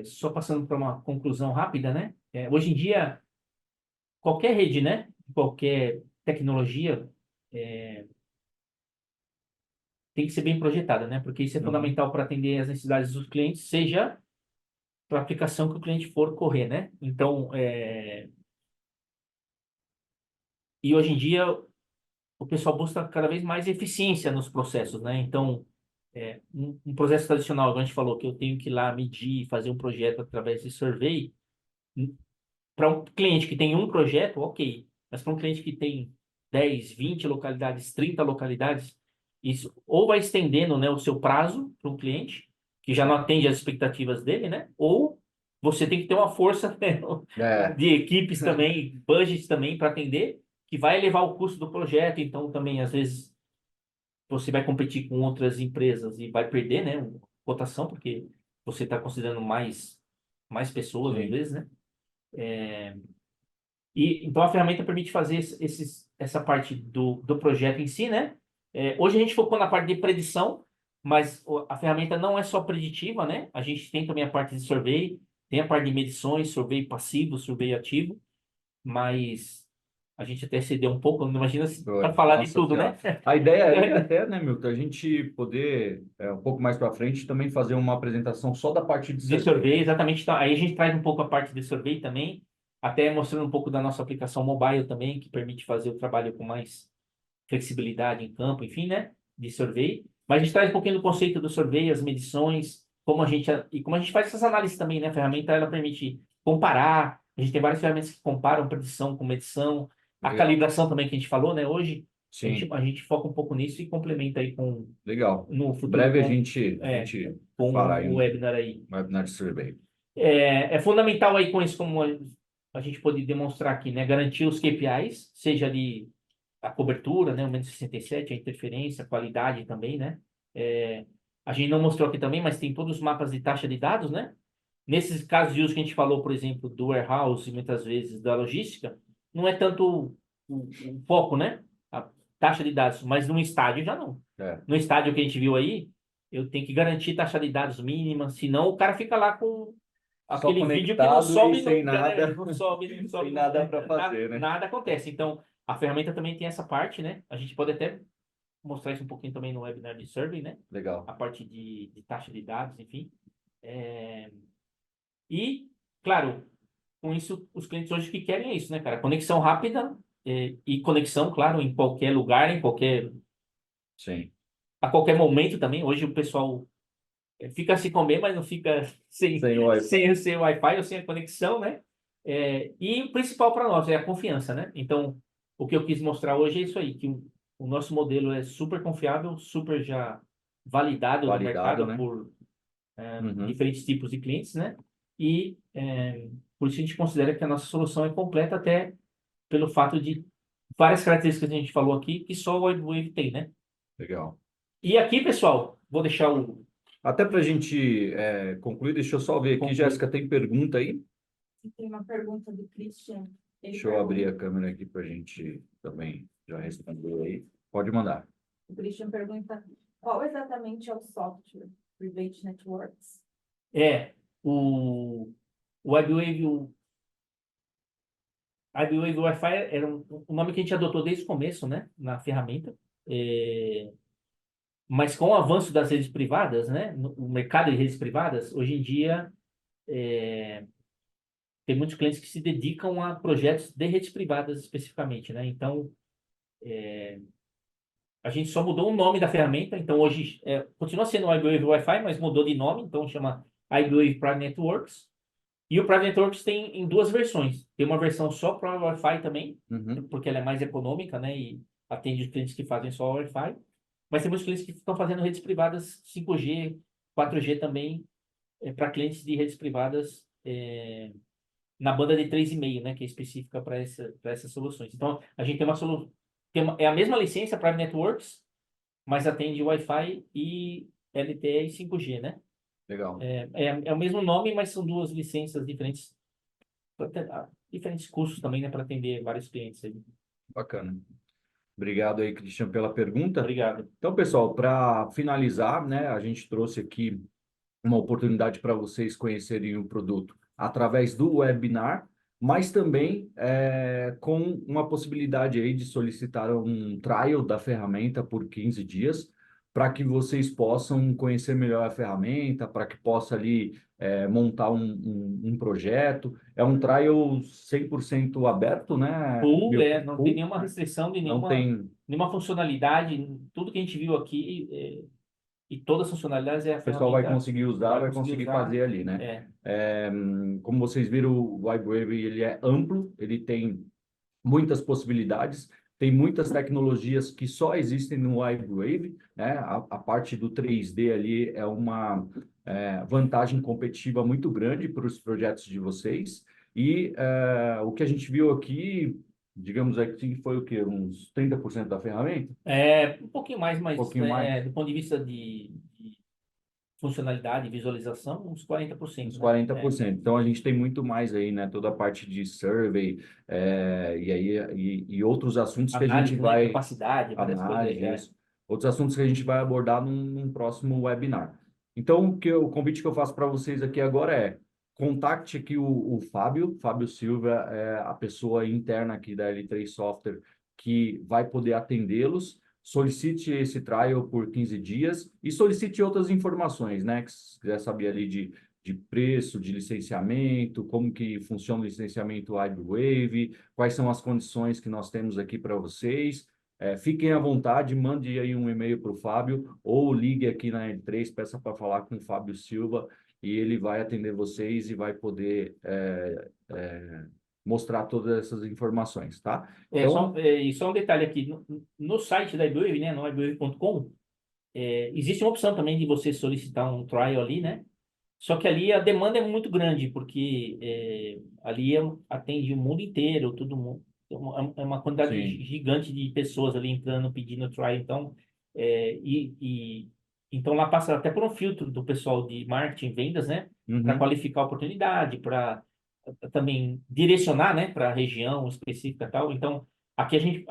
[SPEAKER 2] só passando para uma conclusão rápida, né? Hoje em dia, qualquer rede, né? Qualquer tecnologia tem que ser bem projetada, né? Porque isso é
[SPEAKER 1] Uhum.
[SPEAKER 2] fundamental para atender as necessidades dos clientes, seja para a aplicação que o cliente for correr, né? Então, e hoje em dia o pessoal busca cada vez mais eficiência nos processos, né? Então, um processo tradicional, como a gente falou, que eu tenho que ir lá medir, fazer um projeto através de survey, para um cliente que tem um projeto, ok. Mas para um cliente que tem 10, 20 localidades, 30 localidades, isso ou vai estendendo, né, o seu prazo para um cliente, que já não atende às expectativas dele, né? Ou você tem que ter uma força, né,
[SPEAKER 1] É,
[SPEAKER 2] de equipes também, budgets também para atender, que vai elevar o custo do projeto. Então, também, às vezes, você vai competir com outras empresas e vai perder, né, cotação, porque você está considerando mais pessoas, às
[SPEAKER 1] Sim.
[SPEAKER 2] vezes, né? E, então, a ferramenta permite fazer essa parte do projeto em si, né? Hoje a gente focou na parte de predição, mas a ferramenta não é só preditiva, né? A gente tem também a parte de survey, tem a parte de medições, survey passivo, survey ativo, mas a gente até cedeu um pouco, não imagina para
[SPEAKER 1] Foi.
[SPEAKER 2] falar de
[SPEAKER 1] Nossa
[SPEAKER 2] tudo,
[SPEAKER 1] Senhora.
[SPEAKER 2] né?
[SPEAKER 1] A ideia aí é até, né, Milton, a gente poder, um pouco mais para frente, também fazer uma apresentação só da parte de
[SPEAKER 2] De
[SPEAKER 1] survey,
[SPEAKER 2] sorvete,
[SPEAKER 1] né?
[SPEAKER 2] exatamente. Então, aí a gente traz um pouco a parte de sorvete também, até mostrando um pouco da nossa aplicação mobile também, que permite fazer o trabalho com mais flexibilidade em campo, enfim, né? De sorvete. Mas a gente traz um pouquinho do conceito do sorvete, as medições, como a gente faz essas análises também, né? A ferramenta ela permite comparar. A gente tem várias ferramentas que comparam predição com medição, a
[SPEAKER 1] Legal.
[SPEAKER 2] calibração também que a gente falou, né? Hoje
[SPEAKER 1] Sim,
[SPEAKER 2] a gente foca um pouco nisso e complementa aí
[SPEAKER 1] legal.
[SPEAKER 2] no
[SPEAKER 1] Em
[SPEAKER 2] futuro
[SPEAKER 1] breve a
[SPEAKER 2] é,
[SPEAKER 1] gente
[SPEAKER 2] com
[SPEAKER 1] fará aí
[SPEAKER 2] o
[SPEAKER 1] um
[SPEAKER 2] webinar aí.
[SPEAKER 1] webinar de survey.
[SPEAKER 2] É fundamental aí com isso, como a gente pode demonstrar aqui, né? Garantir os KPIs, seja ali a cobertura, né? O menos 67, a interferência, a qualidade também, né? É, a gente não mostrou aqui também, mas tem todos os mapas de taxa de dados, né? Nesses casos de uso que a gente falou, por exemplo, do warehouse e muitas vezes da logística, não é tanto o foco, né? A taxa de dados, mas no estádio já não.
[SPEAKER 1] É.
[SPEAKER 2] No estádio que a gente viu aí, eu tenho que garantir taxa de dados mínima, senão o cara fica lá com
[SPEAKER 1] Só
[SPEAKER 2] aquele vídeo que não
[SPEAKER 1] conectado e
[SPEAKER 2] sobe
[SPEAKER 1] sem
[SPEAKER 2] nunca, né?
[SPEAKER 1] nada,
[SPEAKER 2] Não sobe, não
[SPEAKER 1] sem
[SPEAKER 2] sobe,
[SPEAKER 1] nada para fazer, né?
[SPEAKER 2] nada acontece. Então, a ferramenta também tem essa parte, né? A gente pode até mostrar isso um pouquinho também no webinar de survey, né?
[SPEAKER 1] Legal.
[SPEAKER 2] A parte de taxa de dados, enfim. É, E, claro, com isso, os clientes hoje que querem é isso, né, cara? Conexão rápida, e conexão, claro, em qualquer lugar,
[SPEAKER 1] Sim.
[SPEAKER 2] a qualquer momento também. Hoje o pessoal fica se comer, mas não fica sem,
[SPEAKER 1] Sem Wi-Fi.
[SPEAKER 2] sem o Wi-Fi ou sem a conexão, né? E o principal para nós é a confiança, né? Então, o que eu quis mostrar hoje é isso aí, que o nosso modelo é super confiável, super já validado no
[SPEAKER 1] Validado,
[SPEAKER 2] mercado
[SPEAKER 1] né?
[SPEAKER 2] por
[SPEAKER 1] Uhum.
[SPEAKER 2] diferentes tipos de clientes, né? E por isso a gente considera que a nossa solução é completa até pelo fato de várias características que a gente falou aqui que só o WideWave tem, né?
[SPEAKER 1] Legal.
[SPEAKER 2] E aqui, pessoal, vou deixar o
[SPEAKER 1] Até para a gente concluir, deixa eu só ver aqui,
[SPEAKER 2] concluir.
[SPEAKER 1] Jéssica, tem pergunta aí?
[SPEAKER 3] Tem uma pergunta do Christian. Ele
[SPEAKER 1] Deixa eu abrir a
[SPEAKER 3] pergunta,
[SPEAKER 1] câmera aqui para a gente também já responder aí. Pode mandar.
[SPEAKER 3] o Christian pergunta qual exatamente é o software Private Networks?
[SPEAKER 2] É, o WideWave, a WideWave Wi-Fi era um nome que a gente adotou desde o começo, né, na ferramenta. Mas com o avanço das redes privadas, né, o mercado de redes privadas, hoje em dia tem muitos clientes que se dedicam a projetos de redes privadas especificamente, né? Então, a gente só mudou o nome da ferramenta. Então, hoje continua sendo o WideWave Wi-Fi, mas mudou de nome. Então, chama WideWave Private Networks. E o Private Networks tem em duas versões. Tem uma versão só para Wi-Fi também,
[SPEAKER 1] Uhum.
[SPEAKER 2] porque ela é mais econômica, né? E atende os clientes que fazem só Wi-Fi. Mas tem muitos clientes que estão fazendo redes privadas 5G, 4G também, para clientes de redes privadas na banda de 3,5, né? Que é específica para essas soluções. Então, a gente tem uma solução. É a mesma licença Private Networks, mas atende Wi-Fi e LTE e 5G, né?
[SPEAKER 1] Legal.
[SPEAKER 2] É o mesmo nome, mas são duas licenças diferentes, diferentes custos também, né, para atender vários clientes aí.
[SPEAKER 1] Bacana. Obrigado aí, Cristian, pela pergunta.
[SPEAKER 2] Obrigado.
[SPEAKER 1] Então, pessoal, para finalizar, né, a gente trouxe aqui uma oportunidade para vocês conhecerem o produto através do webinar, mas também com uma possibilidade aí de solicitar um trial da ferramenta por 15 dias, para que vocês possam conhecer melhor a ferramenta, para que possa ali montar um projeto. É um trial 100% aberto, né,
[SPEAKER 2] Full,
[SPEAKER 1] Milton?
[SPEAKER 2] não tem
[SPEAKER 1] Full,
[SPEAKER 2] nenhuma restrição de
[SPEAKER 1] não tem.
[SPEAKER 2] nenhuma funcionalidade, tudo que a gente viu aqui, e todas as funcionalidades
[SPEAKER 1] O
[SPEAKER 2] a
[SPEAKER 1] pessoal vai
[SPEAKER 2] ferramenta
[SPEAKER 1] conseguir usar,
[SPEAKER 2] vai
[SPEAKER 1] vai
[SPEAKER 2] conseguir
[SPEAKER 1] conseguir
[SPEAKER 2] usar.
[SPEAKER 1] fazer ali, né?
[SPEAKER 2] É,
[SPEAKER 1] Como vocês viram, o WideWave ele é amplo, ele tem muitas possibilidades, tem muitas tecnologias que só existem no WideWave, né? A parte do 3D ali é uma vantagem competitiva muito grande para os projetos de vocês. E o que a gente viu aqui digamos aqui, foi o quê? Uns 30% da ferramenta?
[SPEAKER 2] Um pouquinho mais,
[SPEAKER 1] Um
[SPEAKER 2] mas
[SPEAKER 1] pouquinho mais?
[SPEAKER 2] do ponto de vista de funcionalidade, visualização, uns 40%,
[SPEAKER 1] Uns
[SPEAKER 2] né?
[SPEAKER 1] 40%. Então, a gente tem muito mais aí, né? Toda a parte de survey, e aí, e outros assuntos que a gente
[SPEAKER 2] Análise, né?
[SPEAKER 1] vai,
[SPEAKER 2] Capacidade, várias coisas aí.
[SPEAKER 1] análise, isso. Outros assuntos que a gente vai abordar num próximo webinar. Então, o convite que eu faço para vocês aqui agora é contacte aqui o Fábio Silva é a pessoa interna aqui da L3 Software que vai poder atendê-los. Solicite esse trial por 15 dias e solicite outras informações, né? Que se quiser saber ali de preço, de licenciamento, como que funciona o licenciamento iBwave, quais são as condições que nós temos aqui para vocês. Fiquem à vontade, mande aí um e-mail para o Fábio ou ligue aqui na L3, peça para falar com o Fábio Silva e ele vai atender vocês e vai poder mostrar todas essas informações, tá? Então,
[SPEAKER 2] E só um detalhe aqui, no site da iBuild, né, no iBuild.com, existe uma opção também de você solicitar um trial ali, né? Só que ali a demanda é muito grande, porque ali atende o mundo inteiro, todo mundo. É uma quantidade
[SPEAKER 1] sim.
[SPEAKER 2] gigante de pessoas ali entrando, pedindo trial. Então, então lá passa até por um filtro do pessoal de marketing, vendas, né? Para
[SPEAKER 1] Uhum.
[SPEAKER 2] qualificar a oportunidade, para também direcionar, né, para a região específica e tal. Então, aqui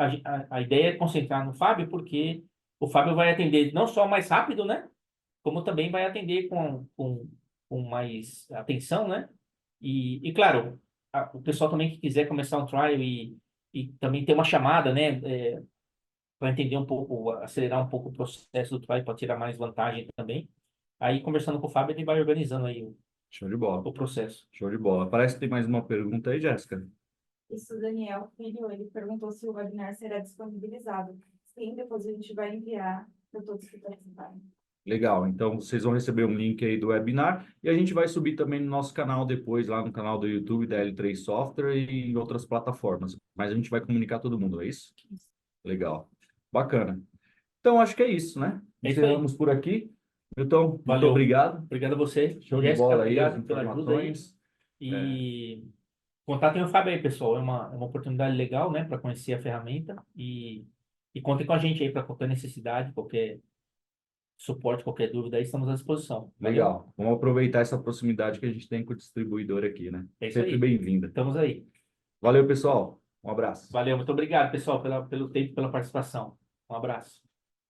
[SPEAKER 2] a ideia é concentrar no Fábio, porque o Fábio vai atender não só mais rápido, né, como também vai atender com mais atenção, né? E claro, o pessoal também que quiser começar um trial e também ter uma chamada, né, para entender um pouco, acelerar um pouco o processo do trial para tirar mais vantagem também. Aí, conversando com o Fábio, ele vai organizando aí
[SPEAKER 1] Show de bola.
[SPEAKER 2] o processo.
[SPEAKER 1] Show de bola. Parece que tem mais uma pergunta aí, Jéssica.
[SPEAKER 3] Isso, o Daniel Filho, ele perguntou se o webinar será disponibilizado. Sim, depois a gente vai enviar para todos que participarem.
[SPEAKER 1] Legal. Então, vocês vão receber um link aí do webinar e a gente vai subir também no nosso canal depois, lá no canal do YouTube da L3 Software e em outras plataformas. Mas a gente vai comunicar todo mundo, é isso? Legal. Bacana. Então, acho que é isso, né?
[SPEAKER 2] É isso aí.
[SPEAKER 1] Encerramos por aqui. Milton, muito
[SPEAKER 2] Valeu.
[SPEAKER 1] obrigado.
[SPEAKER 2] Obrigado a você.
[SPEAKER 1] Show de
[SPEAKER 2] Jéssica,
[SPEAKER 1] bola aí, as
[SPEAKER 2] obrigado pela ajuda aí.
[SPEAKER 1] informações. É,
[SPEAKER 2] E contatem o Fábio aí, pessoal. É uma oportunidade legal, né, para conhecer a ferramenta. E contem com a gente aí para qualquer necessidade, qualquer suporte, qualquer dúvida aí, estamos à disposição. Valeu?
[SPEAKER 1] legal. Vamos aproveitar essa proximidade que a gente tem com o distribuidor aqui, né?
[SPEAKER 2] É isso
[SPEAKER 1] Sempre
[SPEAKER 2] aí.
[SPEAKER 1] bem-vinda.
[SPEAKER 2] Estamos aí.
[SPEAKER 1] Valeu, pessoal. Um abraço.
[SPEAKER 2] Valeu, muito obrigado, pessoal, pelo tempo e pela participação. Um abraço.